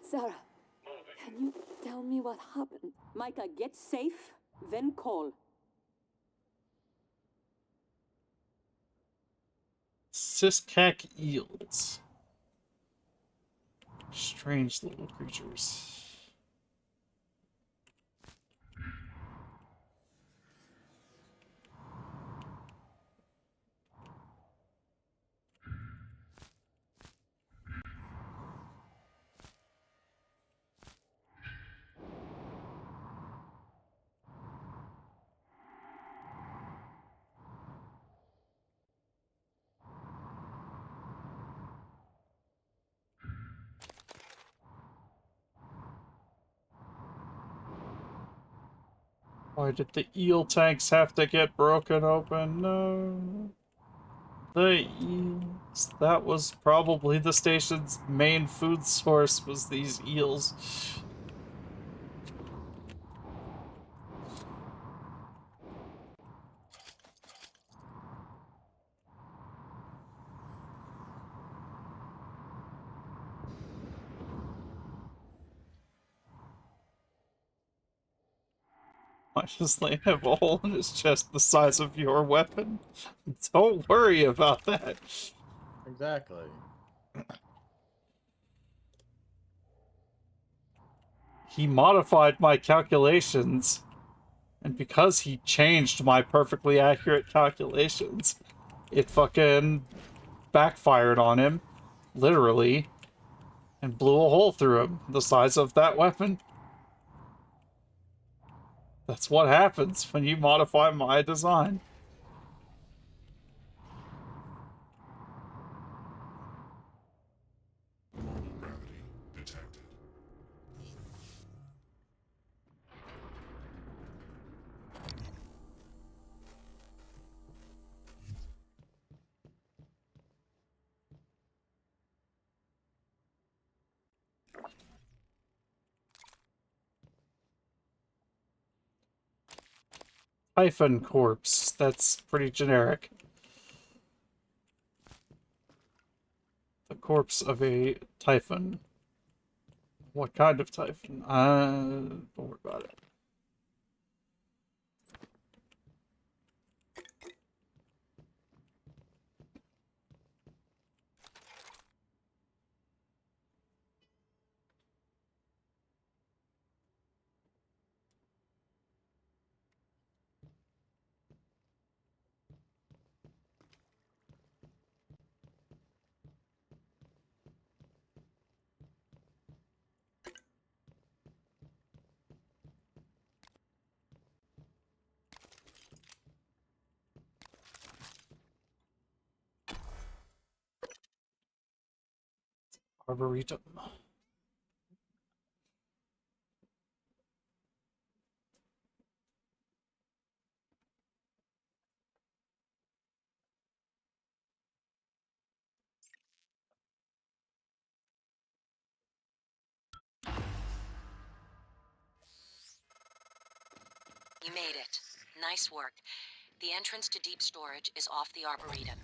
Sarah, can you tell me what happened? Micah, get safe, then call. Siskak eels. Strange little creatures. Why did the eel tanks have to get broken open? No. The eels. That was probably the station's main food source, was these eels. Why does Lane have a hole in his chest the size of your weapon? Don't worry about that. Exactly. He modified my calculations, and because he changed my perfectly accurate calculations, it fucking backfired on him, literally, and blew a hole through him the size of that weapon. That's what happens when you modify my design. Normal gravity detected. Typhon corpse. That's pretty generic. The corpse of a typhon. What kind of typhon? Don't worry about it. Arboretum. You made it. Nice work. The entrance to deep storage is off the Arboretum.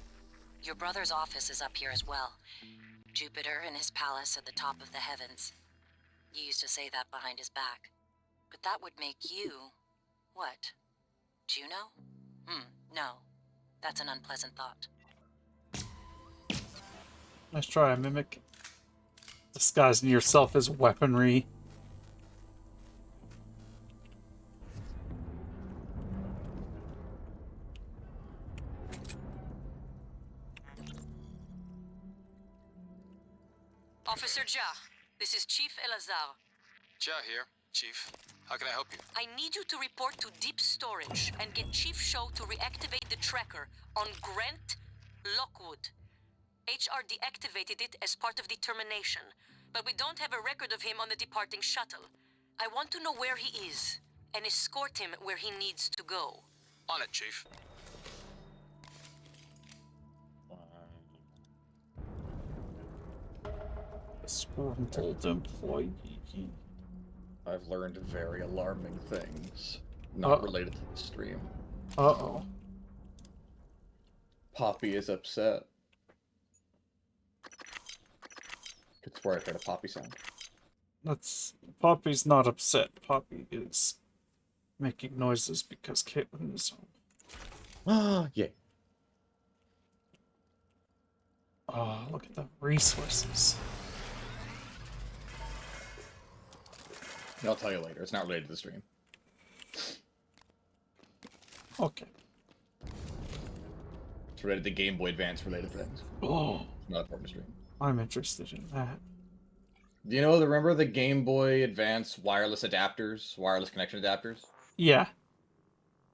Your brother's office is up here as well. Jupiter and his palace at the top of the heavens. You used to say that behind his back. But that would make you... what? Juno? No. That's an unpleasant thought. Let's try a mimic. Disguising yourself as weaponry. Officer Jah, this is Chief Elazar. Jah here, Chief. How can I help you? I need you to report to deep storage and get Chief Show to reactivate the tracker on Grant Lockwood. HR deactivated it as part of the termination, but we don't have a record of him on the departing shuttle. I want to know where he is and escort him where he needs to go. On it, Chief. Disgruntled employee. I've learned very alarming things, not related to the stream. Uh-oh. Poppy is upset. It's where I heard a Poppy sound. Poppy's not upset. Poppy is making noises because Caitlin is home. Ah, yeah. Oh, look at the resources. I'll tell you later. It's not related to the stream. Okay. It's related to Game Boy Advance related things. Oh. It's not important to stream. I'm interested in that. Do you know, remember the Game Boy Advance wireless adapters? Wireless connection adapters? Yeah.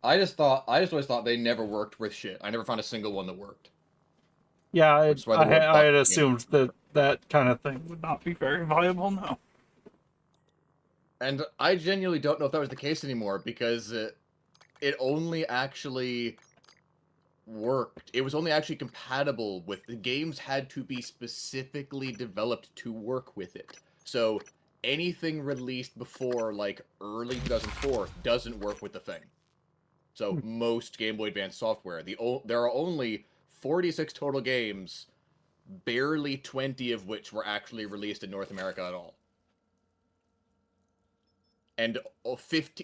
I just always thought they never worked with shit. I never found a single one that worked. Yeah, I had assumed that kind of thing would not be very viable now. And I genuinely don't know if that was the case anymore, because it only actually worked. It was only actually compatible with... The games had to be specifically developed to work with it. So anything released before, like, early 2004 doesn't work with the thing. So most Game Boy Advance software. There are only 46 total games, barely 20 of which were actually released in North America at all. And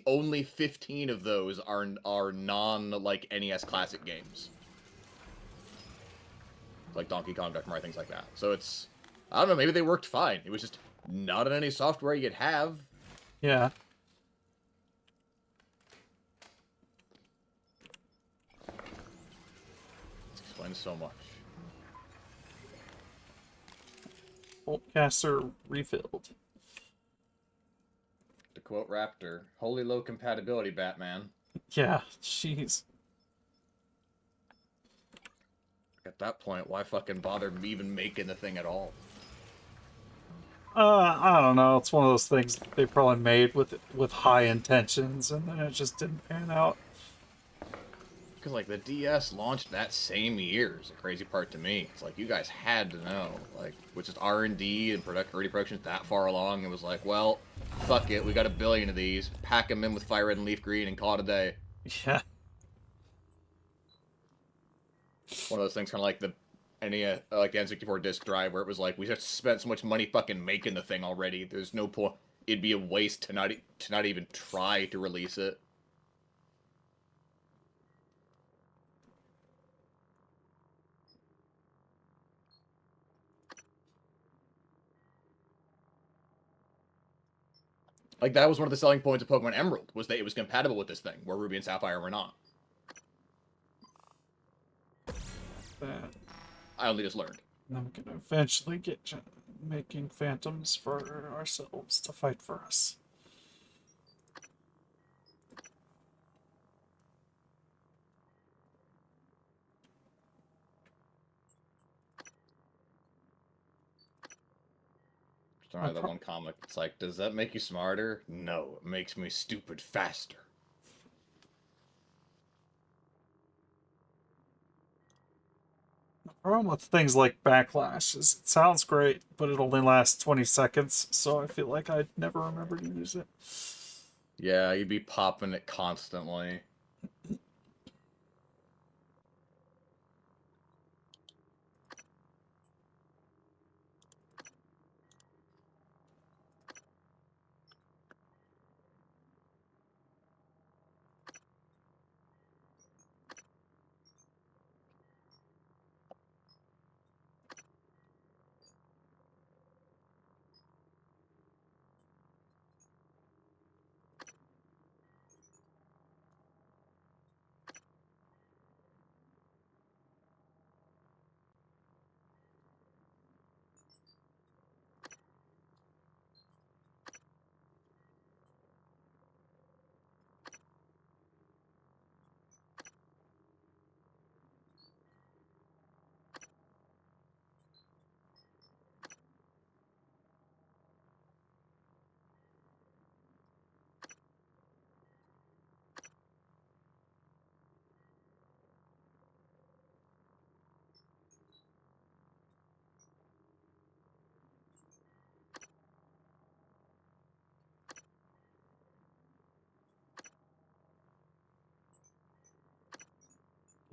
only 15 of those are non, like, NES Classic games. Like Donkey Kong, Duck Mario, things like that. So it's... I don't know, maybe they worked fine. It was just not in any software you'd have. Yeah. This explains so much. Boltcaster refilled. To quote Raptor, holy low compatibility, Batman. Yeah, jeez. At that point, why fucking bother even making the thing at all? I don't know. It's one of those things they probably made with high intentions, and then it just didn't pan out. Because, like, the DS launched that same year is the crazy part to me. It's like, you guys had to know. Like, with just R&D and early production's that far along, it was like, well, fuck it, we got 1 billion of these. Pack them in with Fire Red and Leaf Green and call it a day. Yeah. One of those things kind of like the like the N64 disc drive, where it was like, we just spent so much money fucking making the thing already. There's no point. It'd be a waste to not even try to release it. Like, that was one of the selling points of Pokemon Emerald, was that it was compatible with this thing, where Ruby and Sapphire were not. That. I only just learned. I'm gonna eventually get making phantoms for ourselves to fight for us. Sorry, that one comic. It's like, does that make you smarter? No, it makes me stupid faster. The problem with things like Backlash is it sounds great, but it only lasts 20 seconds, so I feel like I'd never remember to use it. Yeah, you'd be popping it constantly.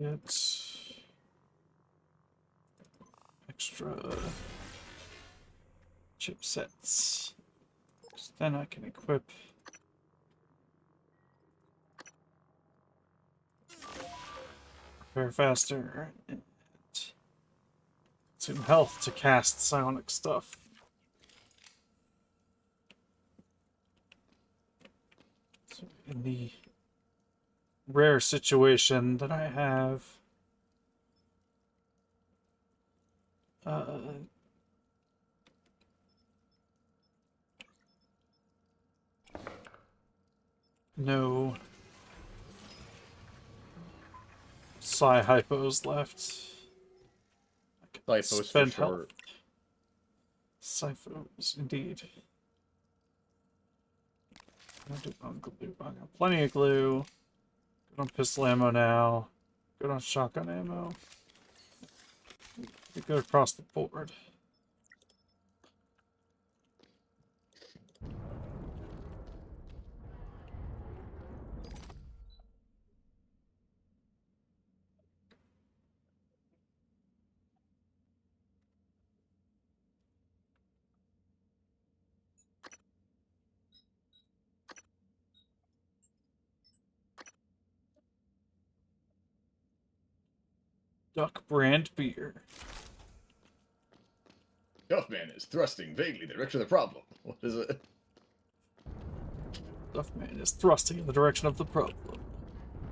Get extra chipsets. Then I can equip repair faster and some health to cast psionic stuff. So in the rare situation that I have no psi hypos left. I can spend health. Psyphos, indeed. I do on glue. I got plenty of glue. Good on pistol ammo now. Good on shotgun ammo. Be good across the board. Duck brand beer. Duffman is thrusting vaguely in the direction of the problem. What is it? Duffman is thrusting in the direction of the problem.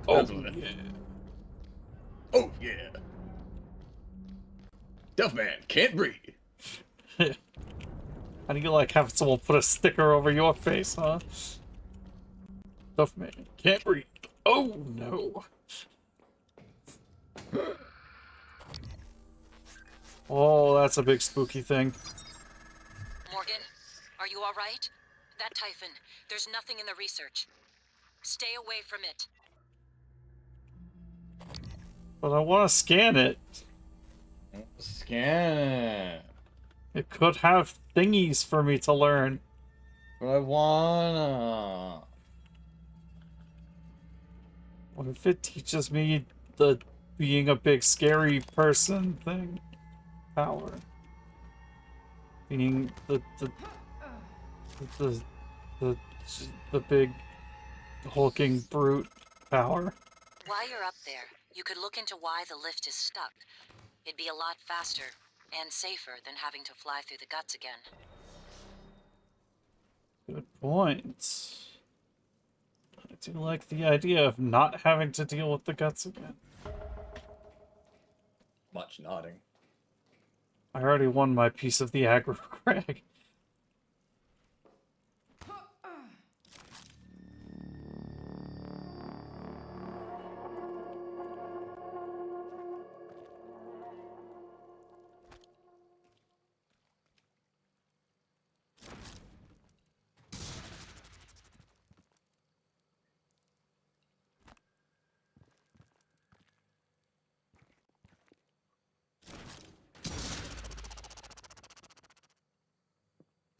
Oh, yeah. Oh, yeah. Duffman can't breathe. How do you like having someone put a sticker over your face, huh? Duffman can't breathe. Oh, no. Oh, that's a big spooky thing. Morgan, are you all right? That Typhon, there's nothing in the research. Stay away from it. But I want to scan it. Scan it. It could have thingies for me to learn. But I wanna. What if it teaches me the being a big scary person thing? Power. Being the big hulking brute power. While you're up there, you could look into why the lift is stuck. It'd be a lot faster and safer than having to fly through the guts again. Good point. I do like the idea of not having to deal with the guts again. Much nodding. I already won my piece of the aggro crag.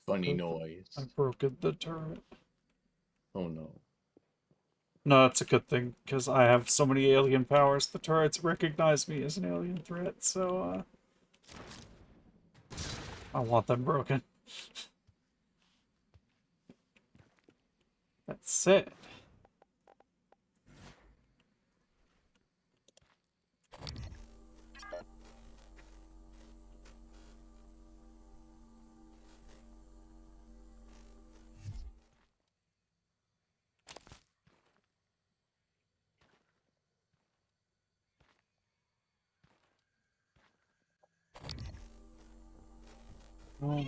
Funny noise. I broke the turret. Oh no. No, that's a good thing, because I have so many alien powers, the turrets recognize me as an alien threat, so, I want them broken. That's it. Well,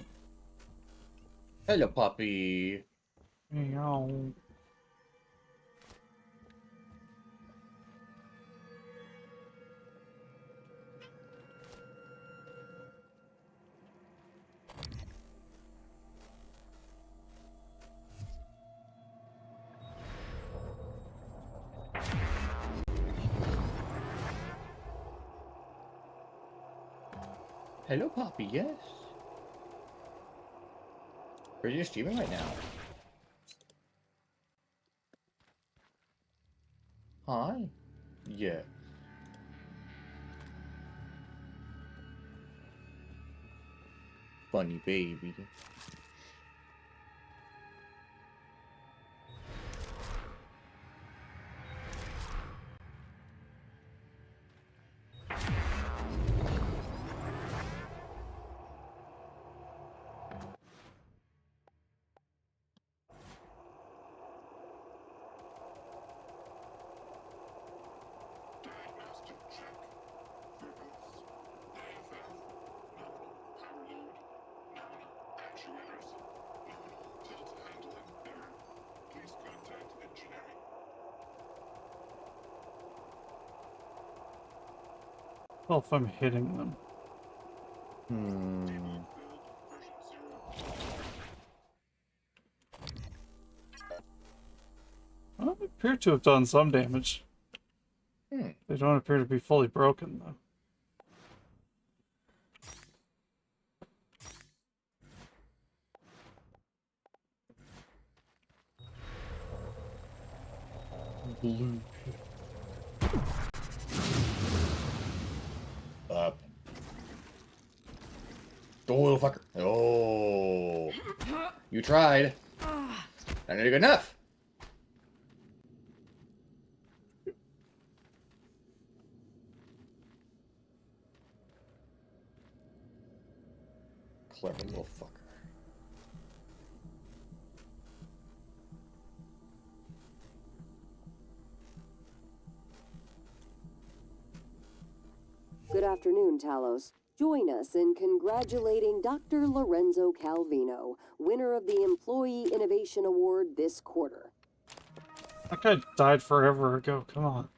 Hello, puppy. meow. Hello, puppy. Yes. Are you streaming right now? Hi. Yeah. Funny baby. Well, if I'm hitting them. Well, they appear to have done some damage. They don't appear to be fully broken, though. Blue. Up. Go, little fucker. Oh. You tried. I know you're good enough. Clever little fucker. Good afternoon, Talos. Join us in congratulating Dr. Lorenzo Calvino, winner of the Employee Innovation Award this quarter. That guy died forever ago, come on.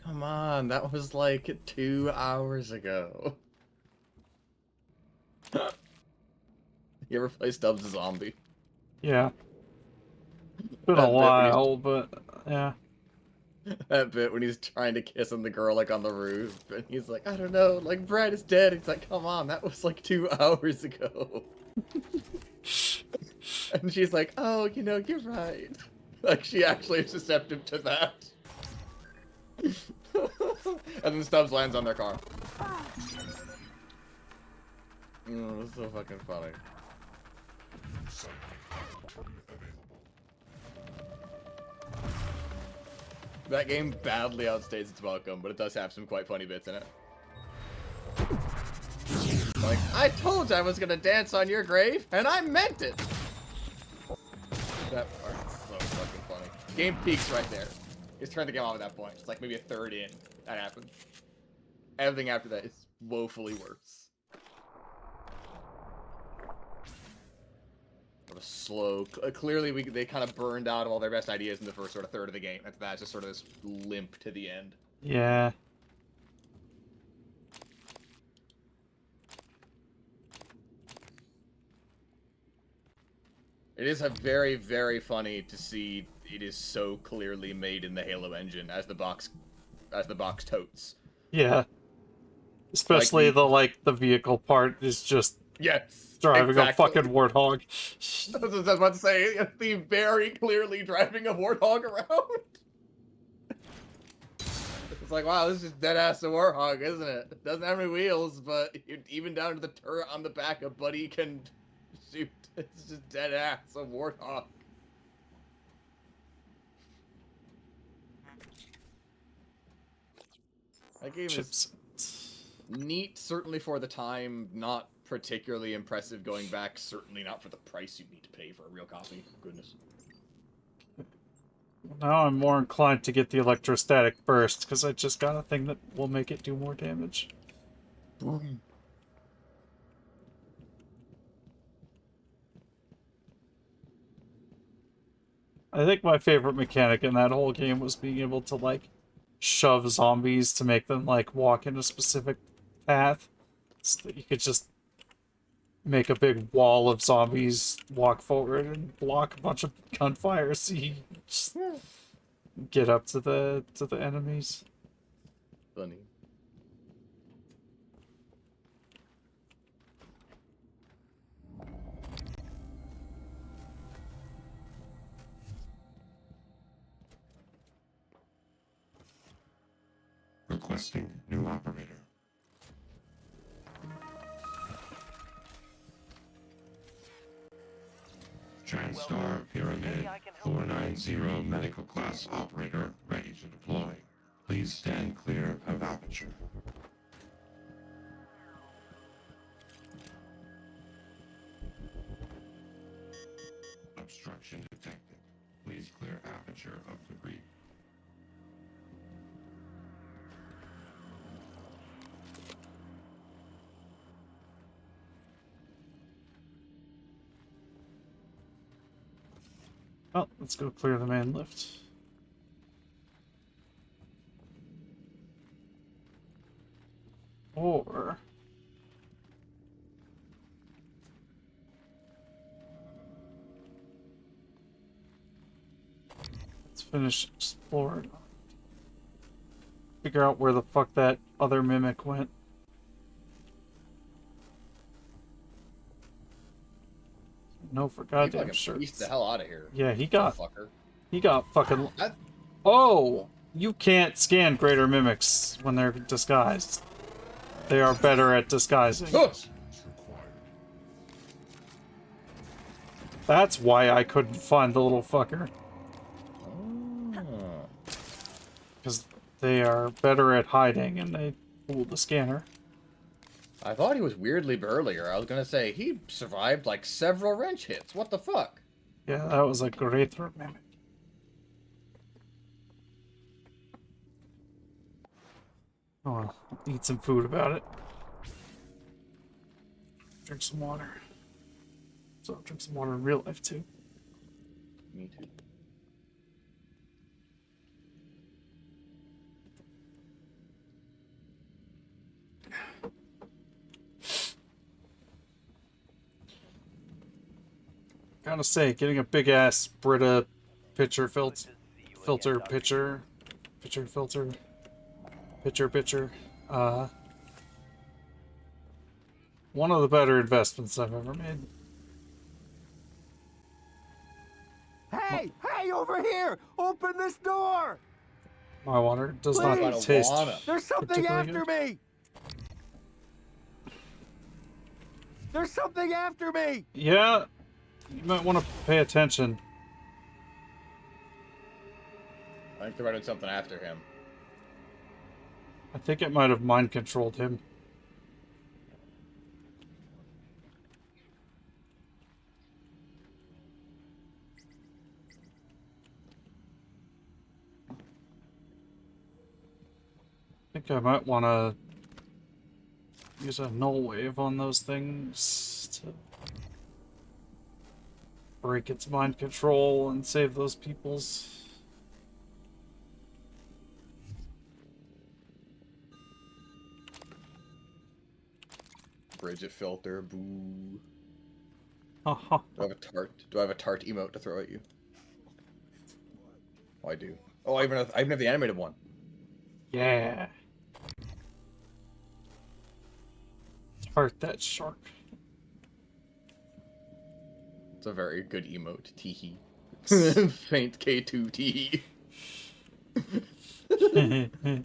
Come on, that was like 2 hours ago. You ever play Stubbs the Zombie? Yeah. Been a while, but yeah. That bit when he's trying to kiss on the girl like on the roof, and he's like, I don't know, like Brad is dead. He's like, come on, that was like 2 hours ago. And she's like, oh, you know, you're right. Like she actually is receptive to that. And then Stubbs lands on their car. That's so fucking funny. That game badly outstays its welcome, but it does have some quite funny bits in it. Like, I told you I was gonna dance on your grave, and I meant it! That part's so fucking funny. Game peaks right there. Just turn the game off at that point. It's like maybe a third in. That happens. Everything after that is woefully worse. Sort of slow. Clearly, they kind of burned out all their best ideas in the first sort of third of the game. After that, it's just sort of this limp to the end. Yeah. It is a very, very funny to see it is so clearly made in the Halo engine as the box totes. Yeah. Especially the vehicle part is just driving a fucking warthog. I was about to say, the very clearly driving a warthog around. It's like, wow, this is dead ass a warthog, isn't it? It doesn't have any wheels, but even down to the turret on the back, a buddy can shoot. It's just dead ass a warthog. That game is neat, certainly for the time. Not particularly impressive going back. Certainly not for the price you need to pay for a real copy. Goodness. Now I'm more inclined to get the electrostatic burst, because I just got a thing that will make it do more damage. Boom. I think my favorite mechanic in that whole game was being able to, like, shove zombies to make them, like, walk in a specific path. So that you could just make a big wall of zombies walk forward and block a bunch of gunfire so you just get up to the enemies. Funny. Requesting new operator. TranStar Pyramid 490 medical class operator ready to deploy. Please stand clear of aperture. Obstruction detected. Please clear aperture of debris. Oh, let's go clear the main lift. Or... let's finish exploring. Figure out where the fuck that other mimic went. No, for goddamn sure. Pieced the hell out of here. Yeah, he got fucker. Fucking. Oh, you can't scan greater mimics when they're disguised. They are better at disguising. That's why I couldn't find the little fucker. Because they are better at hiding and they fooled the scanner. I thought he was weirdly burlier. I was gonna say, he survived like several wrench hits. What the fuck? Yeah, that was a greater mimic. Oh, well, eat some food about it. Drink some water. So I'll drink some water in real life too. Me too. Gotta say, getting a big ass Brita pitcher filter pitcher Pitcher filter. Pitcher. One of the better investments I've ever made. Hey! Hey, over here! Open this door! My water does Please. not taste. There's something particularly after good. me! There's something after me! Yeah, you might want to pay attention. I think they're running something after him. I think it might have mind controlled him. I think I might want to use a null wave on those things to break its mind control and save those peoples. Bridget filter, boo. Ha ha. Do I have a tart emote to throw at you? Oh, I do. Oh, I even have the animated one. Yeah. Heart that shark. It's a very good emote. Teehee. Faint K2 teehee.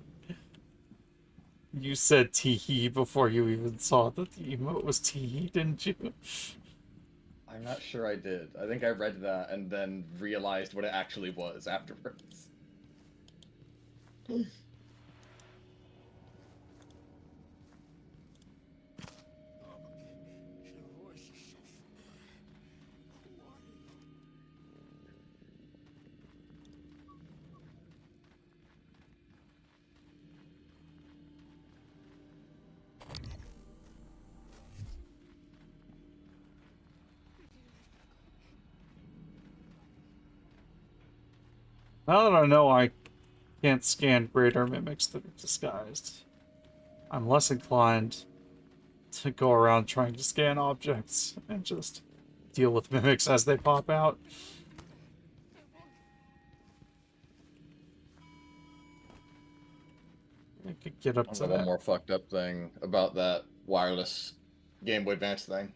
You said teehee before you even saw that the emote was teehee, didn't you? I'm not sure I did. I think I read that and then realized what it actually was afterwards. Now that I know I can't scan greater mimics that are disguised, I'm less inclined to go around trying to scan objects and just deal with mimics as they pop out. I could get up to One that. more fucked up thing about that wireless Game Boy Advance thing.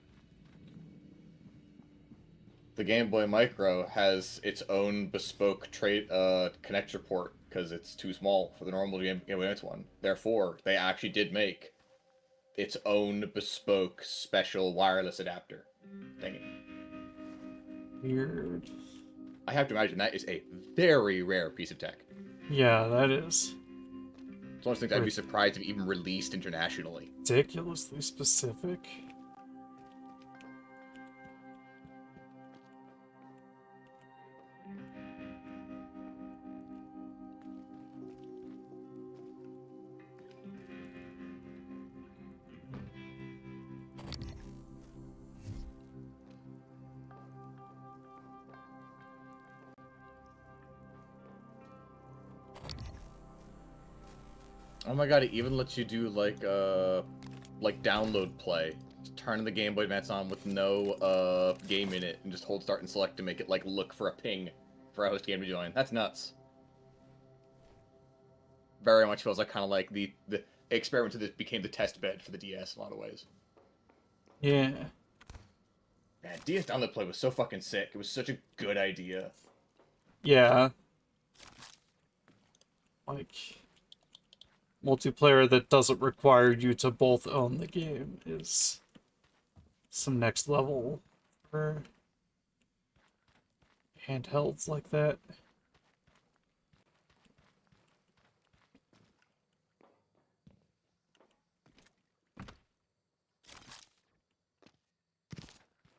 The Game Boy Micro has its own bespoke connector port because it's too small for the normal Game Boy Advance one. Therefore, they actually did make its own bespoke special wireless adapter thingy. Weird. I have to imagine that is a very rare piece of tech. Yeah, that is. It's one of those things I'd be surprised if even released internationally. Ridiculously specific. Oh my god, it even lets you do like download play. Just turn the Game Boy Advance on with no game in it and just hold start and select to make it like look for a ping for a host game to join. That's nuts. Very much feels like kind of like the experiment that became the test bed for the DS in a lot of ways. Yeah. Man, DS download play was so fucking sick. It was such a good idea. Yeah. Like, multiplayer that doesn't require you to both own the game is some next level for handhelds like that.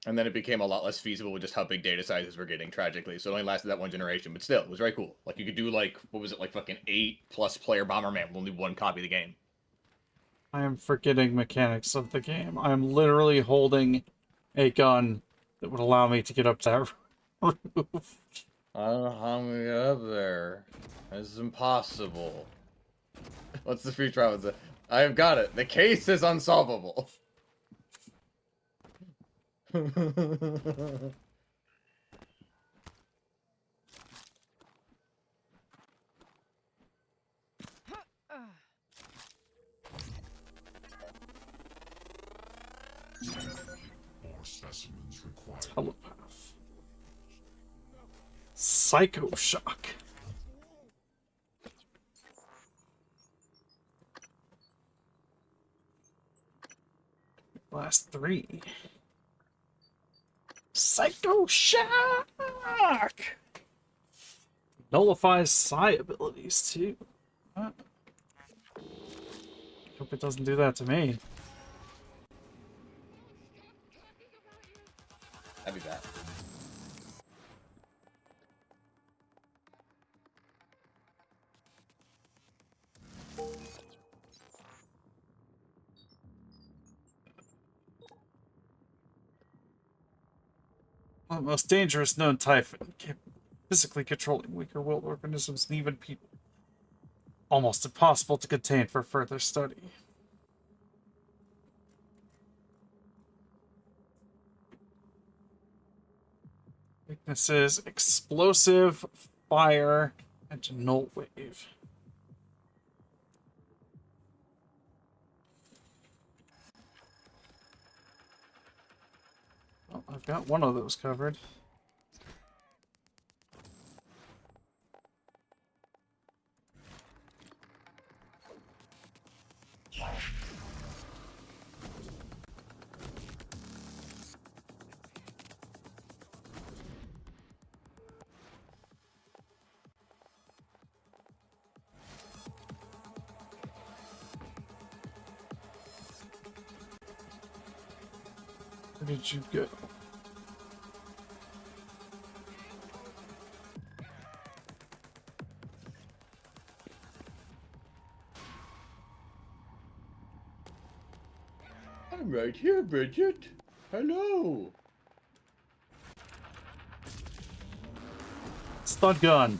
And then it became a lot less feasible with just how big data sizes were getting, tragically. So it only lasted that one generation, but still, it was very cool. Like, you could do, like, what was it, like fucking 8+ player Bomberman with only one copy of the game. I am forgetting mechanics of the game. I'm literally holding a gun that would allow me to get up to that roof. I don't know how I'm gonna get up there. It's impossible. What's the future I would say? I've got it. The case is unsolvable. specimens required. Telepath. Psychoshock. Last 3. Psychoshock! Nullifies psi abilities too. What? Hope it doesn't do that to me. That'd be bad. One of the most dangerous known typhon, physically controlling weaker-willed organisms and even people. Almost impossible to contain for further study. Weaknesses: explosive, fire, and null wave. Well, I've got one of those covered. Where did you go? I'm right here, Bridget. Hello. Stun gun.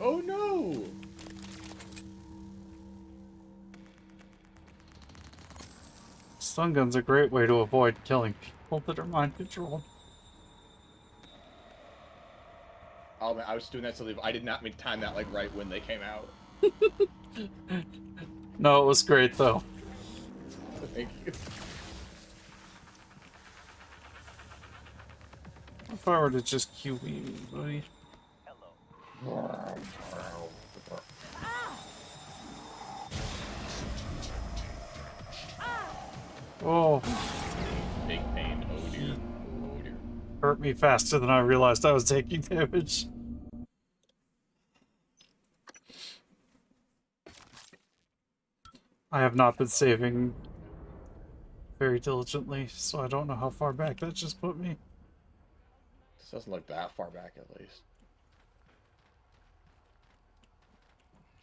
Oh no. Stun gun's a great way to avoid killing people that are mind controlled. Oh man, I was doing that so I did not make time that like right when they came out. No, it was great though. Thank you. If I were to just QB, buddy. Oh. Big pain. Oh dear. Oh dear. Hurt me faster than I realized I was taking damage. I have not been saving very diligently, so I don't know how far back that just put me. This doesn't look that far back at least.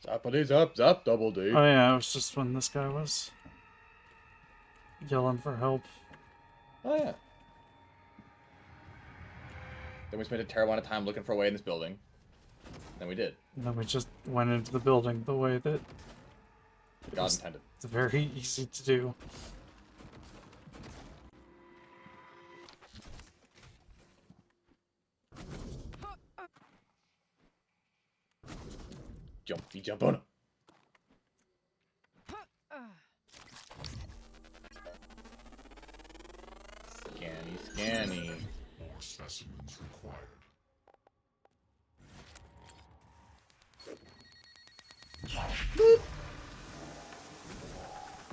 Zappity zap zap double D. Oh yeah, it was just when this guy was yelling for help. Oh yeah. Then we spent a terrible amount of time looking for a way in this building. Then we did. And then we just went into the building the way that God intended. It's very easy to do. Jumpy jump on him. Scanny. More specimens required. Boop.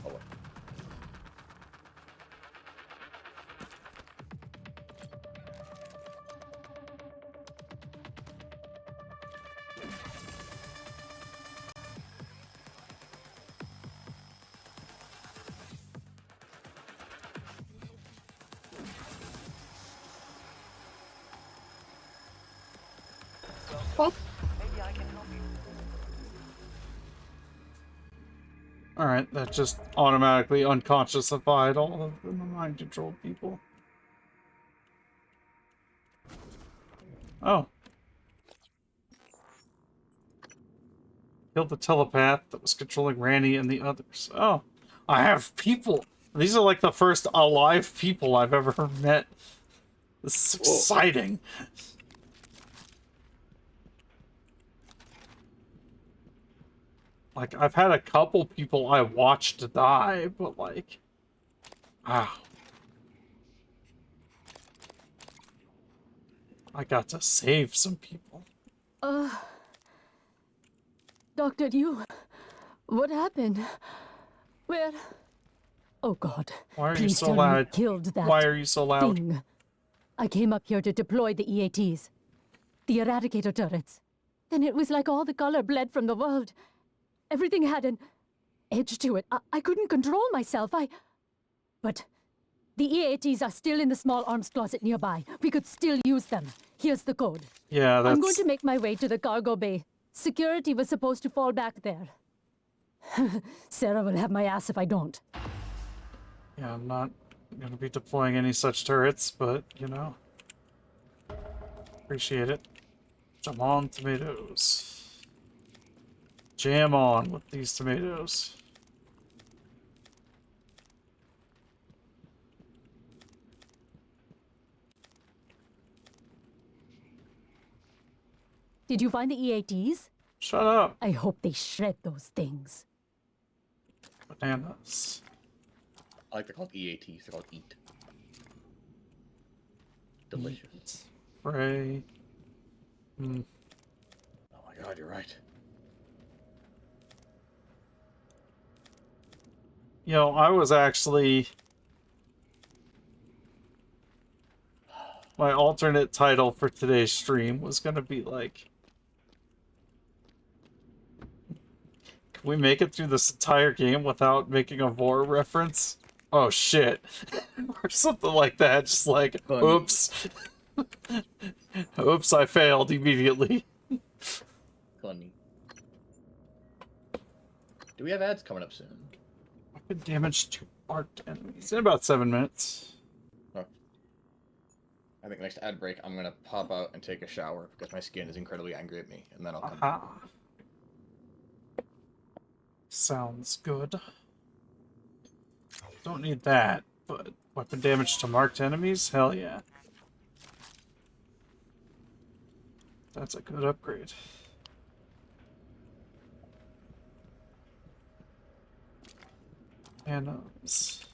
Oh, wait. Maybe I can help you. Alright, that just automatically unconsciousified all of the mind control people. Oh. Killed the telepath that was controlling Randy and the others. Oh. I have people! These are like the first alive people I've ever met. This is exciting. Like, I've had a couple people I watched die, but like... Wow. I got to save some people. Doctor, what happened? Where? Oh God. Why are you Please so tell me loud? killed that Why are you so loud? thing. I came up here to deploy the EATs. The Eradicator turrets. Then it was like all the color bled from the world. Everything had an edge to it. I couldn't control myself. But the EATs are still in the small arms closet nearby. We could still use them. Here's the code. Yeah, that's... I'm going to make my way to the cargo bay. Security was supposed to fall back there. Sarah will have my ass if I don't. Yeah, I'm not going to be deploying any such turrets, but, you know. Appreciate it. Jam on tomatoes. Jam on with these tomatoes. Did you find the EATs? Shut up. I hope they shred those things. Bananas. I like they're called EATs. They're called EAT. Delicious. Spray. Oh my God, you're right. Yo, I was actually... My alternate title for today's stream was gonna be like... Can we make it through this entire game without making a Vor reference? Oh shit. Or something like that, just like, oops. Oops, I failed immediately. Funny. Do we have ads coming up soon? Weapon damage to marked enemies in about 7 minutes. Oh. I think next ad break, I'm gonna pop out and take a shower because my skin is incredibly angry at me, and then I'll come back. Sounds good. Don't need that, but weapon damage to marked enemies? Hell yeah. That's a good upgrade. Bananas.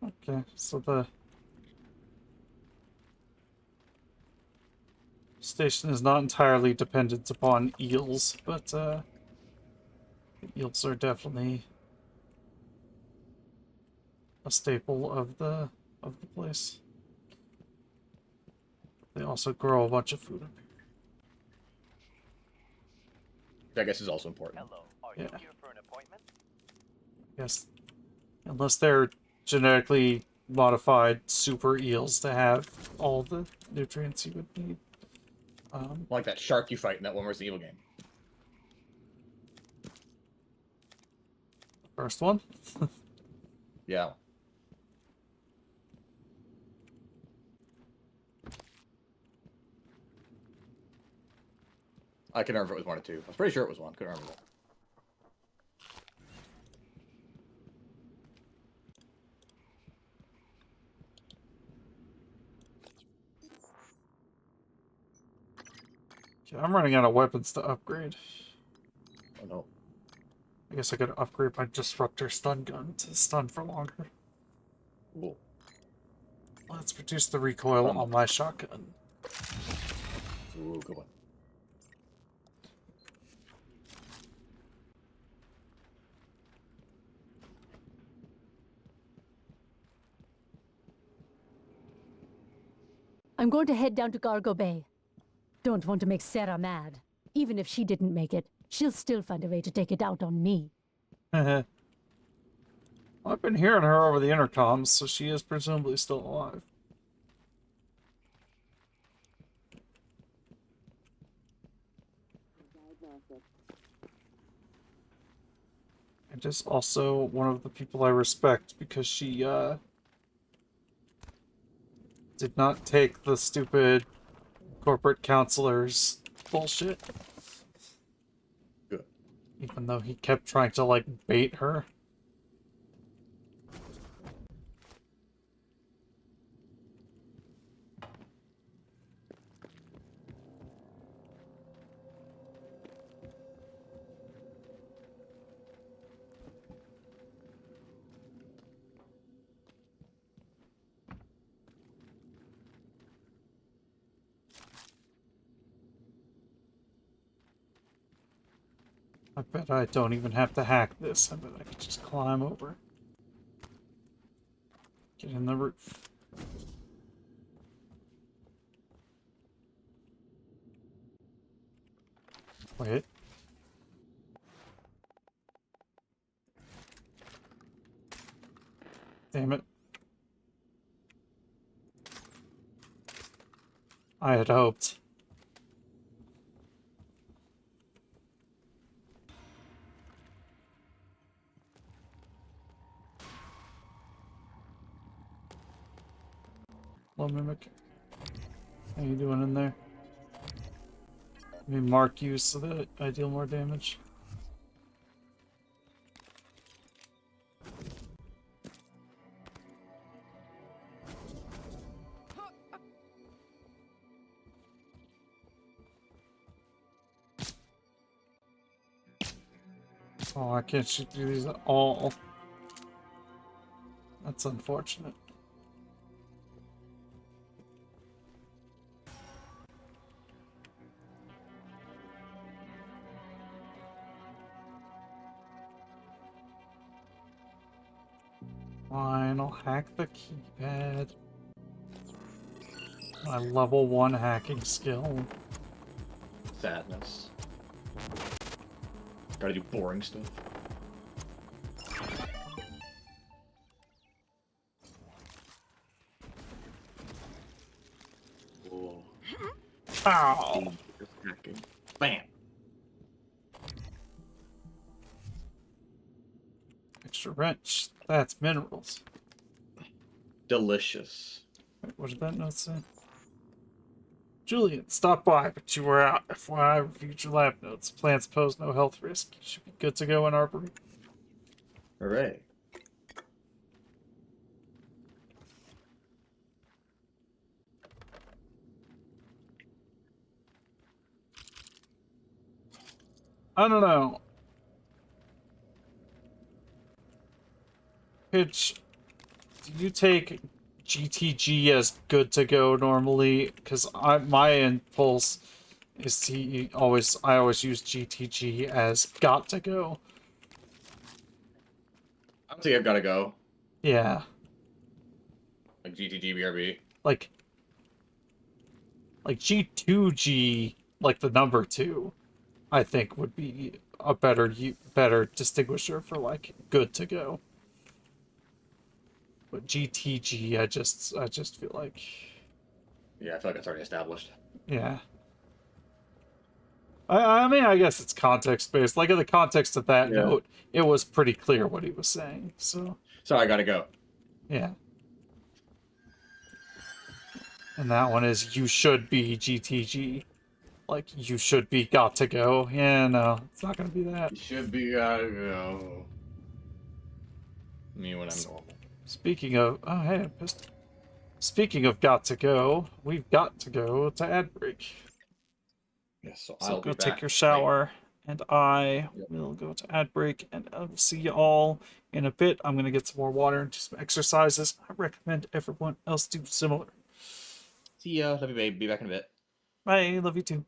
Okay, so the station is not entirely dependent upon eels, but eels are definitely a staple of the place. They also grow a bunch of food up here. I guess is also important. Hello, are you here for an appointment? Yes, unless they're genetically modified super eels to have all the nutrients you would need. Like that shark you fight in that one Resident Evil game. First one? Yeah. I can remember if it was 1 or 2. I was pretty sure it was 1. Couldn't remember that. Okay, I'm running out of weapons to upgrade. Oh no. I guess I could upgrade my Disruptor stun gun to stun for longer. Cool. Let's reduce the recoil on my shotgun. Ooh, good one. I'm going to head down to Cargo Bay. Don't want to make Sarah mad. Even if she didn't make it, she'll still find a way to take it out on me. I've been hearing her over the intercoms, so she is presumably still alive. And is also one of the people I respect because she, did not take the stupid corporate counselor's bullshit. Good. Even though he kept trying to, like, bait her. I bet I don't even have to hack this. I bet I could just climb over. Get in the roof. Wait. Damn it. I had hoped. Hello, Mimic. How you doing in there? Let me mark you so that I deal more damage. Oh, I can't shoot through these at all. That's unfortunate. Fine, I'll hack the keypad. My level 1 hacking skill. Sadness. Gotta do boring stuff. Whoa. Ow! Bam! Extra wrench. That's minerals. Delicious. Wait, what did that note say? Julian, stop by, but you were out. FYI, reviewed your lab notes. Plants pose no health risk. You should be good to go in Arbory. Hooray. I don't know. Pitch, do you take GTG as good to go normally? Because my impulse is to I always use GTG as got to go. I don't think I've gotta go. Yeah. Like GTG, BRB. Like G2G, like the number 2, I think would be a better distinguisher for like good to go. But GTG, I just feel like, Yeah, I feel like it's already established. yeah. I mean, I guess it's context based. Like in the context of that note, it was pretty clear what he was saying. So I gotta go. Yeah. And that one is you should be GTG. Like you should be got to go. Yeah, no, it's not gonna be that. You should be gotta go. Me when I'm normal. Speaking of, oh hey, I'm pissed. Speaking of got to go, we've got to go to ad break. Yes, so So I'll go be take back. your shower, and I will go to ad break, and I'll see you all in a bit. I'm gonna get some more water and do some exercises. I recommend everyone else do similar. See ya. Love you, babe. Be back in a bit. Bye. Love you too.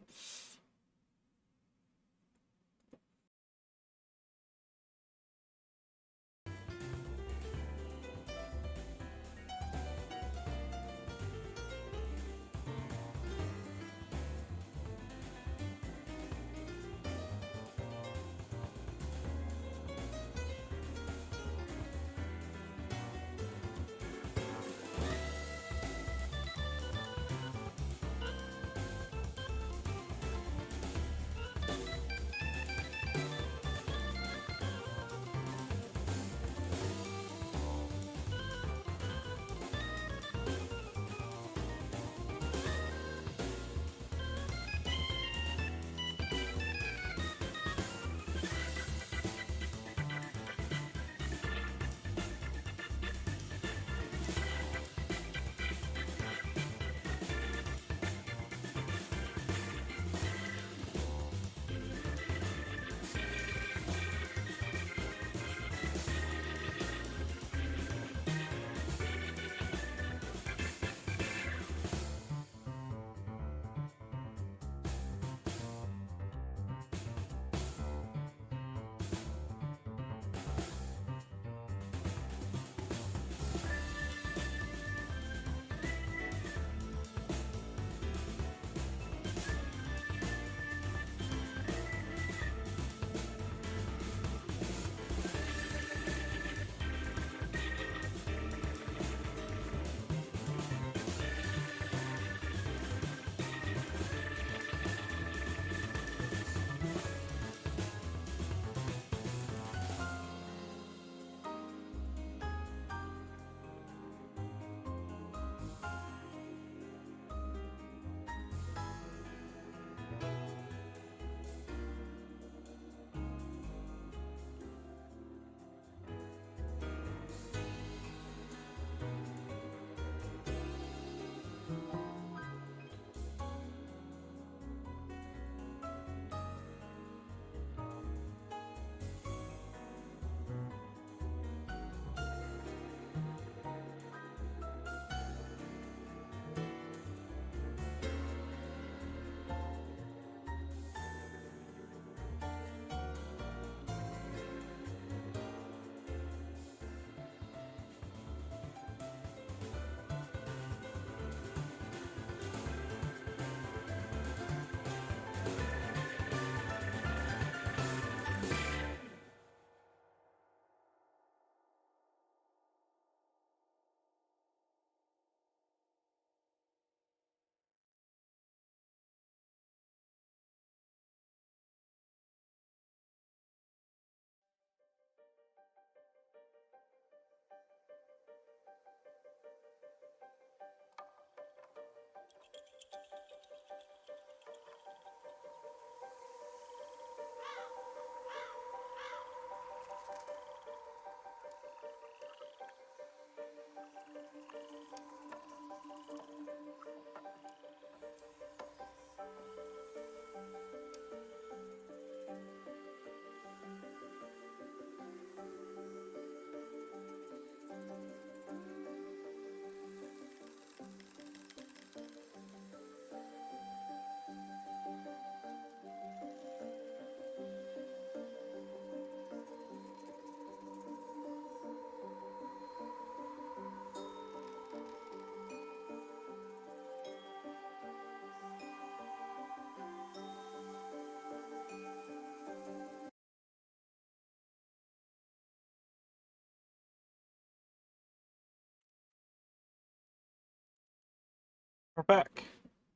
We're back.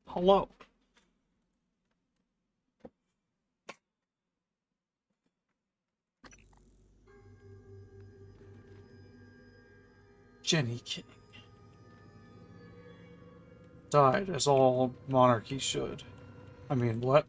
Hello. Jenny King. Died as all monarchies should. I mean, what?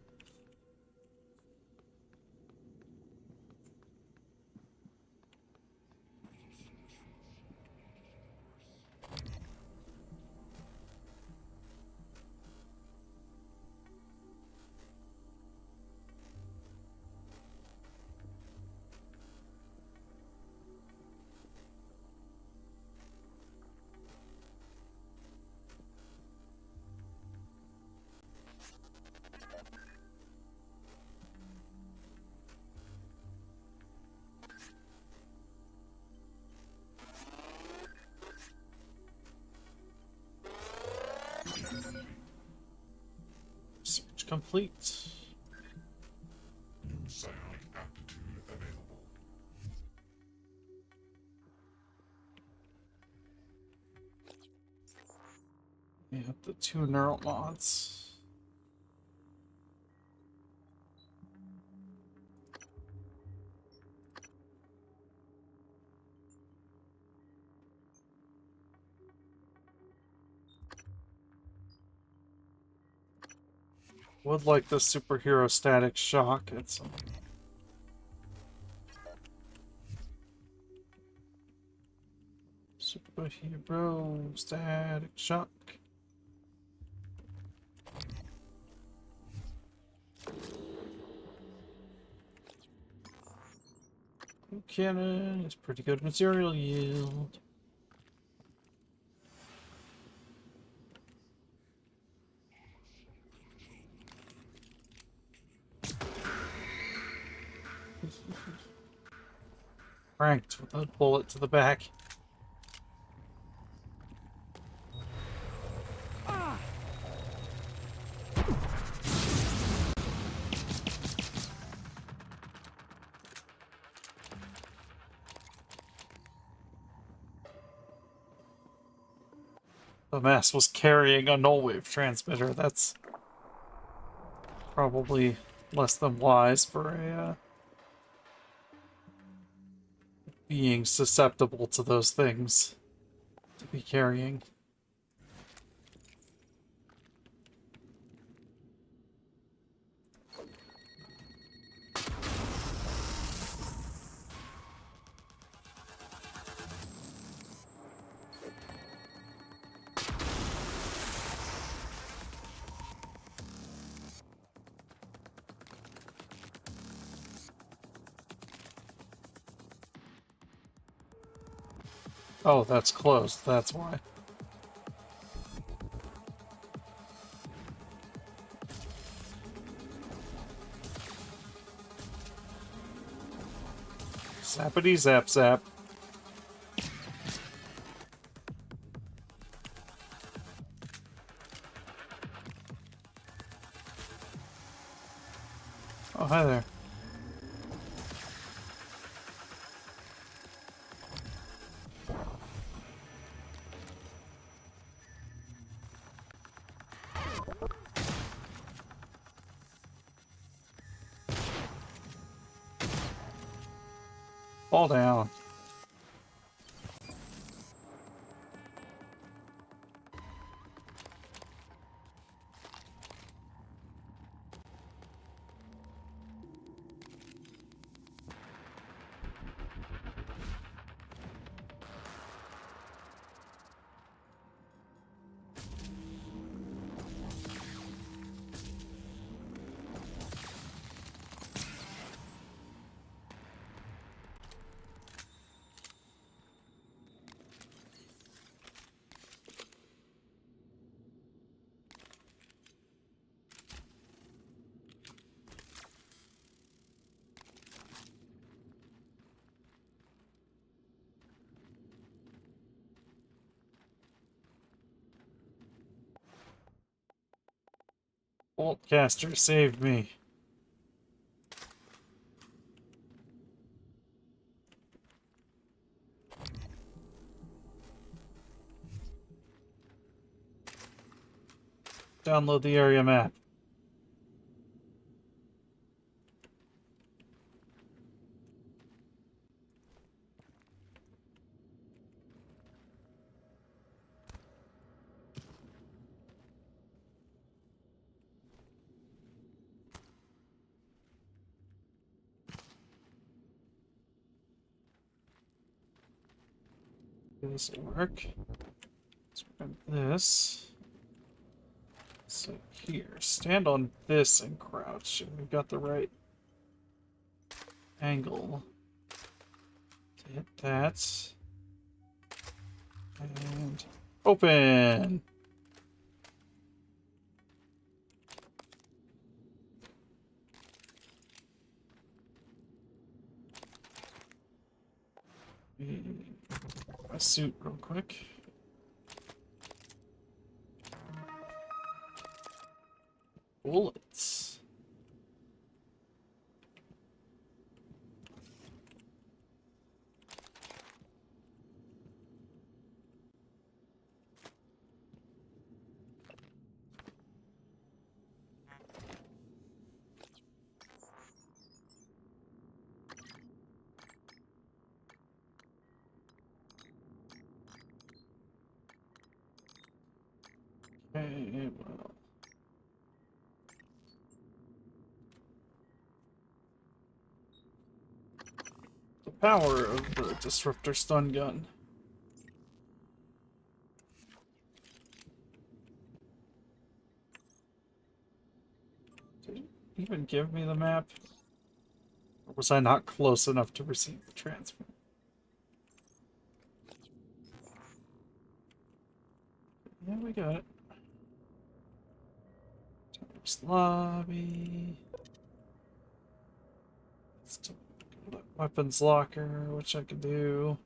Search complete. New psionic aptitude available. We have the 2 neural mods. Would like the superhero static shock at some. Superhero static shock. Cannon is pretty good material yield. Pranked with a bullet to the back. The mass was carrying a null wave transmitter. That's probably less than wise for a being susceptible to those things to be carrying. Oh, that's closed. That's why. Zappity zap zap. Oh, hi there. Fall down. Boltcaster saved me. download the area map. This will work. Let's grab this. So here, stand on this and crouch. And we've got the right angle to hit that. And open! My suit real quick. Bullets. Okay, well. The power of the disruptor stun gun. Did it even give me the map? Or was I not close enough to receive the transfer? Yeah, we got it. Terrorist lobby. Let's do weapons locker, which I can do.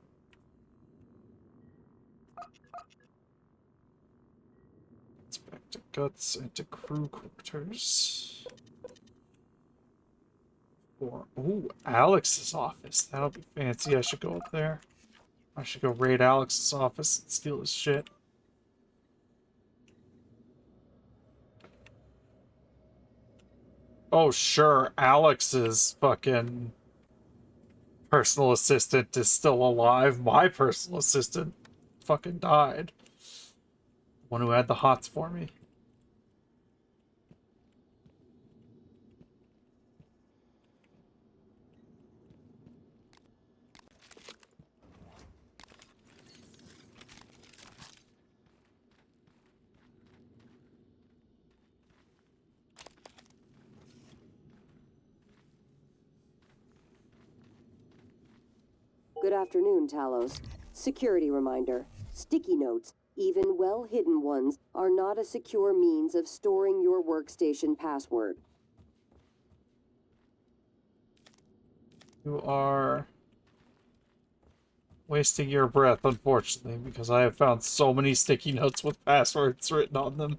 Let's back to guts and to crew quarters. For ooh, Alex's office. That'll be fancy. I should go up there. I should go raid Alex's office and steal his shit. Oh, sure, Alex's fucking personal assistant is still alive. My personal assistant fucking died. The one who had the hots for me. Good afternoon, Talos. Security reminder. Sticky notes, even well-hidden ones, are not a secure means of storing your workstation password. You are wasting your breath, unfortunately, because I have found so many sticky notes with passwords written on them.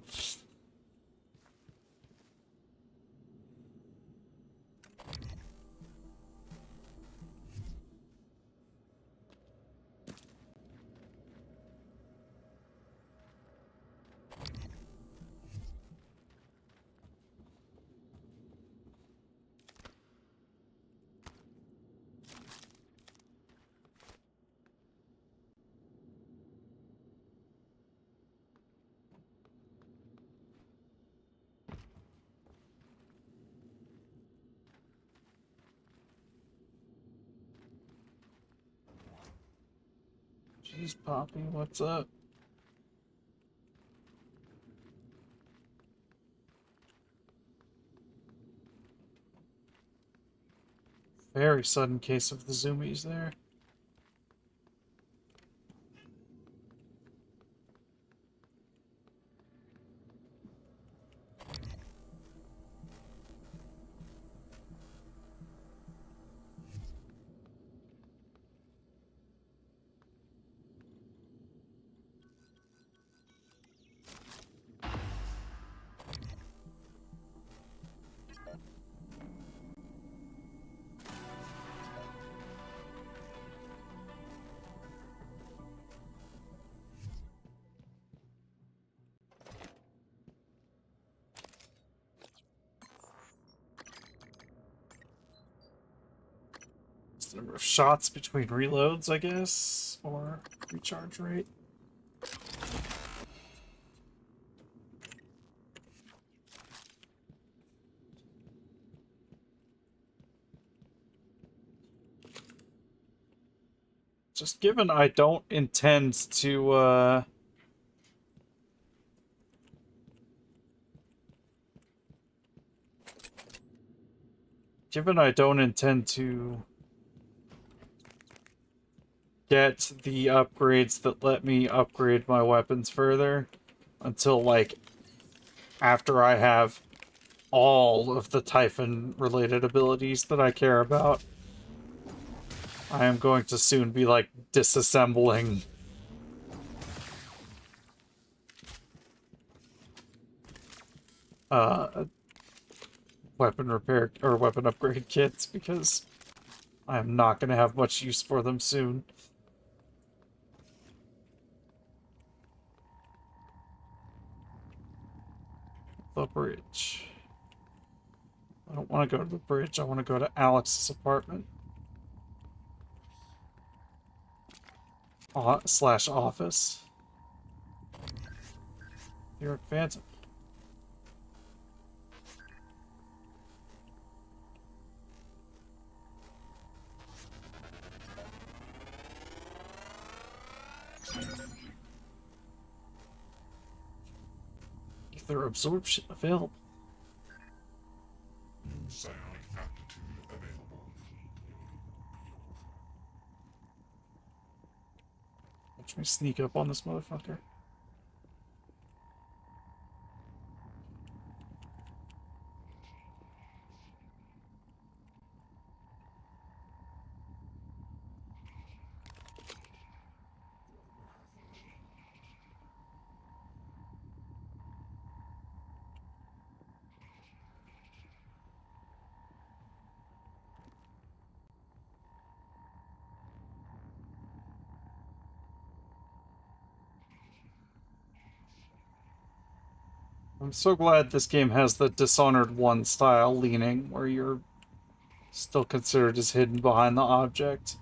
Jeez, Poppy, what's up? Very sudden case of the zoomies there. Number of shots between reloads, I guess, or recharge rate. Just given I don't intend to, given I don't intend to get the upgrades that let me upgrade my weapons further until, like, after I have all of the Typhon-related abilities that I care about, I am going to soon be, like, disassembling weapon repair or weapon upgrade kits because I am not going to have much use for them soon. The bridge. I don't want to go to the bridge. I want to go to Alex's apartment. Slash office. You're a Phantom. Ether absorption available. New psionic aptitude available. Watch me sneak up on this motherfucker. I'm so glad this game has the Dishonored 1 style leaning, where you're still considered as hidden behind the object.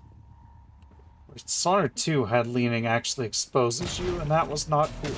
Whereas Dishonored 2 had leaning actually exposes you, and that was not cool.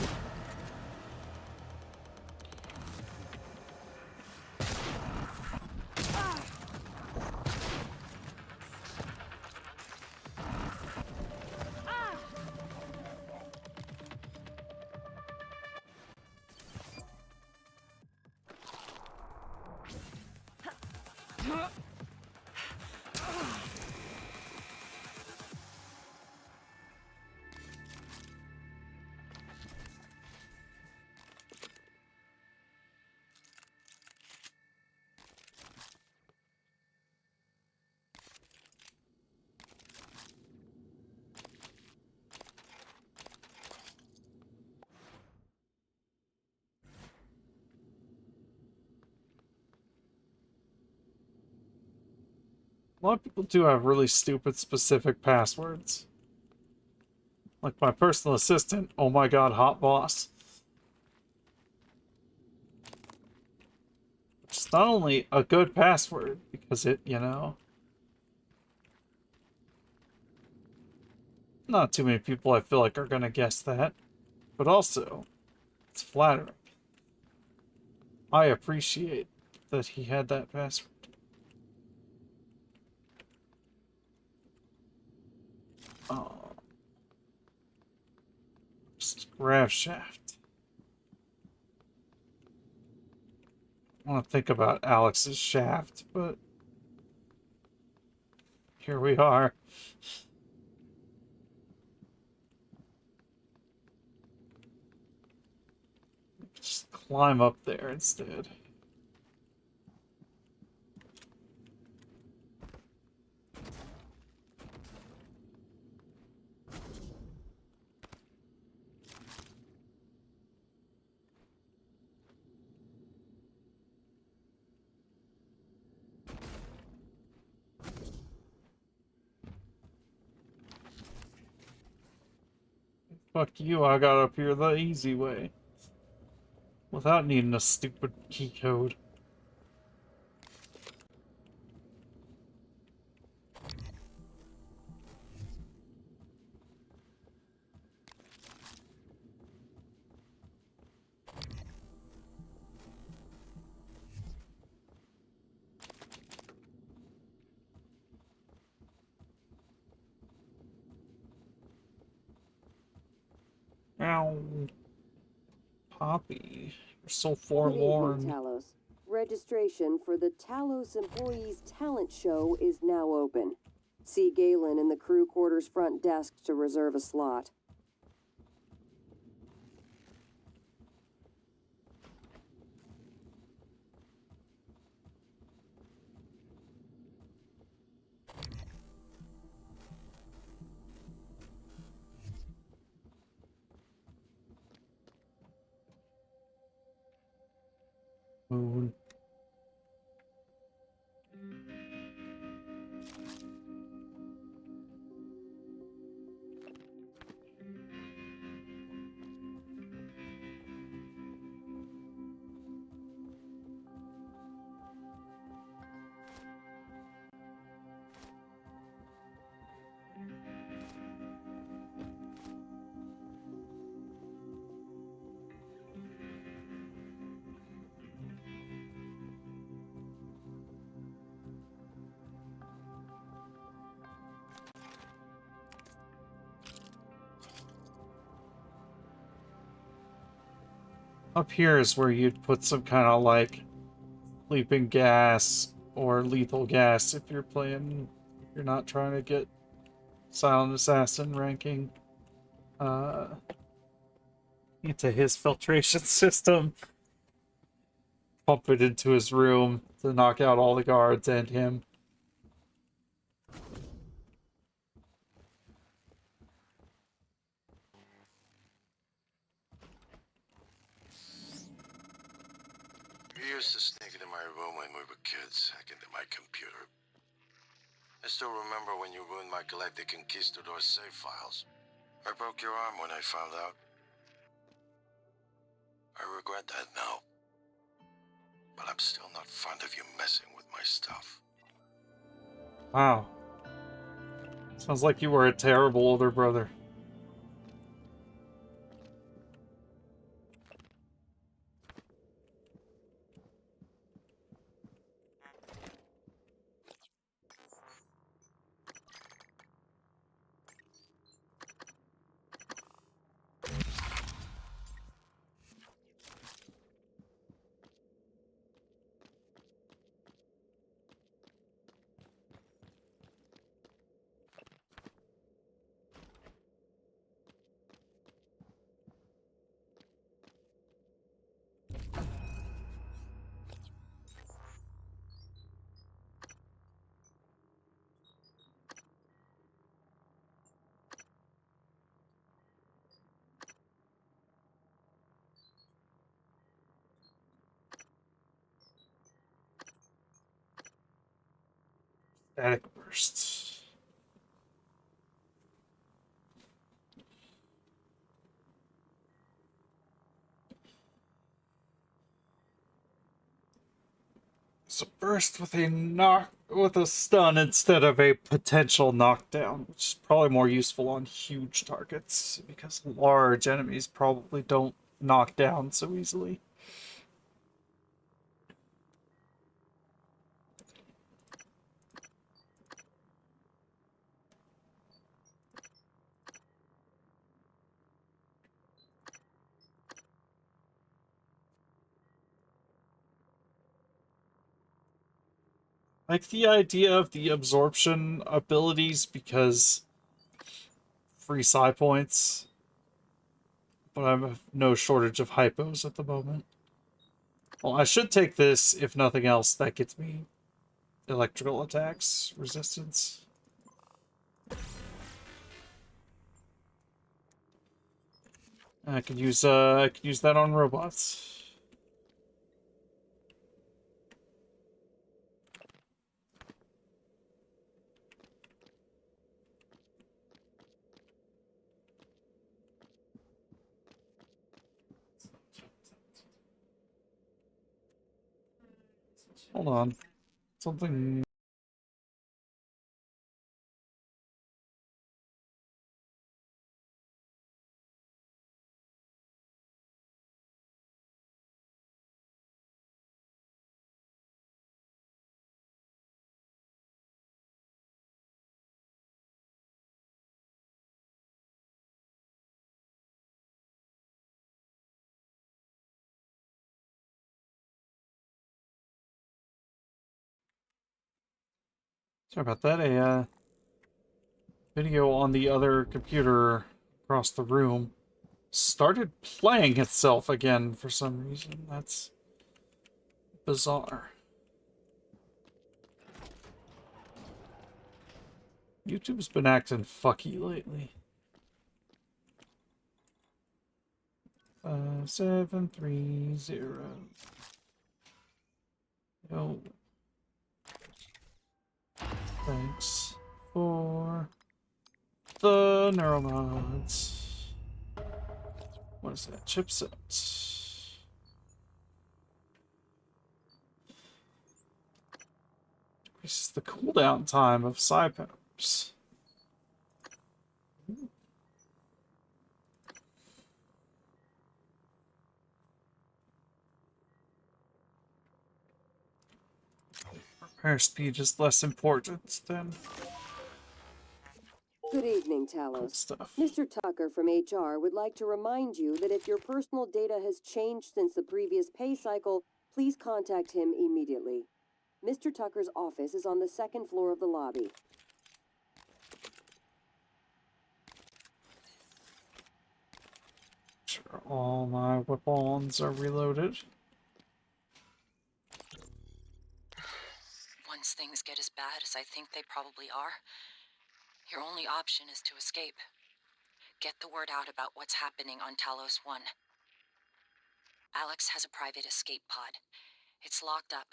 A lot of people do have really stupid specific passwords. Like my personal assistant, oh my god, hot boss. It's not only a good password, because it, you know... Not too many people I feel like are gonna guess that. But also, it's flattering. I appreciate that he had that password. Oh. Grav shaft. I want to think about Alex's shaft, but here we are. Just climb up there instead. Fuck you, I got up here the easy way. Without needing a stupid key code. Ow. Poppy, you're so Good forlorn. evening, Talos. Registration for the Talos Employees Talent Show is now open. See Galen in the crew quarters front desk to reserve a slot. Moon. Up here is where you'd put some kind of like sleeping gas or lethal gas if you're playing, if you're not trying to get silent assassin ranking into his filtration system. Pump it into his room to knock out all the guards and him. You used to sneak into my room when we were kids, hack into my computer. I still remember when you ruined my Galactic Conquistador save files. I broke your arm when I found out. I regret that now. But I'm still not fond of you messing with my stuff. Wow. Sounds like you were a terrible older brother. Static burst. So burst with a stun instead of a potential knockdown, which is probably more useful on huge targets because large enemies probably don't knock down so easily. Like the idea of the absorption abilities because free psi points, but I have no shortage of hypos at the moment. Well, I should take this, if nothing else, that gets me electrical attacks resistance. I could use that on robots. Hold on. Something Sorry about that. A video on the other computer across the room started playing itself again for some reason. That's bizarre. YouTube's been acting fucky lately. 5730. Yo. Thanks for the neuromods. What is that? Chipset. Decreases the cooldown time of psi powers. Repair speed is less important than Good evening, Talos. stuff. Mr. Tucker from HR would like to remind you that if your personal data has changed since the previous pay cycle, please contact him immediately. Mr. Tucker's office is on the second floor of the lobby. Sure, all my weapons are reloaded. Once things get as bad as I think they probably are, your only option is to escape. Get the word out about what's happening on Talos 1. Alex has a private escape pod. It's locked up.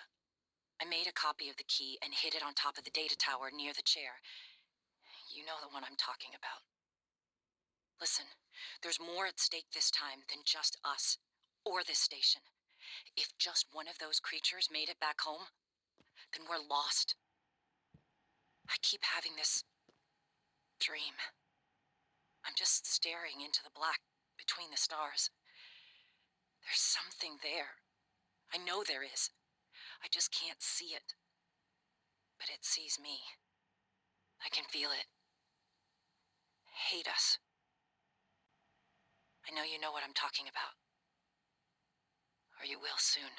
I made a copy of the key and hid it on top of the data tower near the chair. You know the one I'm talking about. Listen, there's more at stake this time than just us, or this station. If just one of those creatures made it back home, then we're lost. I keep having this dream. I'm just staring into the black between the stars. There's something there. I know there is. I just can't see it. But it sees me. I can feel it. Hate us. I know you know what I'm talking about. Or you will soon.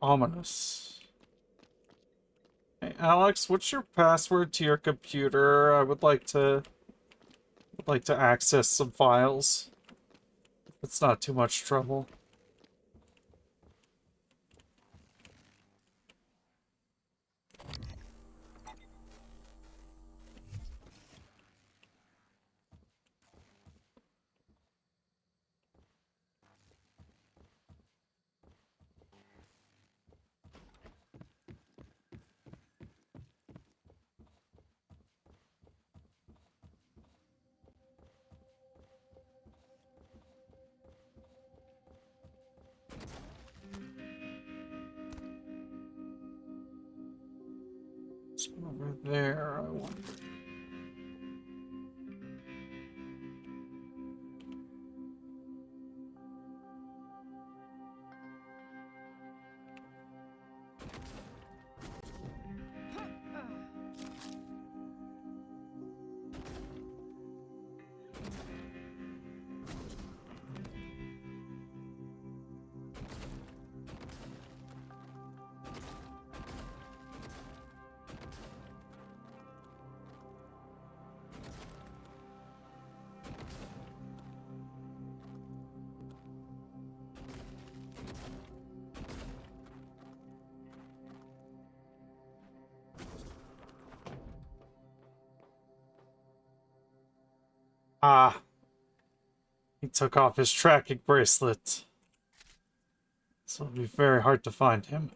Ominous. Hey, Alex, what's your password to your computer? I would like to access some files. If it's not too much trouble. It's over there, I wonder. Ah. He took off his tracking bracelet. So it'll be very hard to find him.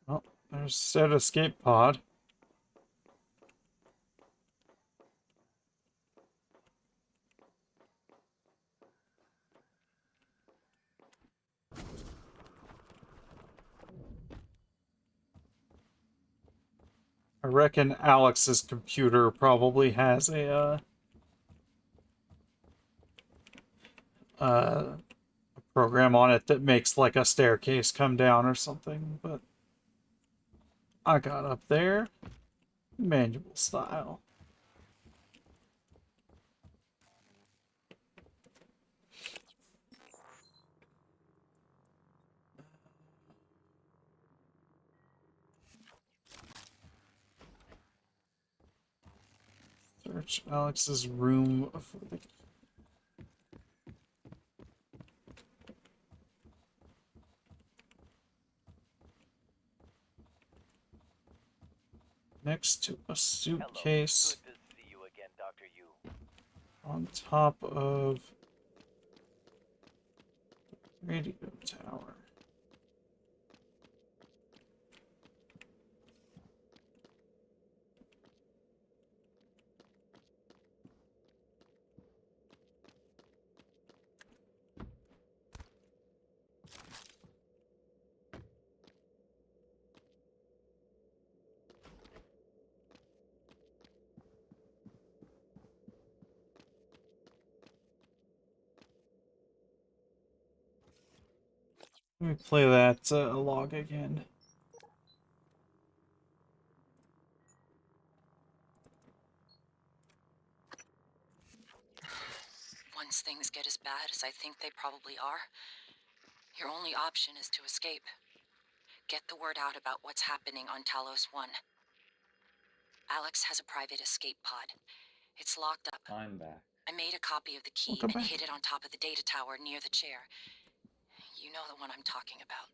Well, there's said escape pod. I reckon Alex's computer probably has a program on it that makes like a staircase come down or something, but I got up there, manual style. Search Alex's room for the next to a suitcase. Good to see you again, Dr. Yu. On top of the radio tower. Let me play that log again. Once things get as bad as I think they probably are, your only option is to escape. Get the word out about what's happening on Talos 1. Alex has a private escape pod. It's locked up. I'm back. I made a copy of the key Welcome and back. hid it on top of the data tower near the chair. You know the one I'm talking about.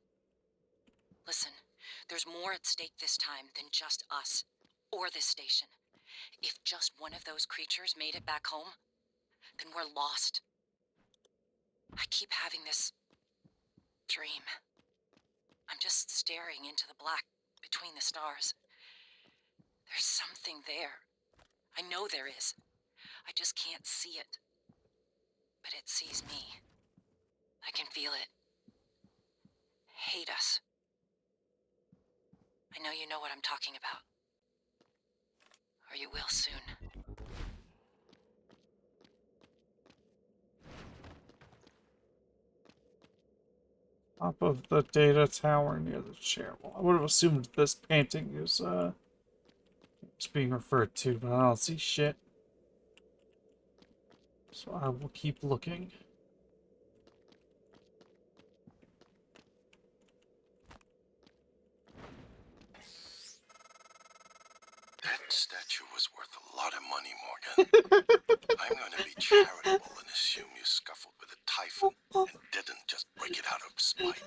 Listen, there's more at stake this time than just us, or this station. If just one of those creatures made it back home, then we're lost. I keep having this dream. I'm just staring into the black between the stars. There's something there. I know there is. I just can't see it. But it sees me. I can feel it. Hate us. I know you know what I'm talking about. Or you will soon. Top of the data tower near the chair. Well, I would have assumed this painting is being referred to, but I don't see shit. So I will keep looking. That statue was worth a lot of money, Morgan. I'm gonna be charitable and assume you scuffled with a typhon and didn't just break it out of spite.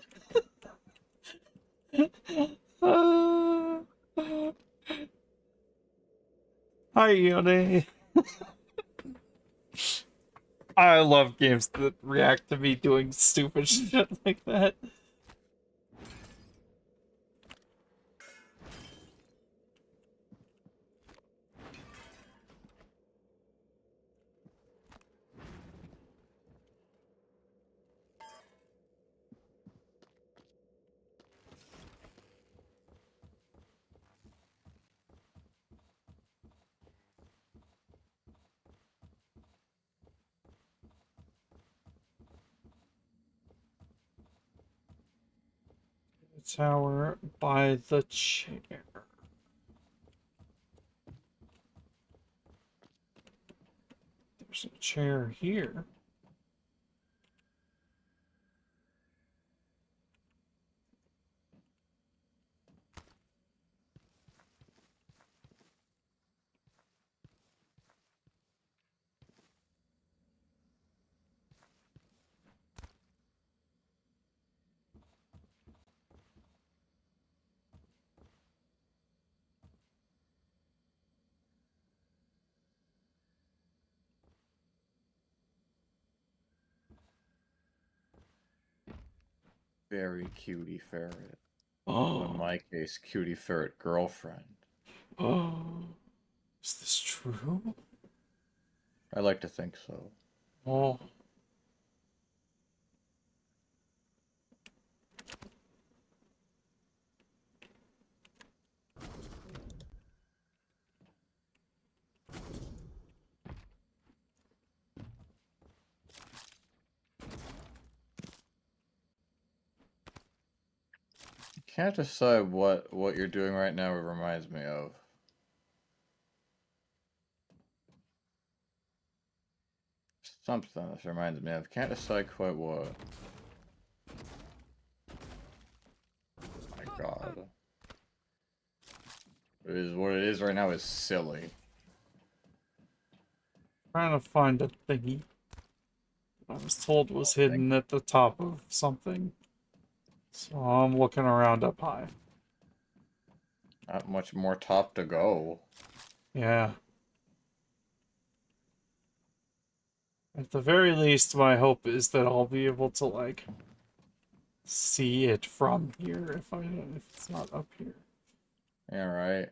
Hi, Yone. I love games that react to me doing stupid shit like that. Tower by the chair. There's a chair here. Very cutie ferret. Oh. Well, in my case, cutie ferret girlfriend. Oh. Is this true? I like to think so. Oh. can't decide what you're doing right now. It reminds me of. Something this reminds me of. Can't decide quite what. My God. It is what it is right now is silly. Trying to find a thingy. I was told was hidden at the top of something. So I'm looking around up high. Not much more top to go. Yeah. At the very least, my hope is that I'll be able to, like, see it from here if it's not up here. Yeah, right.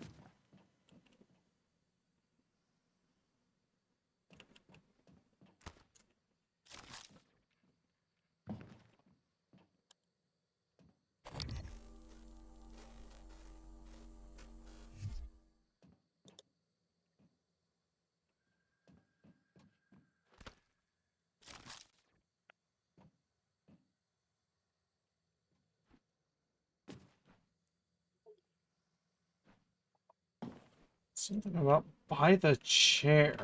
Something about by the chair.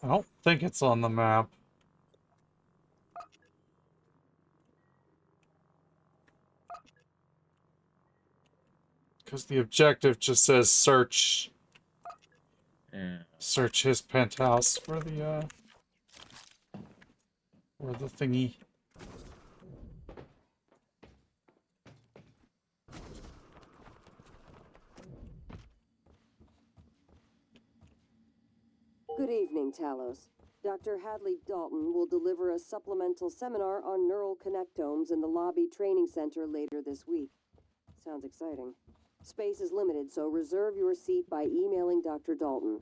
I don't think it's on the map. Because the objective just says search. Yeah. Search his penthouse for the thingy. Good evening, Talos. Dr. Hadley Dalton will deliver a supplemental seminar on neural connectomes in the Lobby Training Center later this week. Sounds exciting. Space is limited, so reserve your seat by emailing Dr. Dalton.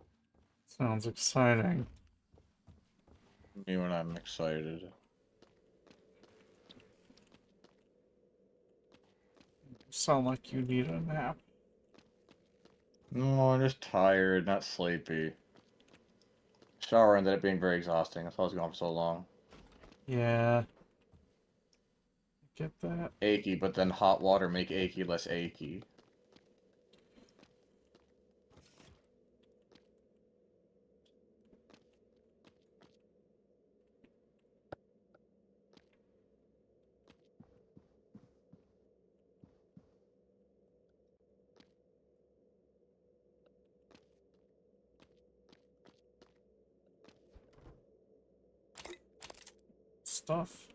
Sounds exciting. Me when I'm excited. Sound like you need a nap. No, I'm just tired, not sleepy. Shower ended up being very exhausting. That's why I was gone for so long. Yeah. Get that. Achy, but then hot water make achy less achy. Stuff.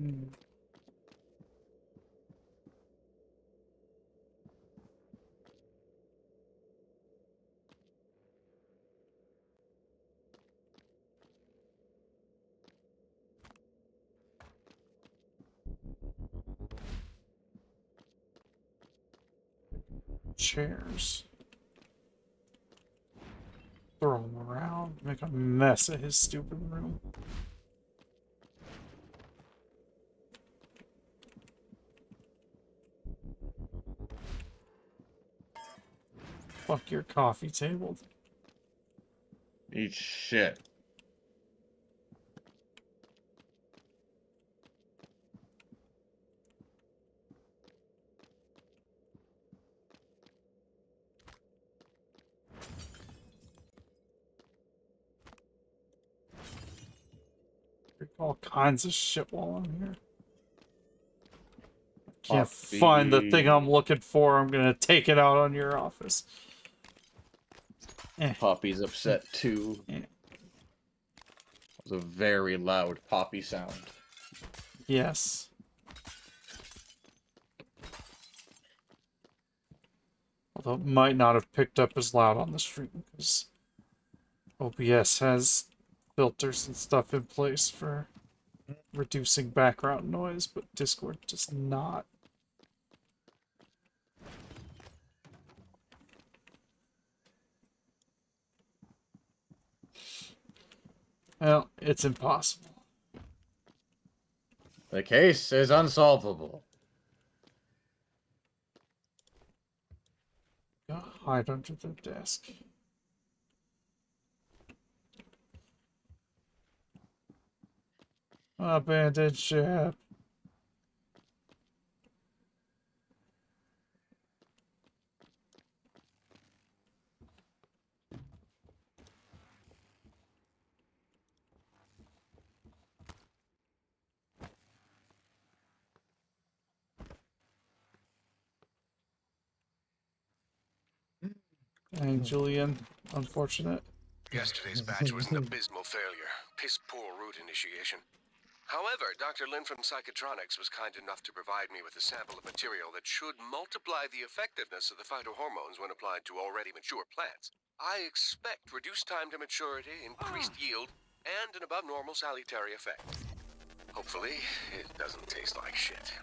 Hmm. Chairs. Throw them around. Make a mess of his stupid room. Fuck your coffee table. Eat shit. All kinds of shit while I'm here. Can't find the thing I'm looking for. I'm gonna take it out on your office. Poppy's upset too. Yeah. It was a very loud Poppy sound. Yes. Although it might not have picked up as loud on the stream because OBS has filters and stuff in place for reducing background noise, but Discord does not. Well, it's impossible. The case is unsolvable. Go hide under the desk. Abandoned ship. Dang, Julian. Unfortunate. Yesterday's batch was an abysmal failure. Piss poor route initiation. However, Dr. Lin from Psychotronics was kind enough to provide me with a sample of material that should multiply the effectiveness of the phytohormones when applied to already mature plants. I expect reduced time to maturity, increased yield, and an above normal salutary effect. Hopefully, it doesn't taste like shit.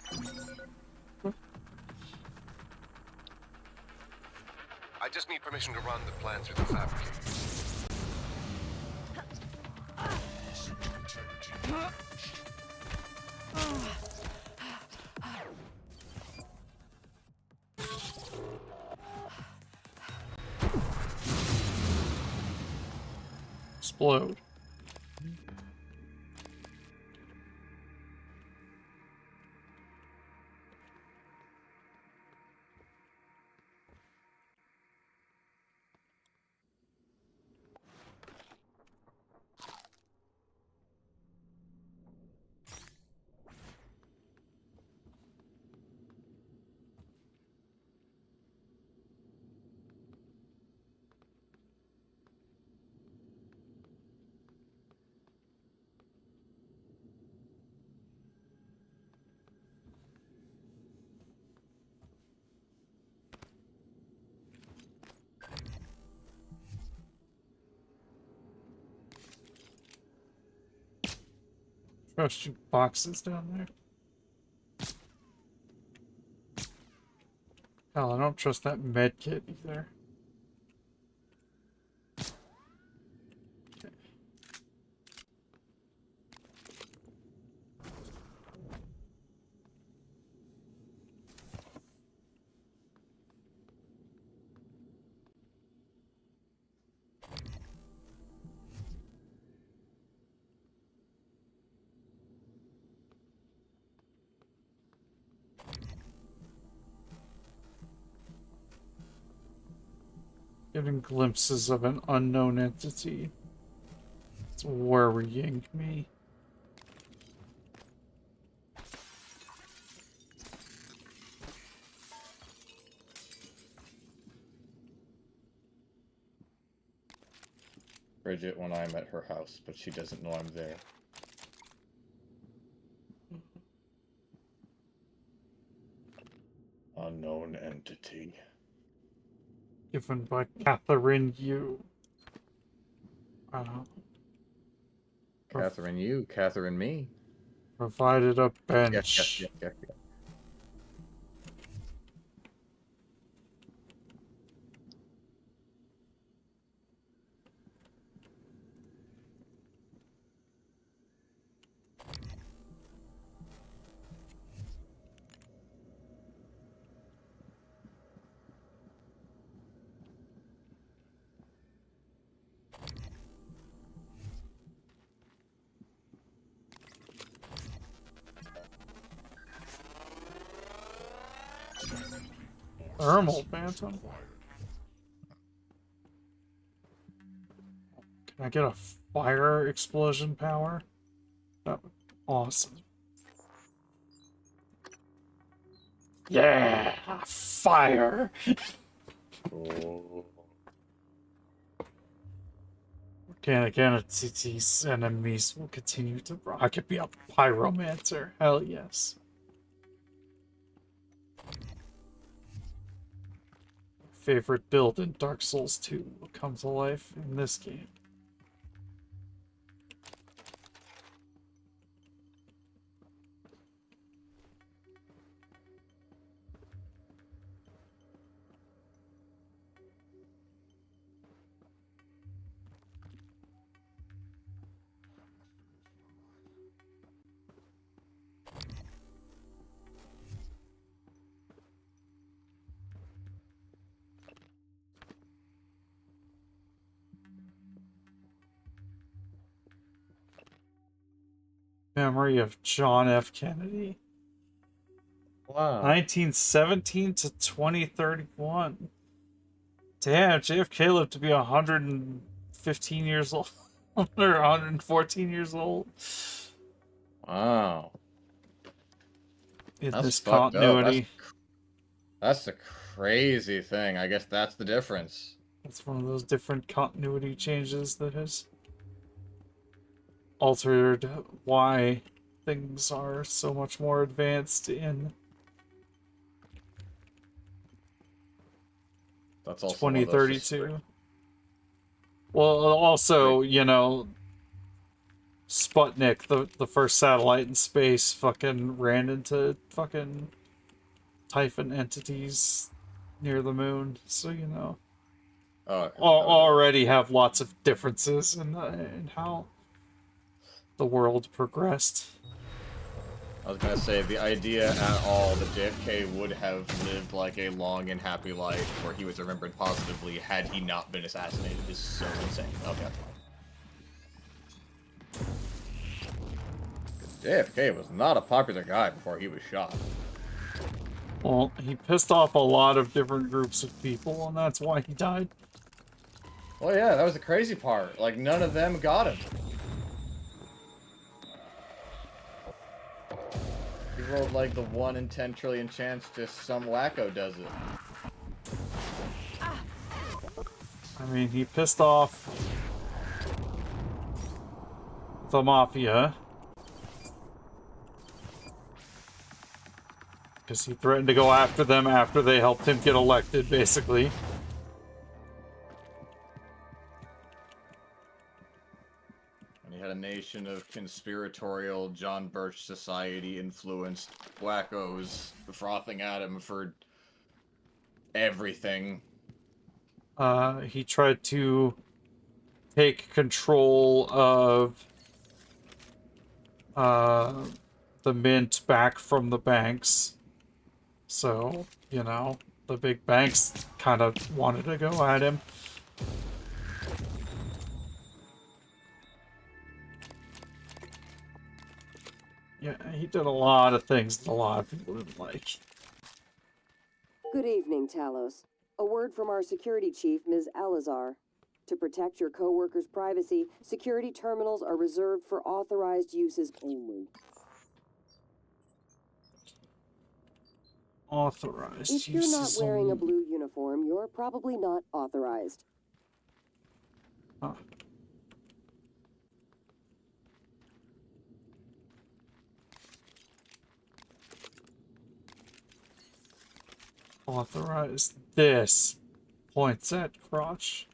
I just need permission to run the plan through the fabricator. Explode. Trust you boxes down there. Hell, I don't trust that med kit either. Getting glimpses of an unknown entity. It's worrying me. Bridget when I'm at her house, but she doesn't know I'm there. Unknown entity. Given by Catherine Yu. Catherine you, Catherine me. Provided a bench. Yes. Thermal Phantom. Can I get a fire explosion power? That would be awesome. Yeah, fire. Organic entities enemies will continue to. I could be a pyromancer. Hell yes. Favorite build in Dark Souls 2 will come to life in this game. Memory of John F. Kennedy. Wow. 1917 to 2031. Damn, JFK lived to be 115 years old. Or 114 years old. Wow. In That's this fucked up. continuity. That's the crazy thing. I guess that's the difference. It's one of those different continuity changes that has altered why things are so much more advanced in That's also one of those 2032. Well, also, you know, Sputnik, the first satellite in space, fucking ran into fucking Typhon entities near the moon. So, you know, already have lots of differences in how the world progressed. I was gonna say, the idea at all that JFK would have lived like a long and happy life where he was remembered positively had he not been assassinated is so insane. Okay. JFK was not a popular guy before he was shot. Well, he pissed off a lot of different groups of people, and that's why he died. Well, yeah, that was the crazy part. Like, none of them got him. He rolled like the 1 in 10 trillion chance just some wacko does it. I mean, he pissed off the mafia because he threatened to go after them after they helped him get elected, basically. And he had a nation of conspiratorial John Birch Society influenced wackos frothing at him for everything. He tried to take control of the mint back from the banks. So, you know, the big banks kind of wanted to go at him. Yeah, he did a lot of things that a lot of people didn't like. Good evening, Talos. A word from our security chief, Ms. Alazar. To protect your co-workers' privacy, security terminals are reserved for authorized uses only. Authorized If you're not wearing a blue uniform, you're probably not authorized. Huh. Authorize this. Points at crotch.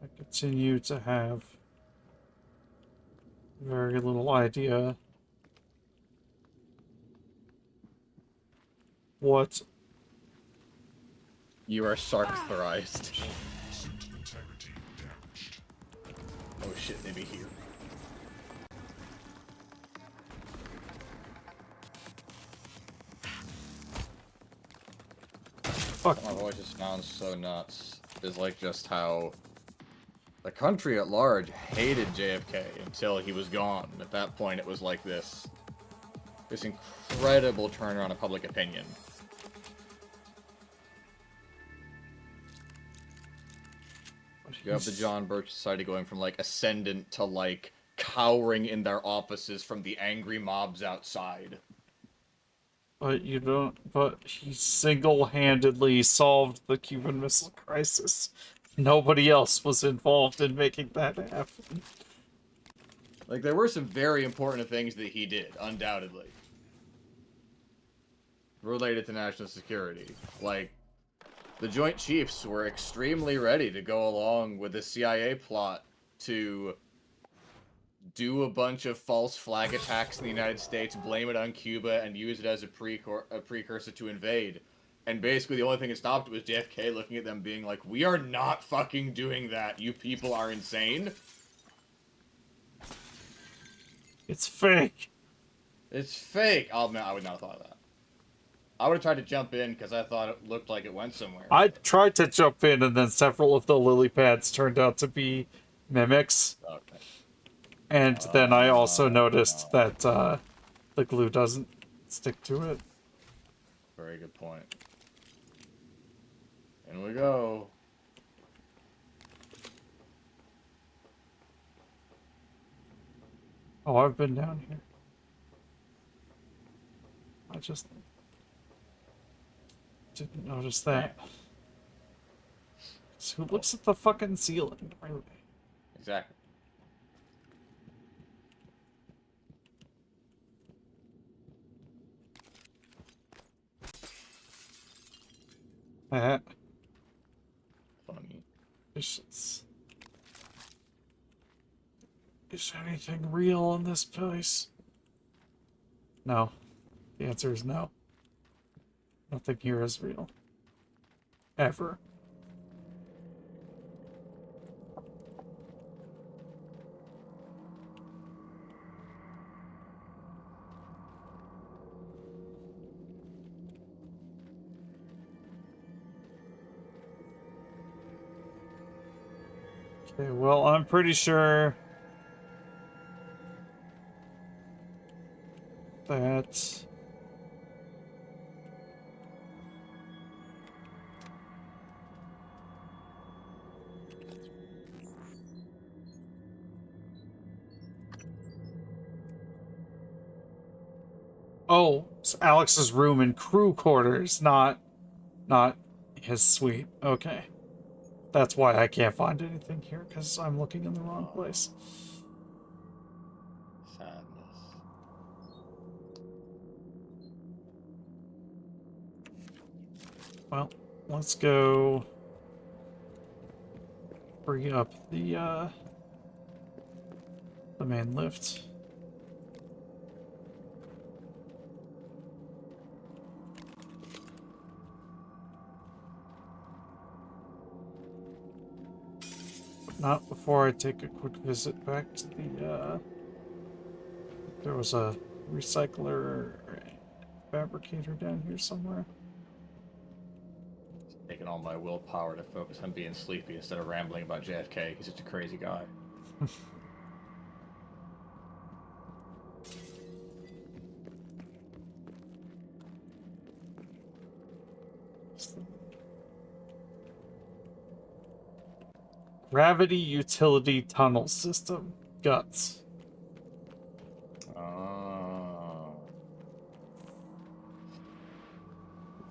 I continue to have very little idea what You are Sarktherized. Oh shit, they be here. Fuck. My voice just sounds so nuts. Is like just how the country at large hated JFK until he was gone. At that point, it was like this this incredible turnaround of public opinion. You have the John Birch Society going from, like, ascendant to, like, cowering in their offices from the angry mobs outside. But you don't. But he single-handedly solved the Cuban Missile Crisis. Nobody else was involved in making that happen. Like, there were some very important things that he did, undoubtedly. Related to national security. Like, the Joint Chiefs were extremely ready to go along with the CIA plot to do a bunch of false flag attacks in the United States, blame it on Cuba, and use it as a precursor to invade. And basically the only thing that stopped it was JFK looking at them being like, we are not fucking doing that. You people are insane. It's fake. It's fake. Oh man, I would not have thought of that. I would have tried to jump in because I thought it looked like it went somewhere. I tried to jump in, and then several of the lily pads turned out to be mimics. Okay. And then I also noticed that the glue doesn't stick to it. Very good point. In we go. Oh, I've been down here. I just didn't notice that. So who looks at the fucking ceiling, really? Exactly. That. Funny. Is anything real in this place? No. The answer is no. Nothing here is real. Ever. Okay, well, I'm pretty sure that oh, it's Alex's room in crew quarters, not his suite. Okay. That's why I can't find anything here, because I'm looking in the wrong place. Sadness. Well, let's go bring up the main lift. Not before I take a quick visit back to the, there was a recycler fabricator down here somewhere. Taking all my willpower to focus on being sleepy instead of rambling about JFK. He's such a crazy guy. Gravity Utility Tunnel System. Guts. Oh.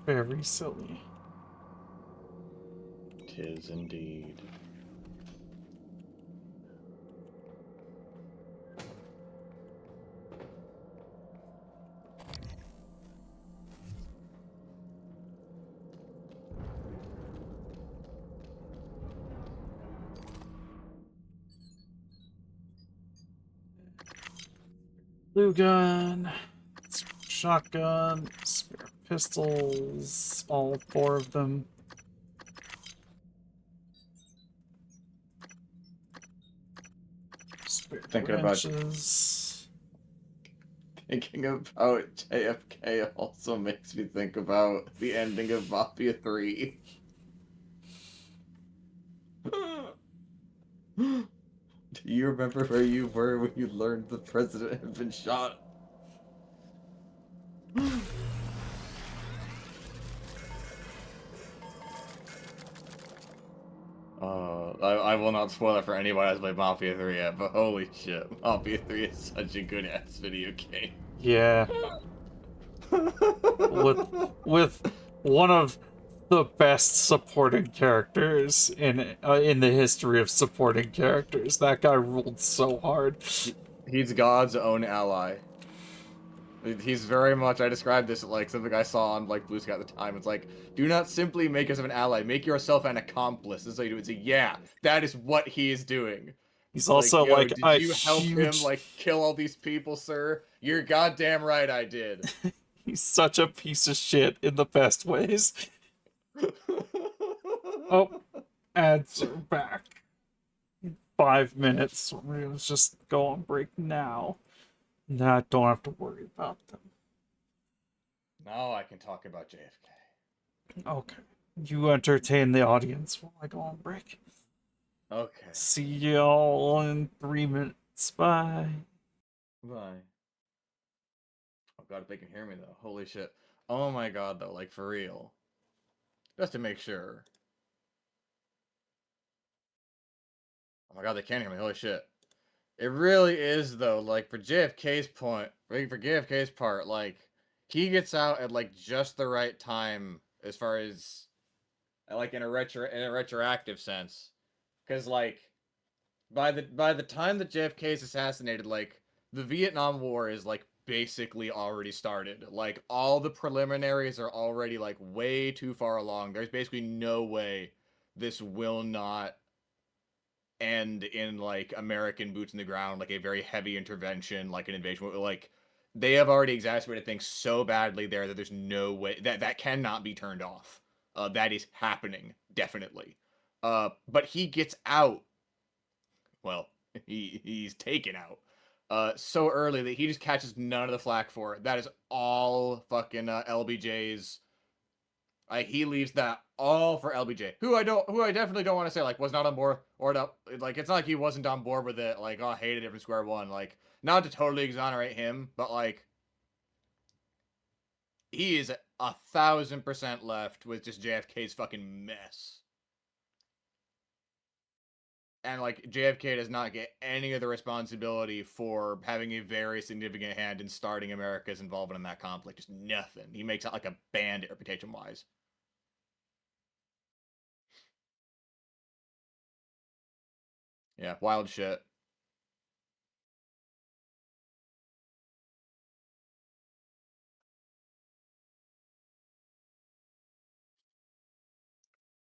Very silly. 'Tis indeed. Blue gun, shotgun, spare pistols, all 4 of them. Spare wrenches. Thinking about JFK also makes me think about the ending of Mafia 3. Do you remember where you were when you learned the president had been shot? I will not spoil it for anybody who's played Mafia 3 yet, but holy shit, Mafia 3 is such a good ass video game. Yeah. with one of the best supporting characters in the history of supporting characters. That guy ruled so hard. He's God's own ally. He's very much. I described this like something I saw on like Blue Sky at the time. It's like, do not simply make yourself an ally. Make yourself an accomplice. That's how you do it. It's like, yeah, that is what he is doing. He's It's also yo, like did a you help him huge... like kill all these people, sir? You're goddamn right, I did. He's such a piece of shit in the best ways. Oh, ads are back. 5 minutes. Let's just go on break now. Nah, don't have to worry about them. Now I can talk about JFK. Okay. You entertain the audience while I go on break. Okay. See y'all in 3 minutes. Bye. Bye. Oh god, if they can hear me though. Holy shit. Oh my god though, like for real. Just to make sure. Oh my god, they can't hear me. Holy shit. It really is though, like for JFK's point, for JFK's part, like he gets out at like just the right time as far as like in a retroactive sense. Cuz like by the time that JFK is assassinated, like the Vietnam War is like basically already started. Like all the preliminaries are already like way too far along. There's basically no way this will not end in like American boots in the ground, like a very heavy intervention, like an invasion. Like they have already exacerbated things so badly there that there's no way that cannot be turned off. That is happening definitely. But he gets out. Well, he's taken out so early that he just catches none of the flack for it. That is all fucking LBJ's. He leaves that all for LBJ, who I definitely don't want to say like was not on board or not, like it's not like he wasn't on board with it, like oh hated it from square one, like not to totally exonerate him, but like he is 1,000% left with just JFK's fucking mess. And like JFK does not get any of the responsibility for having a very significant hand in starting America's involvement in that conflict. Just nothing. He makes out like a bandit reputation-wise. Yeah, wild shit.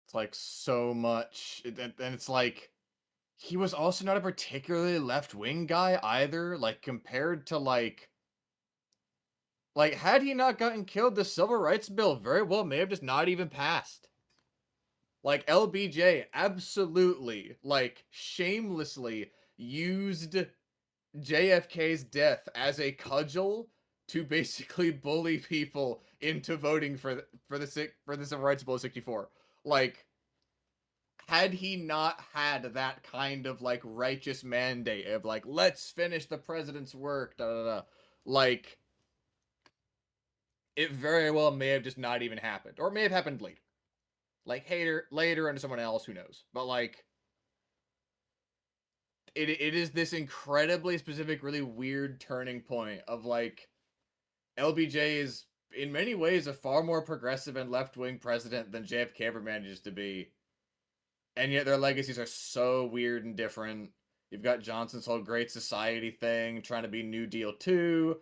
It's like so much, and it's like he was also not a particularly left-wing guy either. Like compared to like had he not gotten killed, the Civil Rights Bill very well may have just not even passed. Like LBJ absolutely, like shamelessly used JFK's death as a cudgel to basically bully people into voting for the Civil Rights Bill of '64. Like, had he not had that kind of like righteous mandate of like let's finish the president's work, da da da, like it very well may have just not even happened, or it may have happened later. Like later under someone else, who knows? But like it is this incredibly specific, really weird turning point of like LBJ is in many ways a far more progressive and left-wing president than JFK ever manages to be. And yet their legacies are so weird and different. You've got Johnson's whole Great Society thing, trying to be New Deal 2.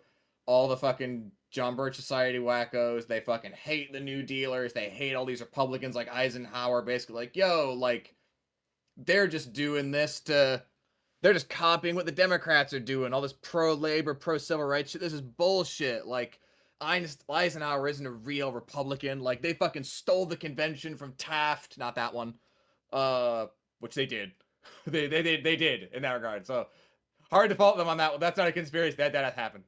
All the fucking John Birch Society wackos, they fucking hate the New Dealers. They hate all these Republicans like Eisenhower, basically like, yo, like, they're just doing this to... They're just copying what the Democrats are doing. All this pro-labor, pro-civil rights shit. This is bullshit. Like, Eisenhower isn't a real Republican. Like, they fucking stole the convention from Taft. Not that one. Which they did. they did in that regard. So, hard to fault them on that one. That's not a conspiracy. That has happened.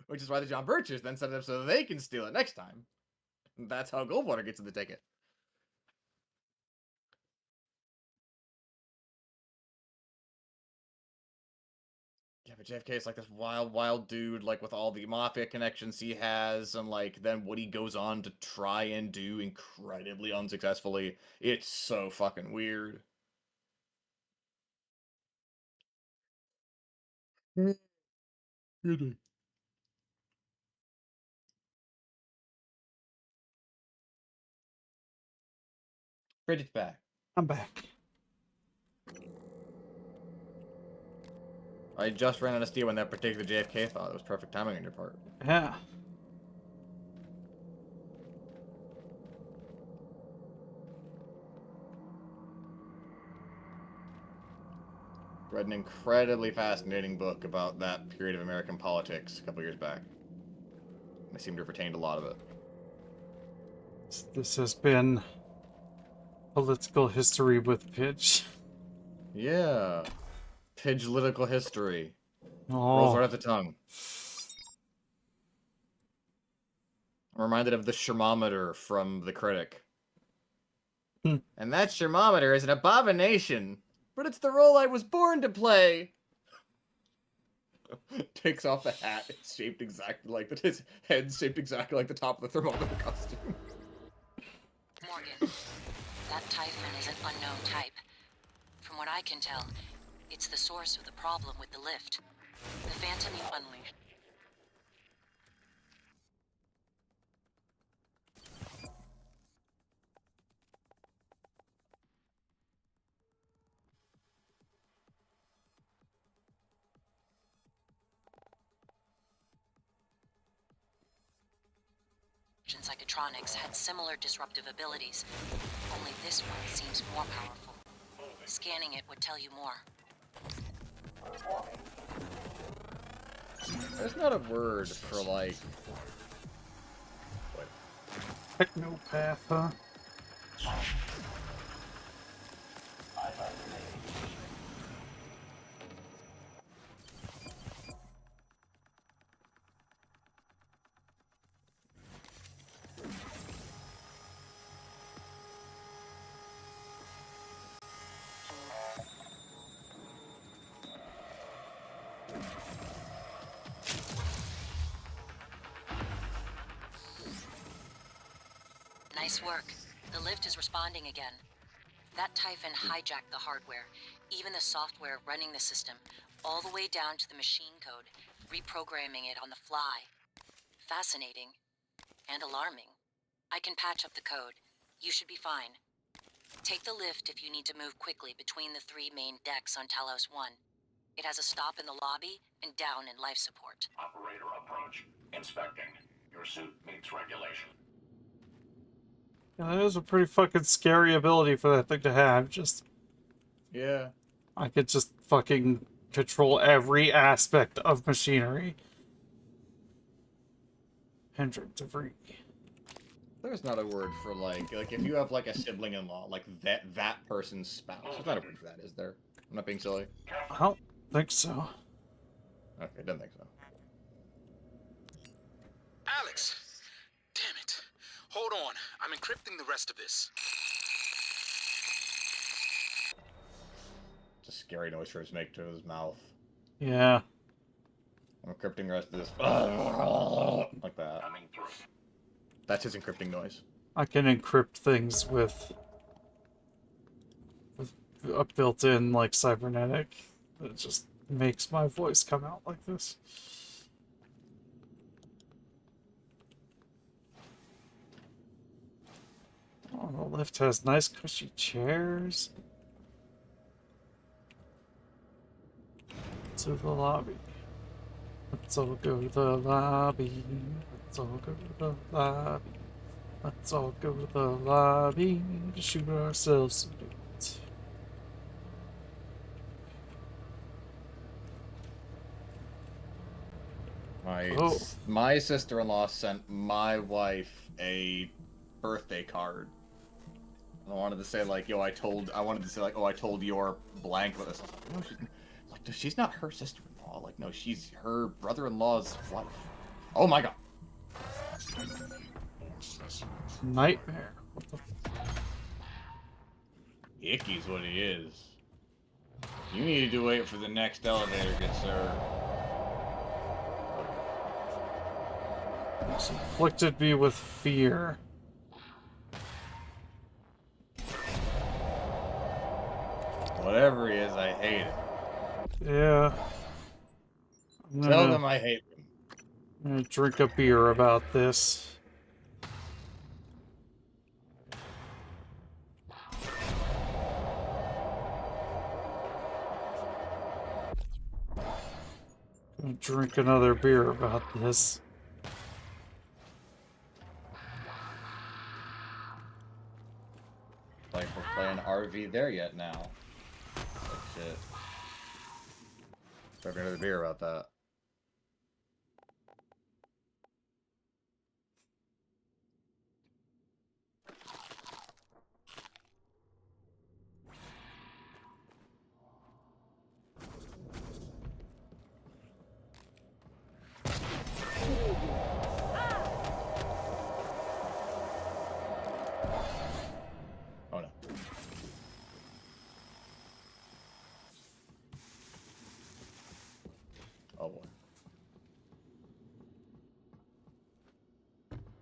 Which is why the John Birchers then set it up so they can steal it next time. That's how Goldwater gets in the ticket. Yeah, but JFK is like this wild dude, like with all the mafia connections he has, and like then what he goes on to try and do incredibly unsuccessfully. It's so fucking weird. Bridget's back. I'm back. I just ran out of steam on that particular JFK thought. It was perfect timing on your part. Yeah. Read an incredibly fascinating book about that period of American politics a couple years back. I seem to have retained a lot of it. This has been political history with Pidge. Yeah. Pidge-litical history. Oh. Rolls right off the tongue. I'm reminded of the Shermometer from The Critic. And that Shermometer is an abomination, but it's the role I was born to play. Takes off the hat. It's shaped exactly like his head's shaped exactly like the top of the thermometer costume. Morgan, that Typhon is an unknown type. From what I can tell, it's the source of the problem with the lift. The Phantom you unleashed. Psychotronics had similar disruptive abilities, only this one seems more powerful. Scanning it would tell you more. There's not a word for, like... What? Technopath, huh? Nice work. The lift is responding again. That Typhon hijacked the hardware, even the software running the system, all the way down to the machine code, reprogramming it on the fly. Fascinating. And alarming. I can patch up the code. You should be fine. Take the lift if you need to move quickly between the 3 main decks on Talos 1. It has a stop in the lobby and down in life support. Operator approach. Inspecting. Your suit meets regulation. Yeah, that was a pretty fucking scary ability for that thing to have. Just... Yeah. I could just fucking control every aspect of machinery. Hendrik DeVries. There's not a word for, like if you have, like, a sibling-in-law, like, that person's spouse. There's not a word for that, is there? I'm not being silly. I don't think so. Okay, don't think so. Alex! Damn it. Hold on. I'm encrypting the rest of this. It's a scary noise for him to make to his mouth. Yeah. I'm encrypting the rest of this. Like that. That's his encrypting noise. I can encrypt things with a built-in, like, cybernetic. It just makes my voice come out like this. Oh, the lift has nice cushy chairs. To the lobby. Let's all go to the lobby. Let's all go to the lobby. Let's all go to the lobby to shoot ourselves some dudes. My sister-in-law sent my wife a birthday card. I wanted to say, like, I wanted to say, like, oh, I told your blank with this. No, she's not her sister-in-law. Like, no, she's her brother-in-law's wife. Oh my god. Nightmare. What the Icky's what he is. You needed to wait for the next elevator, good sir. He's inflicted me with fear. Whatever he is, I hate it. Yeah. Tell them I hate them. I'm gonna drink a beer about this. Gonna drink another beer about this. Like we're playing RV there yet now. Oh shit. Drink another beer about that. Oh no. Oh boy.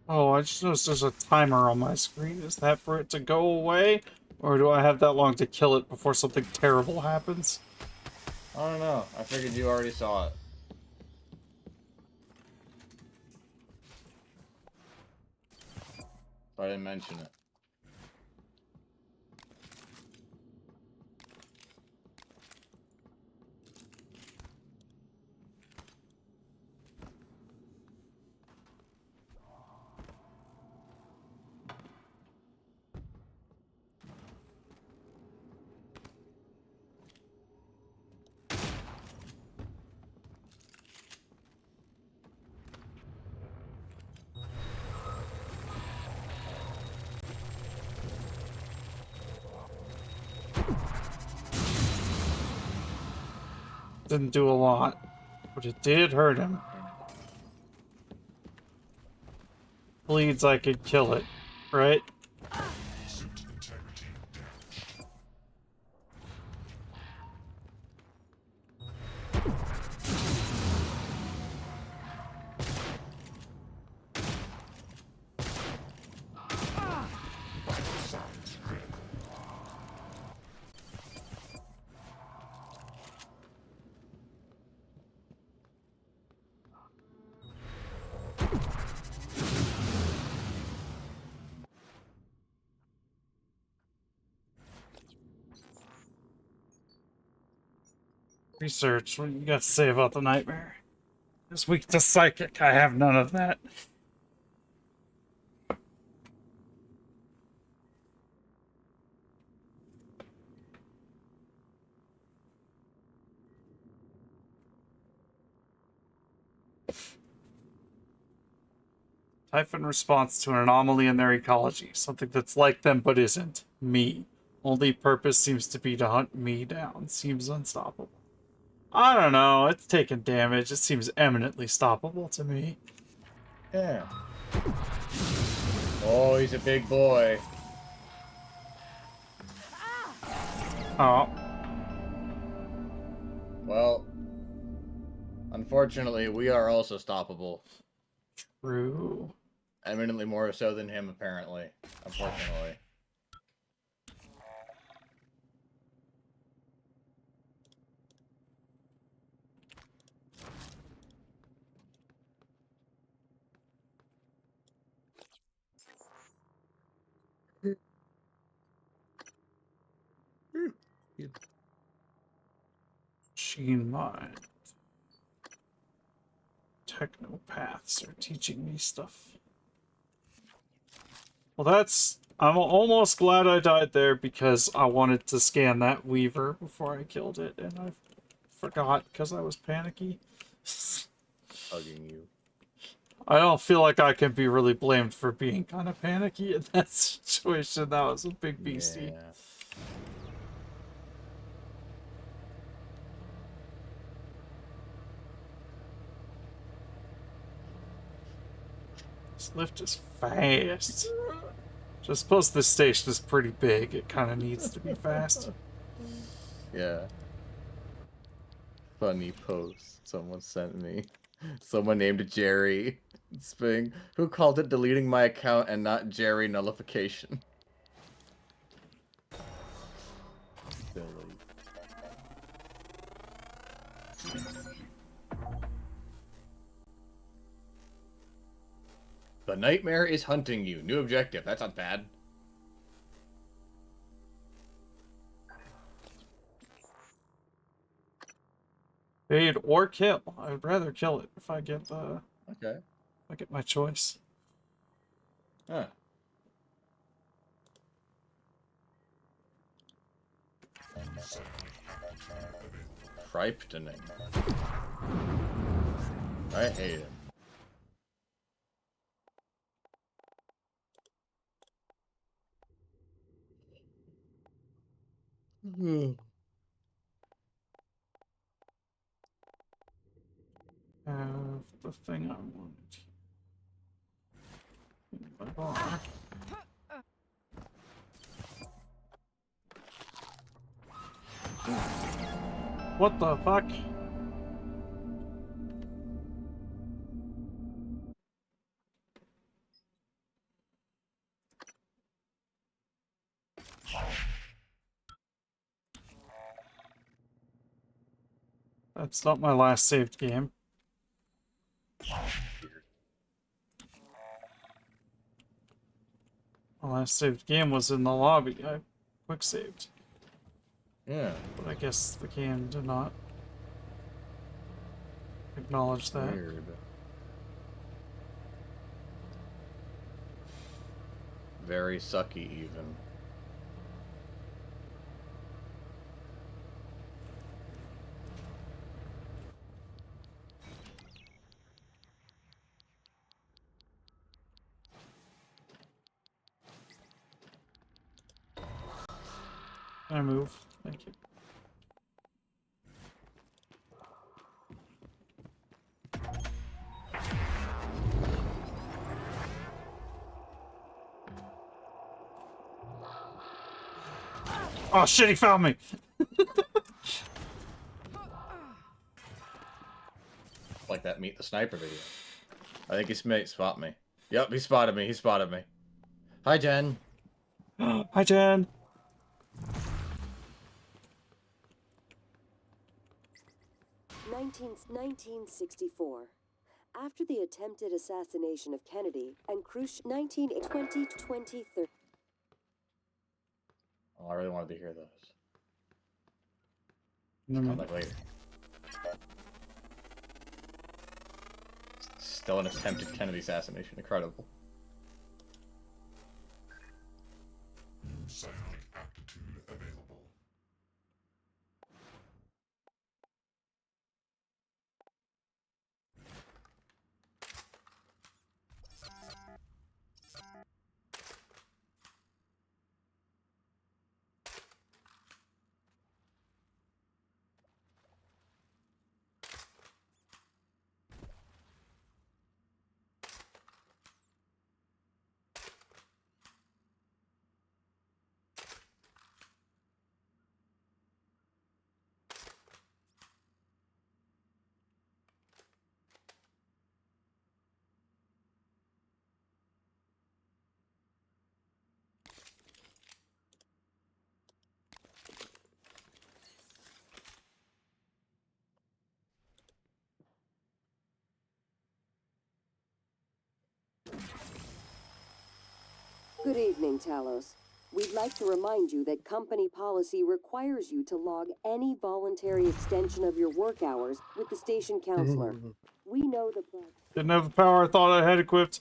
Oh, I just noticed there's a timer on my screen. Is that for it to go away? Or do I have that long to kill it before something terrible happens? I don't know. I figured you already saw it. So I didn't mention it. Didn't do a lot, but it did hurt him. Bleeds, I could kill it, right? Research, what you got to say about the nightmare? It's weak to psychic, I have none of that. Typhon responds to an anomaly in their ecology, something that's like them but isn't. Me. Only purpose seems to be to hunt me down. Seems unstoppable. I don't know, it's taking damage. It seems eminently stoppable to me. Yeah. Oh, he's a big boy. Oh. Well, unfortunately, we are also stoppable. True. Eminently more so than him, apparently. Unfortunately. Machine mind. Technopaths are teaching me stuff. Well, that's... I'm almost glad I died there because I wanted to scan that Weaver before I killed it, and I forgot because I was panicky. Hugging you. I don't feel like I can be really blamed for being kind of panicky in that situation. That was a big beastie. Yeah. This lift is fast. Just suppose this station is pretty big. It kind of needs to be fast. Yeah. Funny post someone sent me. Someone named Jerry. Sping. Who called it deleting my account and not Jerry nullification? Silly. The nightmare is hunting you. New objective. That's not bad. Fade or kill. I would rather kill it if I get the. Okay. If I get my choice. Huh. Frightening. I hate him. Have the thing I wanted. In my bar. What the fuck? That's not my last saved game. My last saved game was in the lobby. I quick saved. Yeah. But I guess the game did not acknowledge that. Weird. Very sucky, even. Can I move? Thank you. Oh shit, he found me! Like that Meet the Sniper video. I think he may spot me. Yep, he spotted me. He spotted me. Hi, Jen. Hi, Jen. 1964. After the attempted assassination of Kennedy and Khrushchev, 1920. Oh, I really wanted to hear those. No, Come back later. Still an attempted Kennedy assassination. Incredible. Psionic aptitude available. Good evening, Talos. We'd like to remind you that company policy requires you to log any voluntary extension of your work hours with the station counselor. We know the... Didn't have the power I thought I had equipped.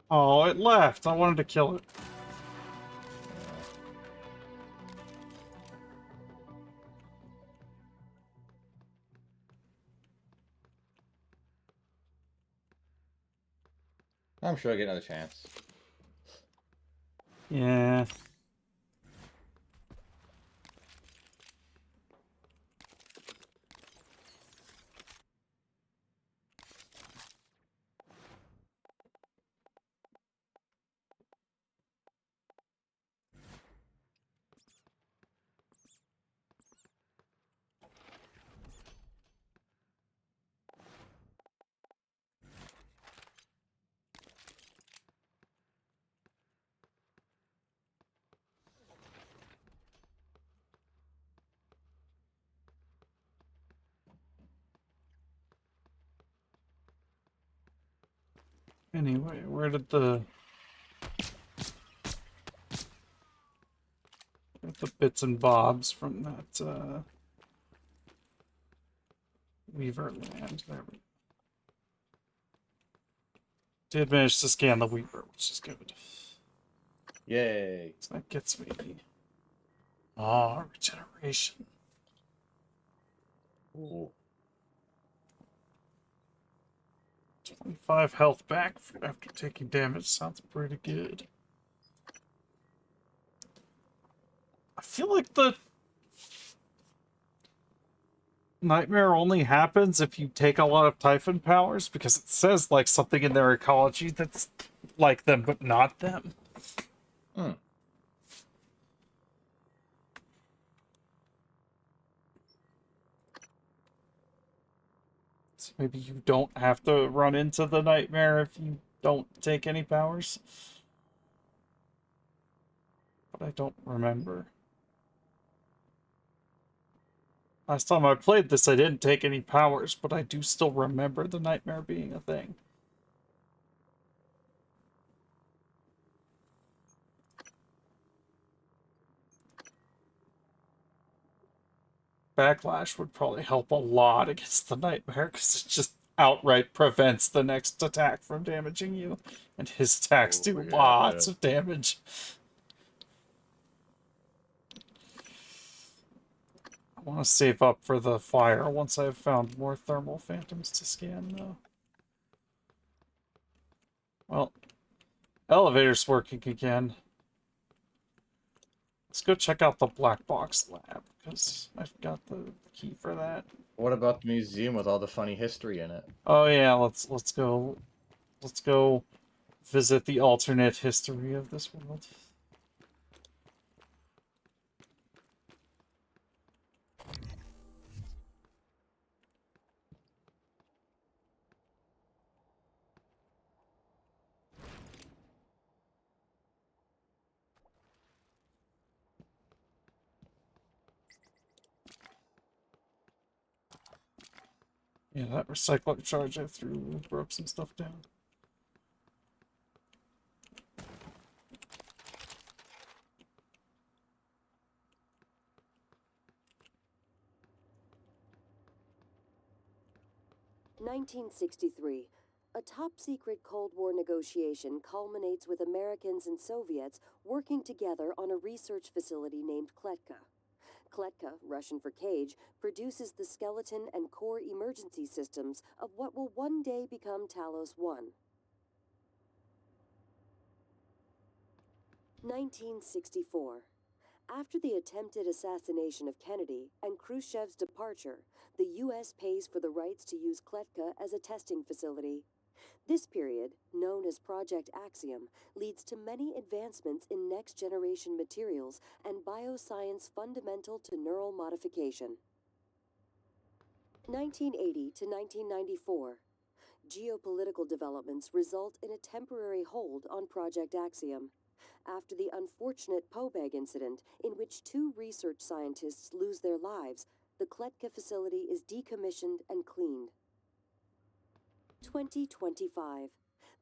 Oh, it left. I wanted to kill it. I'm sure I get another chance. Yeah. Anyway, where did the bits and bobs from that Weaver land? There we go. Did manage to scan the Weaver, which is good. Yay. So that gets me. Ah, regeneration. Ooh. 25 health back after taking damage sounds pretty good. I feel like the nightmare only happens if you take a lot of Typhon powers, because it says like something in their ecology that's like them but not them. Hmm. So maybe you don't have to run into the nightmare if you don't take any powers. But I don't remember. Last time I played this, I didn't take any powers, but I do still remember the nightmare being a thing. Backlash would probably help a lot against the nightmare, because it just outright prevents the next attack from damaging you. And his attacks do lots of damage. I want to save up for the fire once I've found more thermal phantoms to scan, though. Well, elevator's working again. Let's go check out the black box lab, because I've got the key for that. What about the museum with all the funny history in it? Oh yeah, let's go visit the alternate history of this world. Yeah, that recycler charge I threw broke some stuff down. "1963. A top-secret Cold War negotiation culminates with Americans and Soviets working together on a research facility named Kletka. Kletka, Russian for cage, produces the skeleton and core emergency systems of what will one day become Talos 1. 1964. After the attempted assassination of Kennedy and Khrushchev's departure, the U.S. pays for the rights to use Kletka as a testing facility. This period, known as Project Axiom, leads to many advancements in next-generation materials and bioscience fundamental to neural modification. 1980 to 1994. Geopolitical developments result in a temporary hold on Project Axiom. After the unfortunate Pobeg incident, in which 2 research scientists lose their lives, the Kletka facility is decommissioned and cleaned. 2025.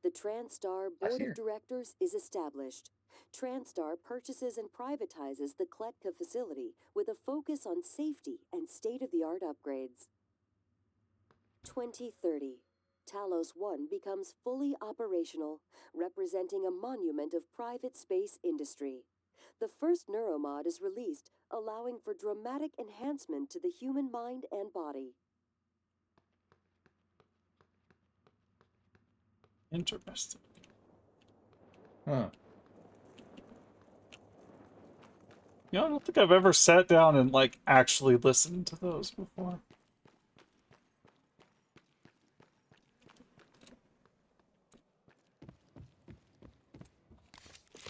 The TranStar Board of Directors is established. TranStar purchases and privatizes the Kletka facility with a focus on safety and state-of-the-art upgrades. 2030. Talos 1 becomes fully operational, representing a monument of private space industry. The first neuromod is released, allowing for dramatic enhancement to the human mind and body. Interesting. Huh. You know, I don't think I've ever sat down and, like, actually listened to those before.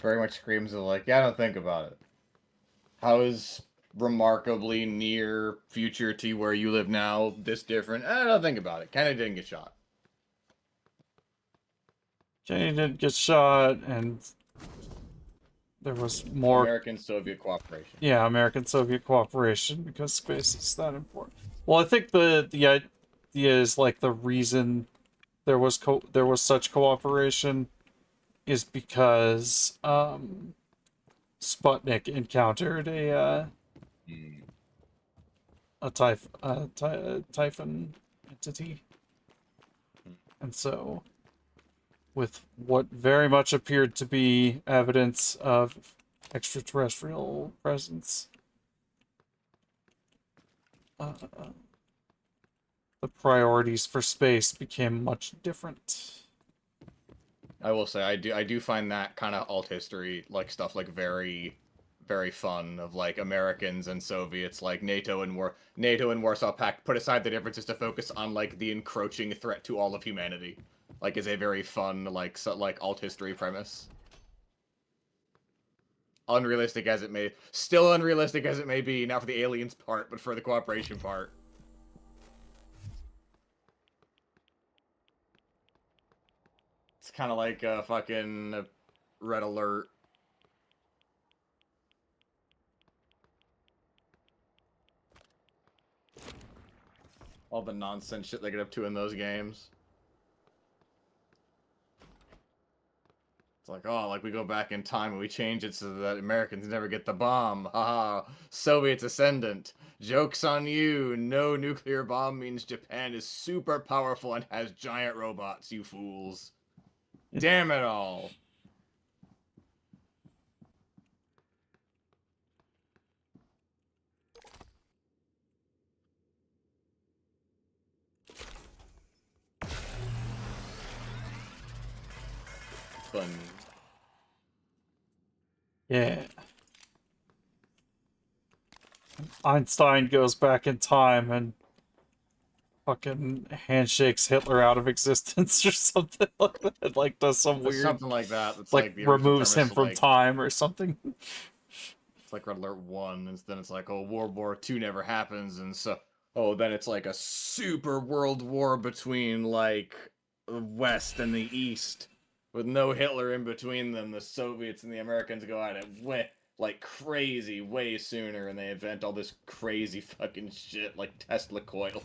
Very much screams of like, yeah, don't think about it. How is remarkably near future to where you live now this different? I don't think about it. Kennedy didn't get shot. Kennedy didn't get shot, and there was more American-Soviet cooperation. Yeah, American-Soviet cooperation, because space is that important. Well, I think the idea is, like, the reason there was such cooperation is because Sputnik encountered a Typhon entity, and so with what very much appeared to be evidence of extraterrestrial presence, the priorities for space became much different. I will say, I do find that kind of alt history, like, stuff, like, very, very fun, of, like, Americans and Soviets, like, NATO and Warsaw Pact put aside the differences to focus on, like, the encroaching threat to all of humanity. Like, is a very fun, like, alt history premise. Unrealistic as it may... Still unrealistic as it may be, not for the aliens part, but for the cooperation part. It's kind of like fucking Red Alert. All the nonsense shit they get up to in those games. It's like, oh, like we go back in time and we change it so that Americans never get the bomb. Haha. Soviets ascendant. Joke's on you. No nuclear bomb means Japan is super powerful and has giant robots, you fools. Damn it all. Fun. Yeah. Einstein goes back in time and fucking handshakes Hitler out of existence or something like that. Like, does some weird... Something like that. It's like the removes him from like, time or something. It's like Red Alert 1, and then it's like, oh, World War II never happens, and so... Oh, then it's like a super world war between, like, the West and the East. With no Hitler in between them, the Soviets and the Americans go at it way, like, crazy way sooner, and they invent all this crazy fucking shit, like Tesla coils.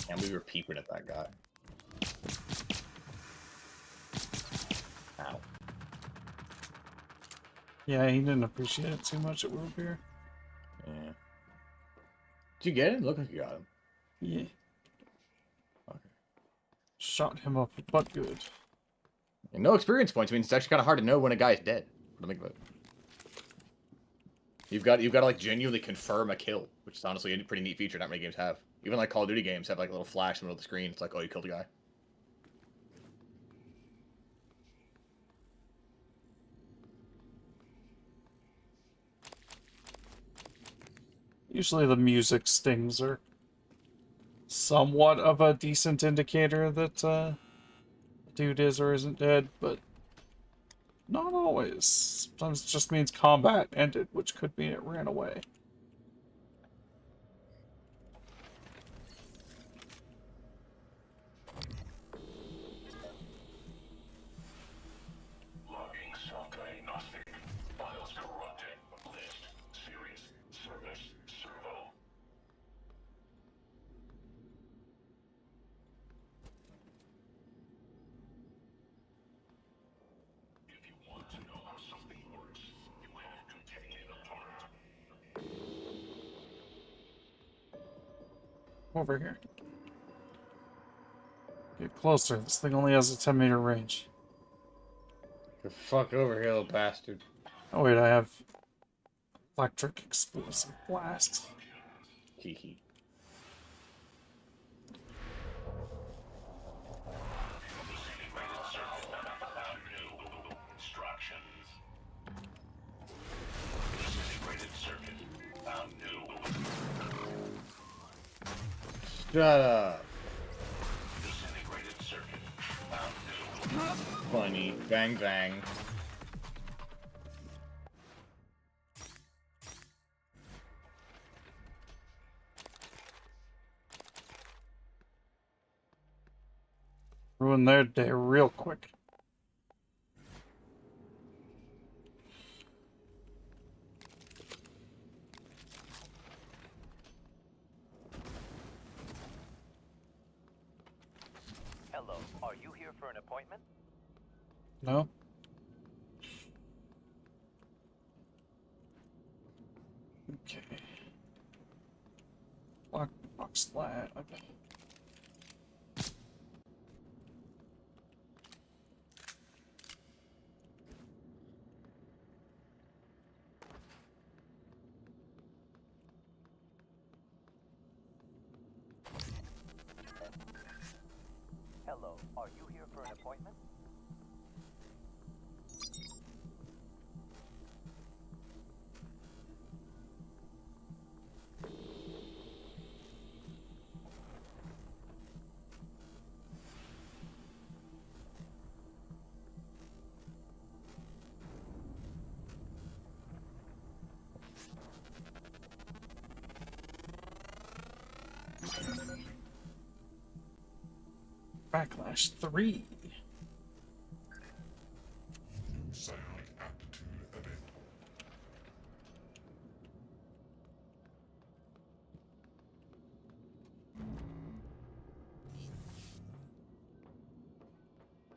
And we were peeping at that guy. Ow. Yeah, he didn't appreciate it too much at World Beer. Yeah. Did you get it? Look like you got him. Yeah. Okay. Shot him up, but good. And no experience points means it's actually kind of hard to know when a guy's dead. What do you think about it? You've got to like genuinely confirm a kill, which is honestly a pretty neat feature not many games have. Even like Call of Duty games have like a little flash in the middle of the screen. It's like, oh, you killed a guy. Usually the music stings are somewhat of a decent indicator that the dude is or isn't dead, but not always. Sometimes it just means combat ended, which could mean it ran away. Logging self-diagnostic. Vital Over here. Get closer. This thing only has a 10-meter range. The fuck over here, little bastard. Oh wait, I have electric explosive blast. Hee. Shut up. Funny. Bang bang. Ruin their day real quick. Hello, are you here for an appointment? No? Okay. Lock box flat. Okay. Hello, are you here for an appointment? Backlash 3. Psionic aptitude available.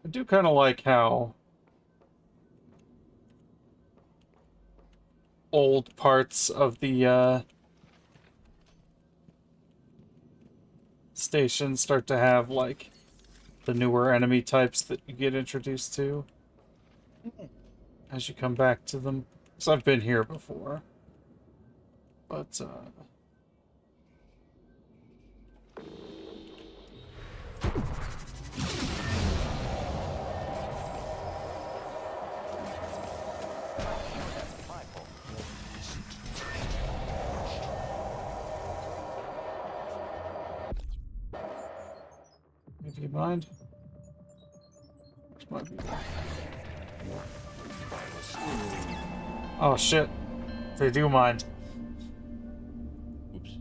I do kind of like how old parts of the station start to have like the newer enemy types that you get introduced to as you come back to them. So I've been here before, but if you mind. Where's my people? Oh shit. They do mind. Oops.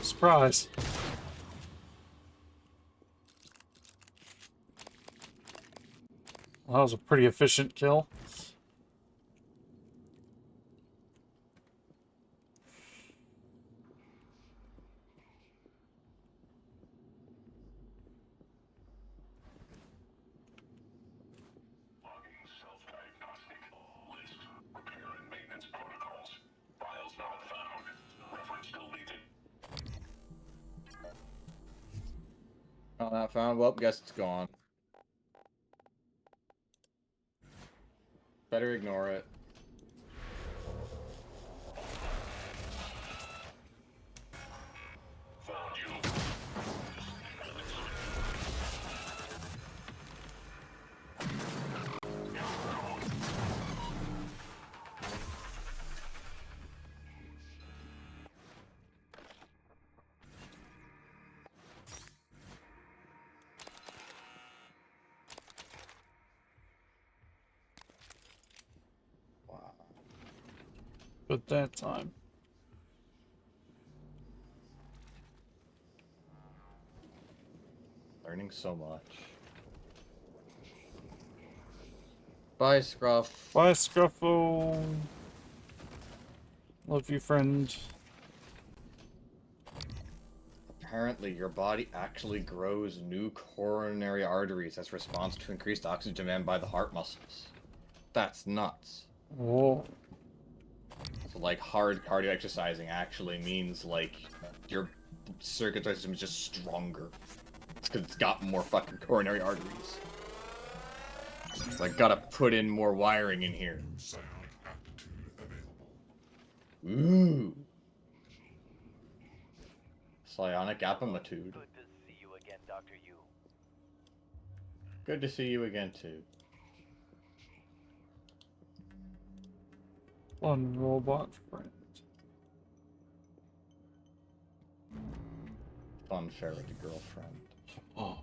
Surprise. Well, that was a pretty efficient kill. Oh, not found. Well, guess it's gone. Better ignore it. Good that time. Learning so much. Bye, Scruff. Bye, Scruffo. Love you, friend. Apparently, your body actually grows new coronary arteries as response to increased oxygen demand by the heart muscles. That's nuts. Whoa. So, like, hard cardio exercising actually means, like, your circulatory system is just stronger. It's because it's got more fucking coronary arteries. So I gotta put in more wiring in here. Ooh. Psionic Apamatude. Good to see you again, Dr. Yu. Good to see you again, too. Fun robot friend. Fun ferret girlfriend. Oh.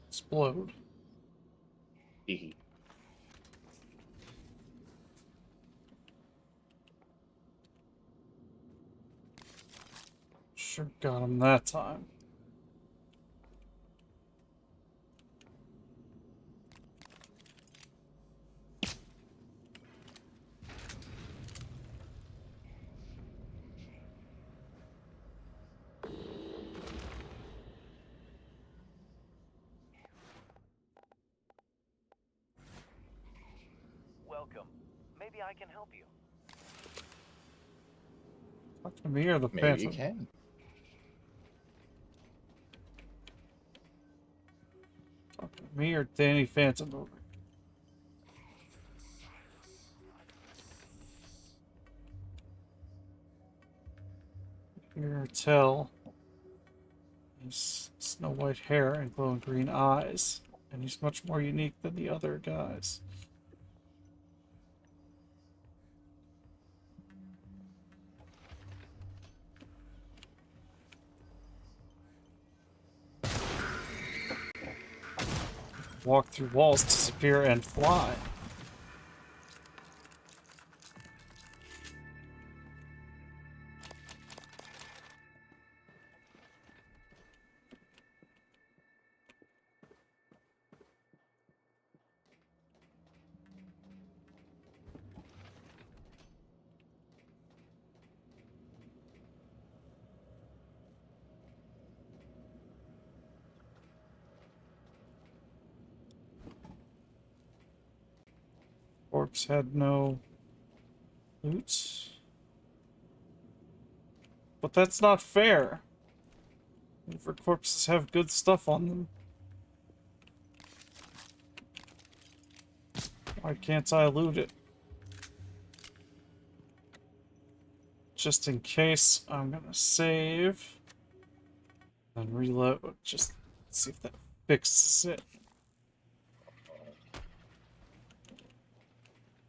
Explode. Hee. Sure got him that time. Welcome. Maybe I can help you. Talk to me or the Maybe Phantom? you can. Talk to me or Danny Phantom over? Here, tell. His snow white hair and glowing green eyes, and he's much more unique than the other guys. Walk through walls, disappear, and fly. Corpse had no loot. But that's not fair. For corpses have good stuff on them. Why can't I loot it? Just in case, I'm gonna save. And reload. Just see if that fixes it.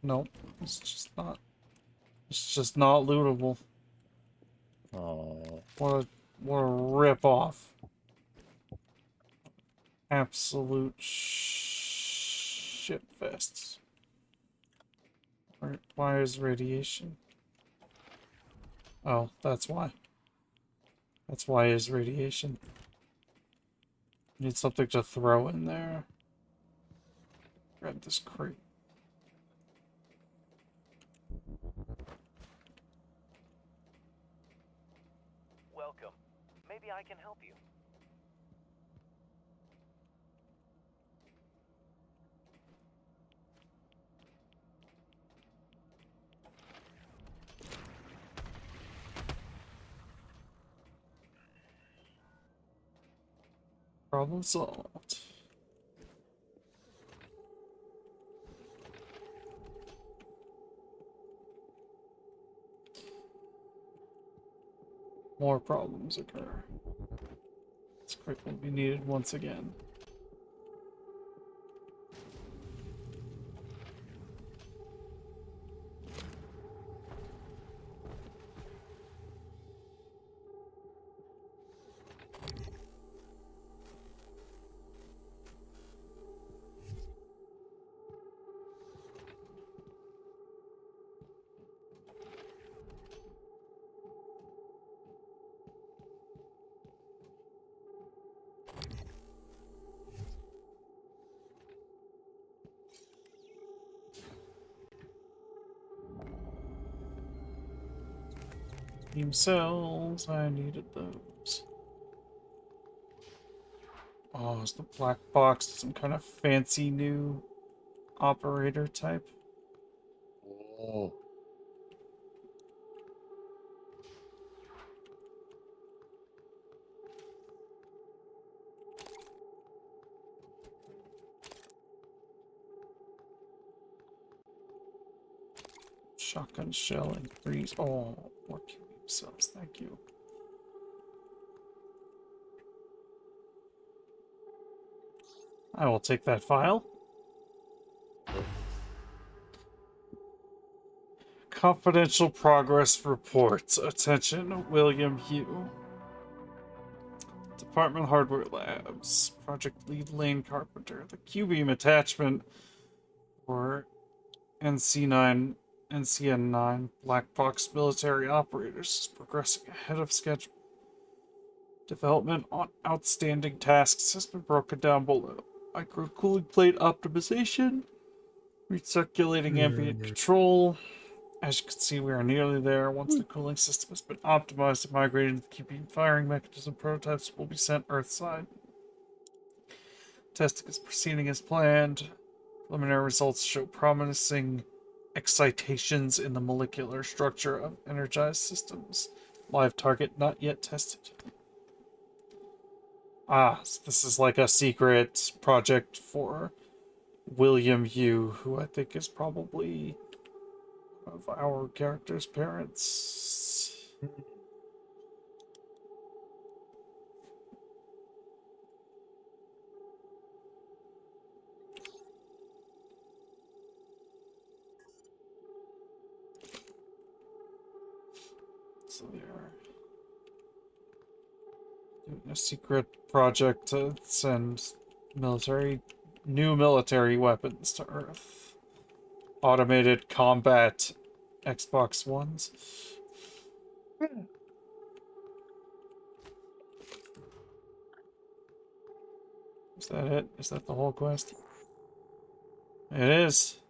Nope. It's just not lootable. Oh. What a rip-off. Absolute shitfest. Why is radiation? Oh, that's why. That's why is radiation. Need something to throw in there. Grab this crate. Welcome. Maybe I can help you. Problem solved. More problems occur. This crit will be needed once again. Team cells, I needed those. Oh, is the black box some kind of fancy new operator type? Oh. Shotgun shell and freeze. Oh, more team cells, thank you. I will take that file. Confidential progress reports. Attention, William Hugh. Department Hardware Labs. Project Lead Lane Carpenter. The Q-beam attachment for NCN9 Black Box military operators is progressing ahead of schedule. Development on outstanding tasks has been broken down below. Microcooling plate optimization. Recirculating ambient control. As you can see, we are nearly there. Once the cooling system has been optimized and migrated to the Q-beam firing mechanism, prototypes will be sent Earthside. Testing is proceeding as planned. Preliminary results show promising excitations in the molecular structure of energized systems. Live target not yet tested. Ah, so this is like a secret project for William Yu, who I think is probably of our character's parents. So they are doing a secret project to send new military weapons to Earth. Automated combat Xbox Ones. Is that it? Is that the whole quest? It is.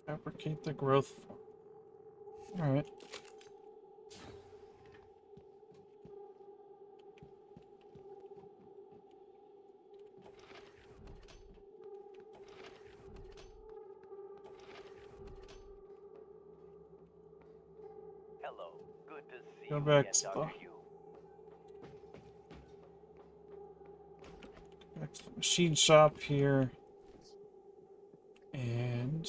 Fabricate the growth form. Alright. Hello. Good to see Go you back again, to Dr. Yu. back to the machine shop here. And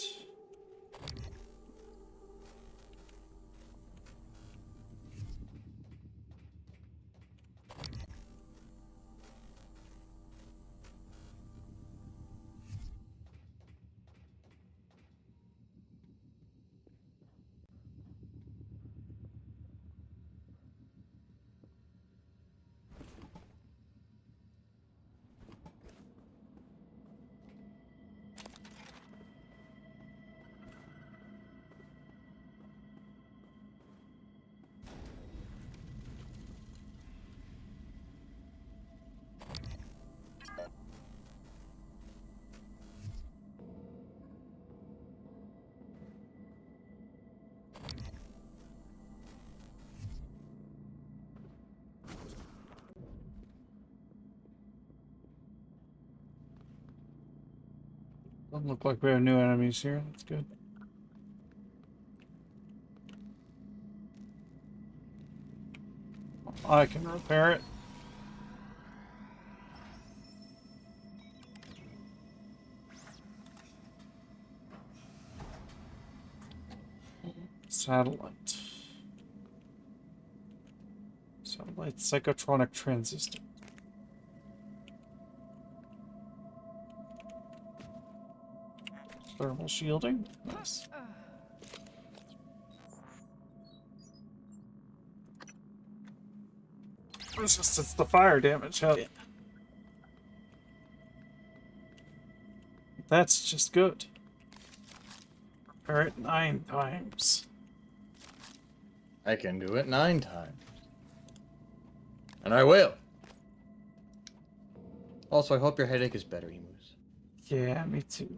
Doesn't look like we have new enemies here. That's good. I can repair it. Satellite. Satellite psychotronic transistor. Thermal shielding. Nice. Resistance to fire damage. Hell yeah. That's just good. Repair it 9 times. I can do it 9 times. And I will. Also, I hope your headache is better, Emus. Yeah, me too.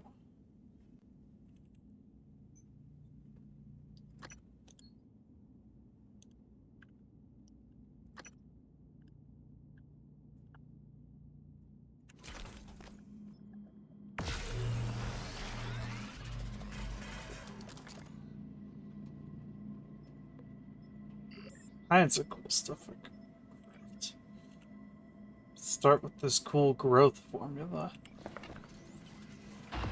Kinds of cool stuff I could craft. Start with this cool growth formula. I'm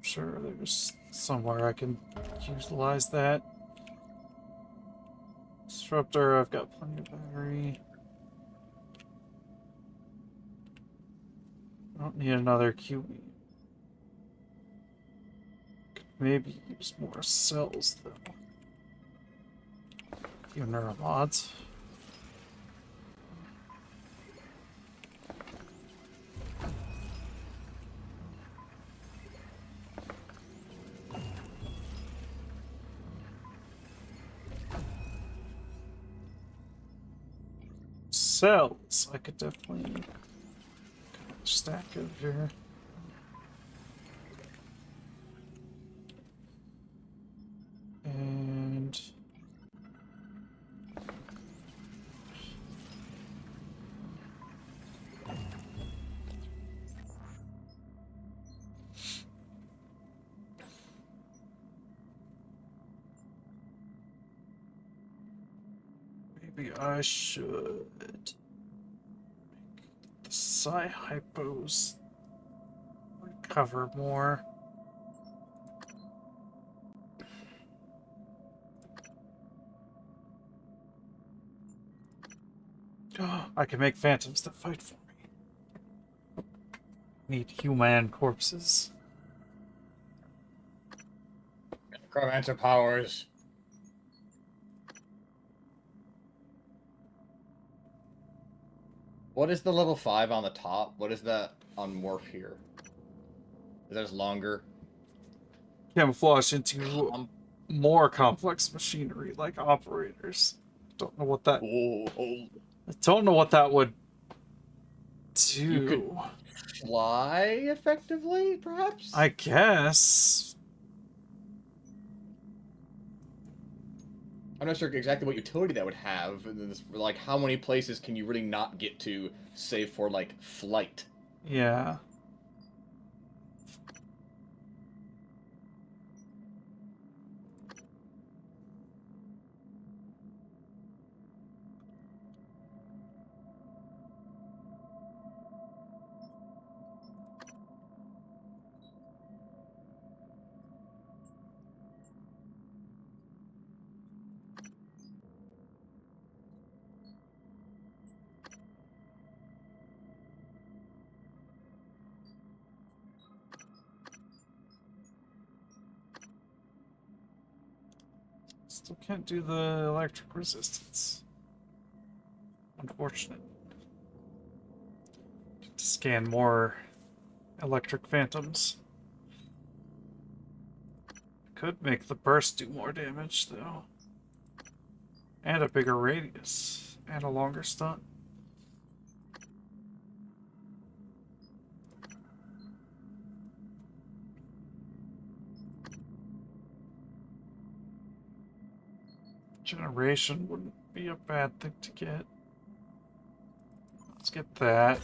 sure there's somewhere I can utilize that. Disruptor, I've got plenty of battery. I don't need another QB. Could maybe use more cells though. A few neuromods. Cells, I could definitely stack it here. And maybe I should make the Psi-Hypos recover more. I can make phantoms that fight for me. Need human corpses. Necromancer powers. What is the level 5 on the top? What is that on Morph here? Is that longer? Camouflage into more complex machinery like operators. Don't know what that. I don't know what that would do. You could fly effectively, perhaps? I guess. I'm not sure exactly what utility that would have. Like, how many places can you really not get to, save for, like, flight? Yeah. Still can't do the electric resistance. Unfortunate. Get to scan more electric phantoms. Could make the burst do more damage though. And a bigger radius. And a longer stun. Generation wouldn't be a bad thing to get. Let's get that.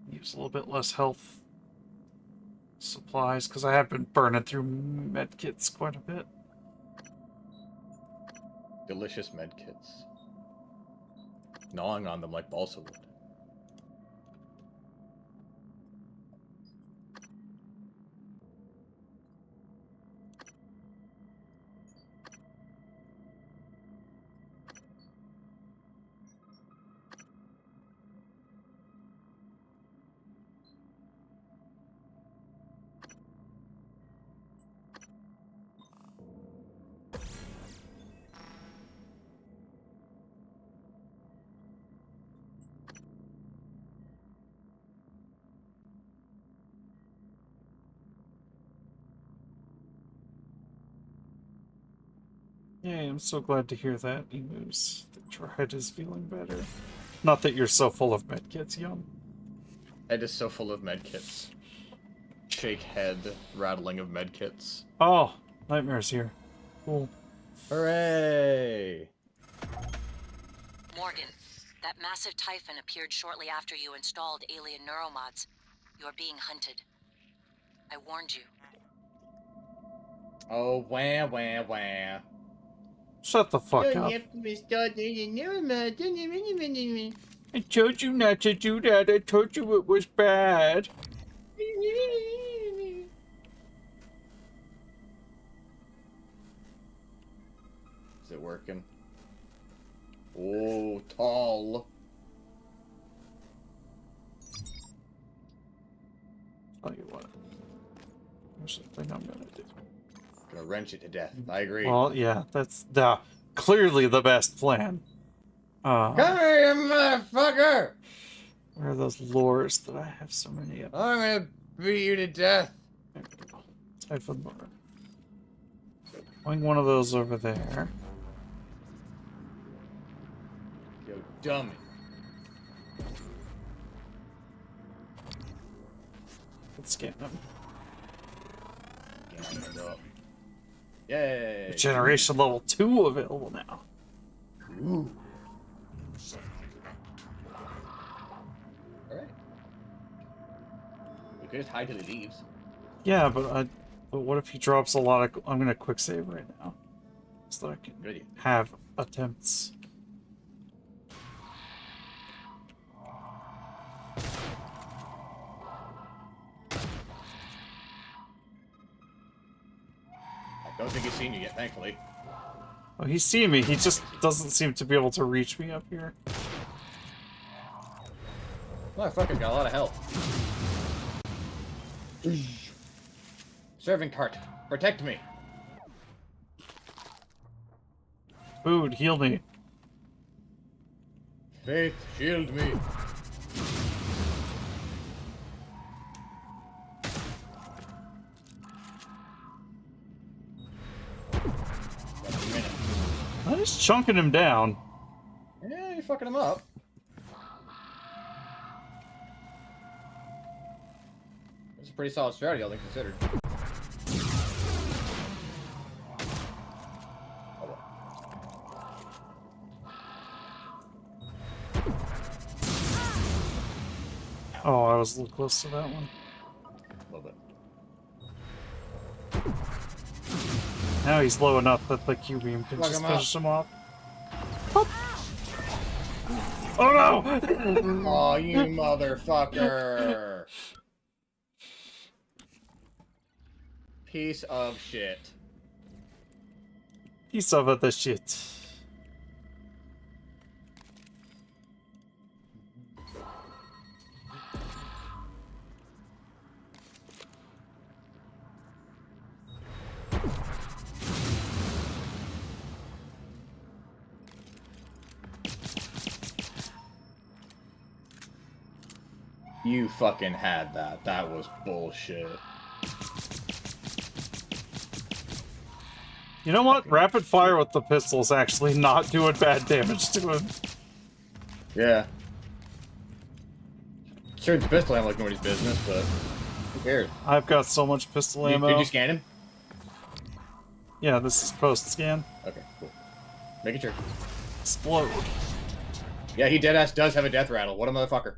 Use a little bit less health supplies, because I have been burning through medkits quite a bit. Delicious medkits. Gnawing on them like balsa wood. Yay, I'm so glad to hear that, Emus. That your head is feeling better. Not that you're so full of medkits, Yum. Head is so full of medkits. Shake head, rattling of medkits. Oh, Nightmare's here. Cool. Hooray! Morgan, that massive Typhon appeared shortly after you installed alien neuromods. You're being hunted. I warned you. Oh, wah, wah, wah. Shut the fuck up. I told you not to do that. I told you it was bad. Is it working? Oh, tall. Tell you what. There's something I'm gonna do. Gonna wrench it to death. I agree. Well, yeah, that's clearly the best plan. Come here, you motherfucker! Where are those lures that I have so many of? I'm gonna beat you to death. There we go. Typhon lure. Putting one of those over there. Yo, dummy. Let's scan them. Yay! Generation level 2 available now. Ooh. Alright. We could just hide till he leaves. Yeah, but what if he drops a lot of... I'm gonna quick save right now. So that I can have attempts. I don't think he's seen you yet, thankfully. Oh, he's seen me. He just doesn't seem to be able to reach me up here. Motherfucker's got a lot of health. Serving cart, protect me. Food, heal me. Faith, shield me. I'm just chunking him down. Yeah, you're fucking him up. It's a pretty solid strategy, all things considered. Oh, I was a little close to that one. A little bit. Now he's low enough that the Q-beam can just finish him off. Oh no! Oh, you motherfucker! Piece of shit. Piece of the shit. You fucking had that. That was bullshit. You know what? Rapid fire with the pistol's actually not doing bad damage to him. Yeah. Sure, it's pistol ammo like nobody's business, but who cares? I've got so much pistol ammo. Did you scan him? Yeah, this is post-scan. Okay, cool. Making sure. Explode. Yeah, he deadass does have a death rattle. What a motherfucker.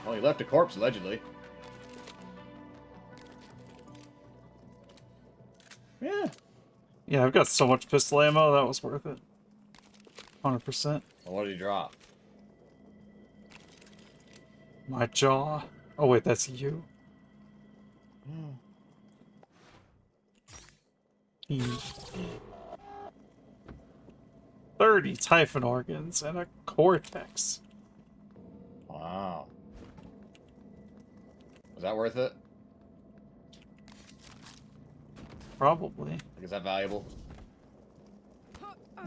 Well, he left a corpse, allegedly. Yeah. Yeah, I've got so much pistol ammo, that was worth it. 100%. Well, what did he drop? My jaw. Oh wait, that's you. 30 Typhon organs and a cortex. Wow. Was that worth it? Probably. Is that valuable?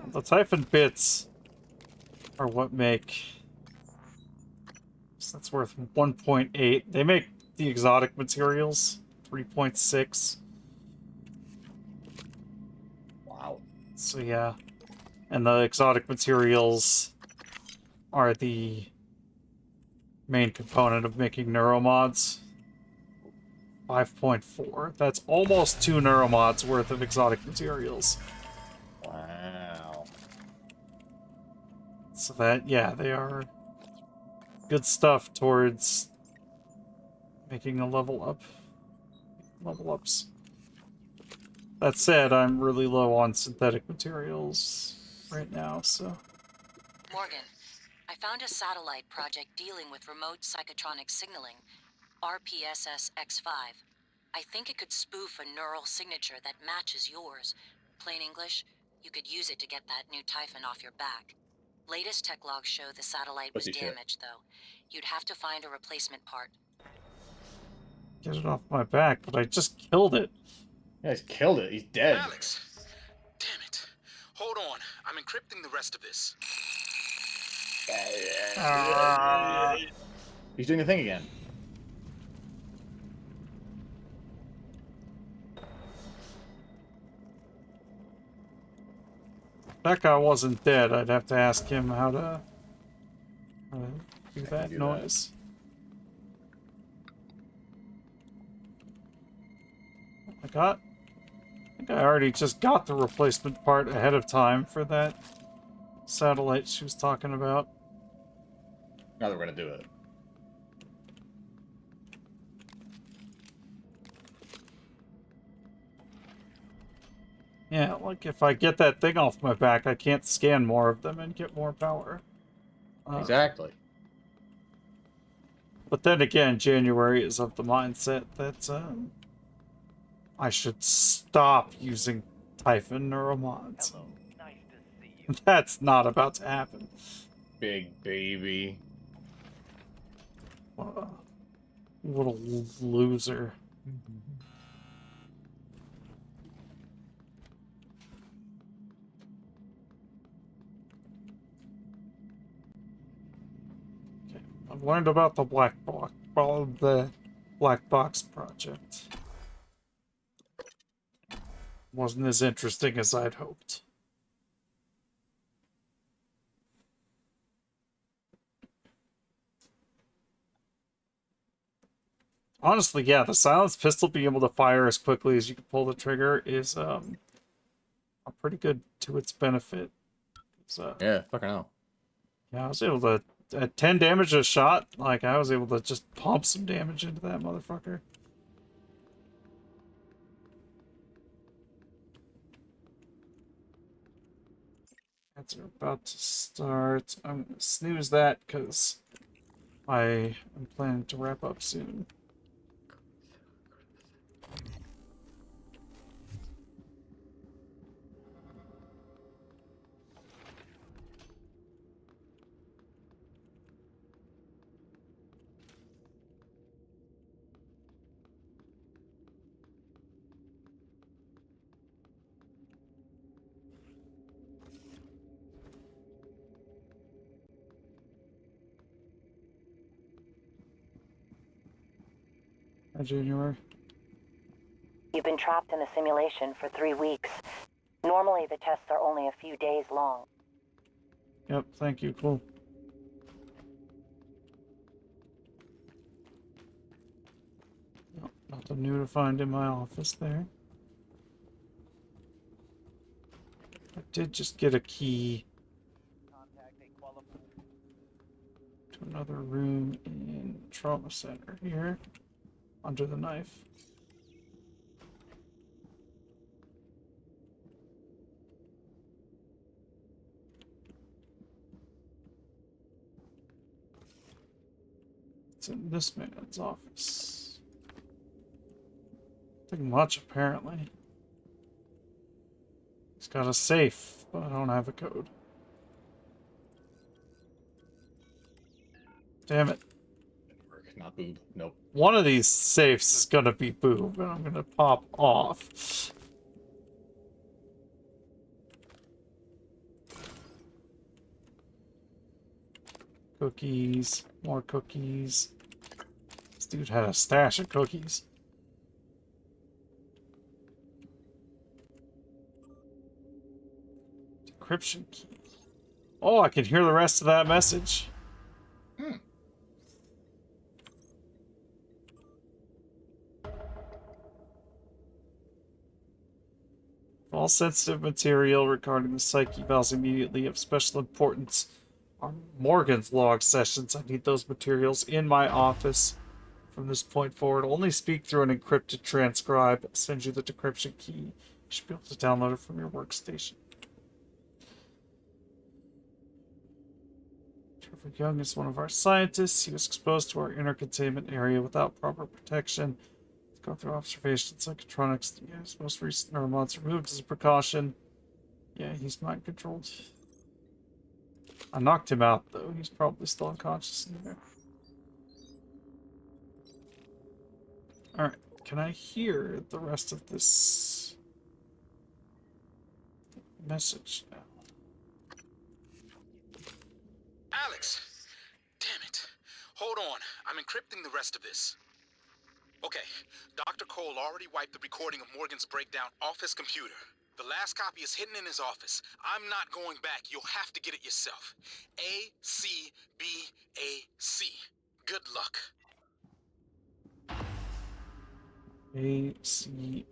The Typhon bits are what make... So that's worth 1.8. They make the exotic materials 3.6. Wow. So yeah. And the exotic materials are the main component of making neuromods. 5.4. That's almost 2 neuromods worth of exotic materials. Wow. So that, yeah, they are good stuff towards making a level up. Level ups. That said, I'm really low on synthetic materials right now, so... Morgan, I found a satellite project dealing with remote psychotronic signaling, RPSS-X5. I think it could spoof a neural signature that matches yours. Plain English, you could use it to get that new Typhon off your back. Latest tech logs show the satellite was Pussy shit. damaged, though. You'd have to find a replacement part. Get it off my back, but I just killed it. Yeah, he's killed it. He's dead. Alex! Damn it. Hold on. I'm encrypting the rest of this. He's doing the thing again. If that guy wasn't dead, I'd have to ask him how to do that noise. I think I already just got the replacement part ahead of time for that satellite she was talking about. Now that we're gonna do it. Yeah, like if I get that thing off my back, I can't scan more of them and get more power. Exactly. But then again, January is of the mindset that I should stop using Typhon neuromods. Hello, nice to see you. That's not about to happen. Big baby. Little loser. Okay, I've learned about the Black Box project. Wasn't as interesting as I'd hoped. Honestly, yeah, the silenced pistol being able to fire as quickly as you can pull the trigger is pretty good to its benefit. Yeah, fucking hell. Yeah, I was able to, at 10 damage a shot, like, I was able to just pump some damage into that motherfucker. Ads are about to start. I'm gonna snooze that because I am planning to wrap up soon. Hi, January. You've been trapped in a simulation for 3 weeks. Normally, the tests are only a few days long. Yep, thank you, cool. Nope, nothing new to find in my office there. I did just get a key to another room in Trauma Center here, under the knife. It's in this man's office. Nothing much, apparently. He's got a safe, but I don't have a code. Damn it. Not boob. Nope. One of these safes is gonna be boob, and I'm gonna pop off. Cookies. More cookies. This dude had a stash of cookies. Decryption key. Oh, I can hear the rest of that message. All sensitive material regarding the psyche valves immediately of special importance are Morgan's log sessions. I need those materials in my office. From this point forward, only speak through an encrypted transcribe. I'll send you the decryption key. You should be able to download it from your workstation. Trevor Young is one of our scientists. He was exposed to our inner containment area without proper protection. Go through observation, psychotronics. Yeah, his most recent neuromod's removed as a precaution. Yeah, he's mind controlled. I knocked him out though. He's probably still unconscious in there. Alright, can I hear the rest of this message now? Alex! Damn it. Hold on. I'm encrypting the rest of this. Okay, Dr. Cole already wiped the recording of Morgan's breakdown off his computer. The last copy is hidden in his office. I'm not going back. You'll have to get it yourself. A-C-B-A-C. Good luck. A-C-B-A-C.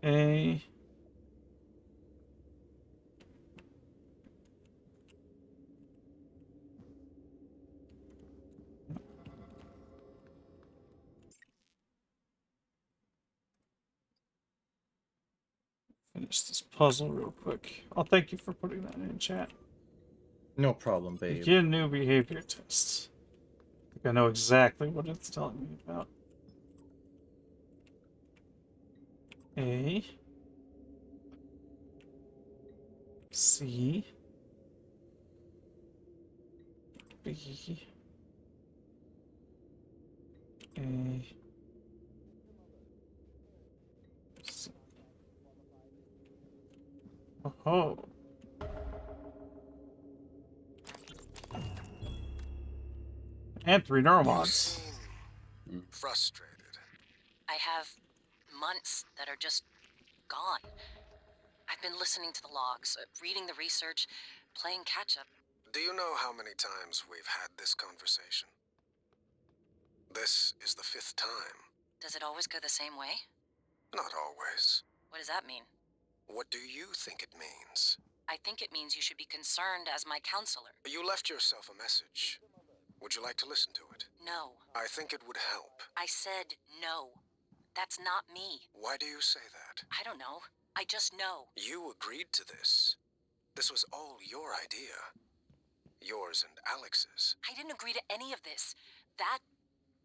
A... Finish this puzzle real quick. Oh, thank you for putting that in chat. No problem, babe. Begin new behavior tests. I think I know exactly what it's telling me about. A. C. B. A. C. Oh. And 3 neuromods. Frustrated. I have months that are just gone. I've been listening to the logs, reading the research, playing catch-up. Do you know how many times we've had this conversation? This is the 5th time. Does it always go the same way? Not always. What does that mean? What do you think it means? I think it means you should be concerned as my counselor. You left yourself a message. Would you like to listen to it? No. I think it would help. I said no. That's not me. Why do you say that? I don't know. I just know. You agreed to this. This was all your idea. Yours and Alex's. I didn't agree to any of this. That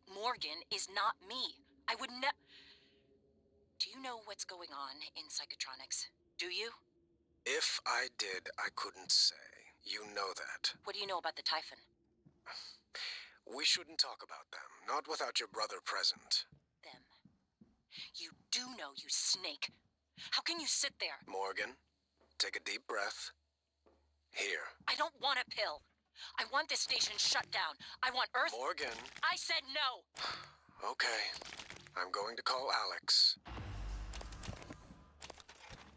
Morgan is not me. I would never... Do you know what's going on in psychotronics? Do you? If I did, I couldn't say. You know that. What do you know about the Typhon? We shouldn't talk about them. Not without your brother present. Them. You do know, you snake. How can you sit there? Morgan, take a deep breath. Here. I don't want a pill. I want this station shut down. I want Earth... Morgan. I said no. Okay. I'm going to call Alex.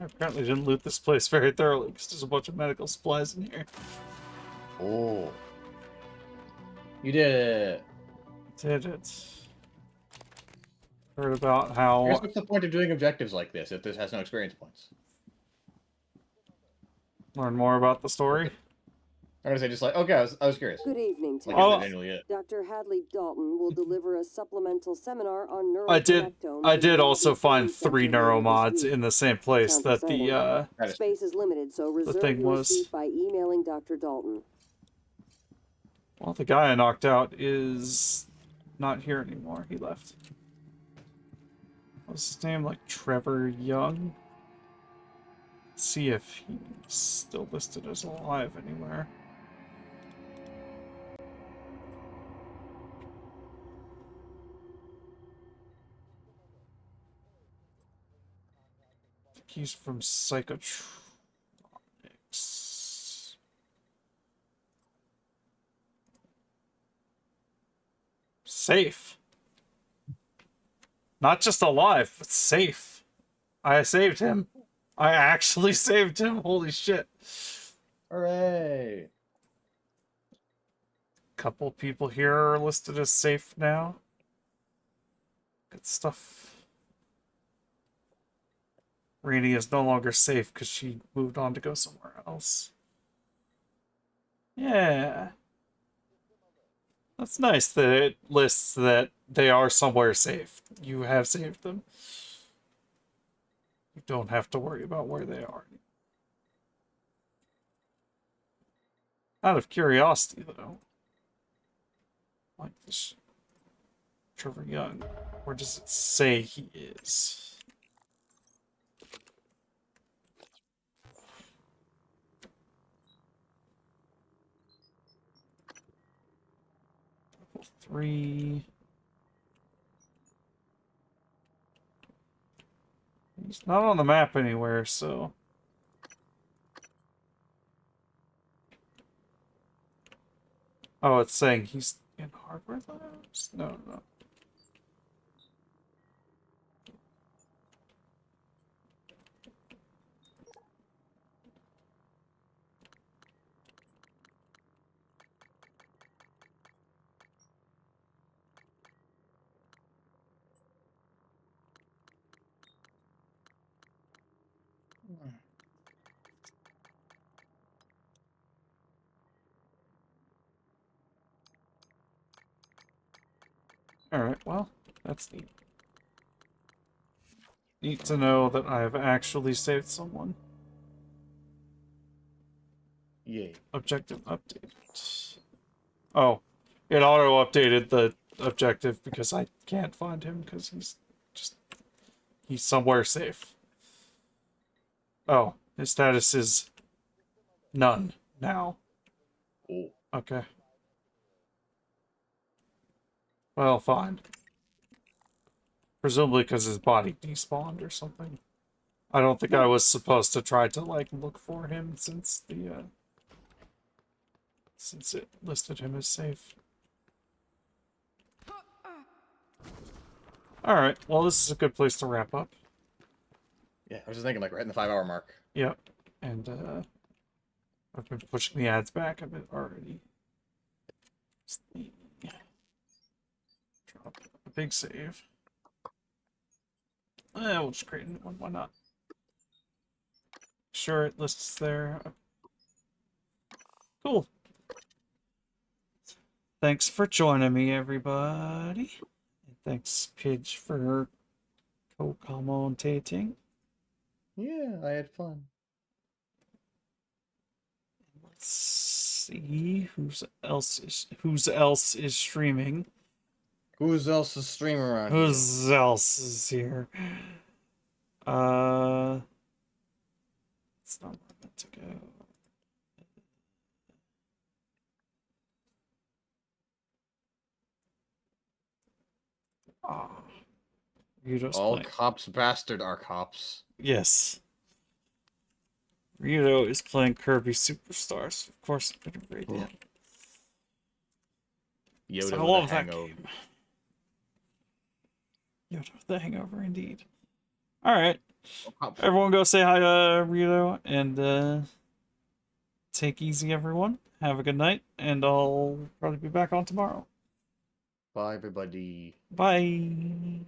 I apparently didn't loot this place very thoroughly because there's a bunch of medical supplies in here. Oh. You did it. Did it. Heard about I guess how... what's the point of doing objectives like this if this has no experience points? Learn more about the story? I'm gonna say just like, okay, I was curious. Good evening, Like, Tom. is that genuinely it? Dr. Hadley Dalton will deliver a supplemental seminar on I did neuroconnectomes. also find 3 Center later this neuromods week. in the same place Sounds that the exciting. Space is limited, so reserve thing your was. seat by emailing Dr. Dalton. Well, the guy I knocked out is not here anymore. He left. What's his name? Like Trevor Young? Let's see if he's still listed as alive anywhere. I think he's from Psychotronics. Safe. Not just alive, but safe. I saved him. I actually saved him. Holy shit. Hooray. Couple people here are listed as safe now. Good stuff. Rainey is no longer safe because she moved on to go somewhere else. Yeah. That's nice that it lists that they are somewhere safe. You have saved them. You don't have to worry about where they are. Out of curiosity, though, like this Trevor Young, where does it say he is? Level 3. He's not on the map anywhere, so... Oh, it's saying he's in hardware labs? No, no. Alright, well, that's neat. Neat to know that I have actually saved someone. Yay. Objective update. Oh, it auto-updated the objective because I can't find him because he's somewhere safe. Oh, his status is none now. Oh. Okay. Well, fine. Presumably because his body despawned or something. I don't think I was supposed to try to, like, look for him since the, since it listed him as safe. Alright, well, this is a good place to wrap up. Yeah, I was just thinking, like, we're hitting the 5-hour mark. Yep, and, I've been pushing the ads back a bit already. Drop a big save. We'll just create a new one, why not? Sure, it lists there. Cool. Thanks for joining me, everybody. And thanks, Pidge, for co-commentating. Yeah, I had fun. Let's see who's else is streaming. Who's else is streaming around here? Who's else is here? It's not where I meant to go. Ah, Ryudo's All playing. cops bastard are cops. Yes. Ryudo is playing Kirby Superstars. Of course, I'm gonna rate it. Yoda I with love a that hangover. game. Yoda with the hangover, indeed. All right, everyone, go say hi to Ryudo and take easy, everyone. Have a good night, and I'll probably be back on tomorrow. Bye, everybody. Bye.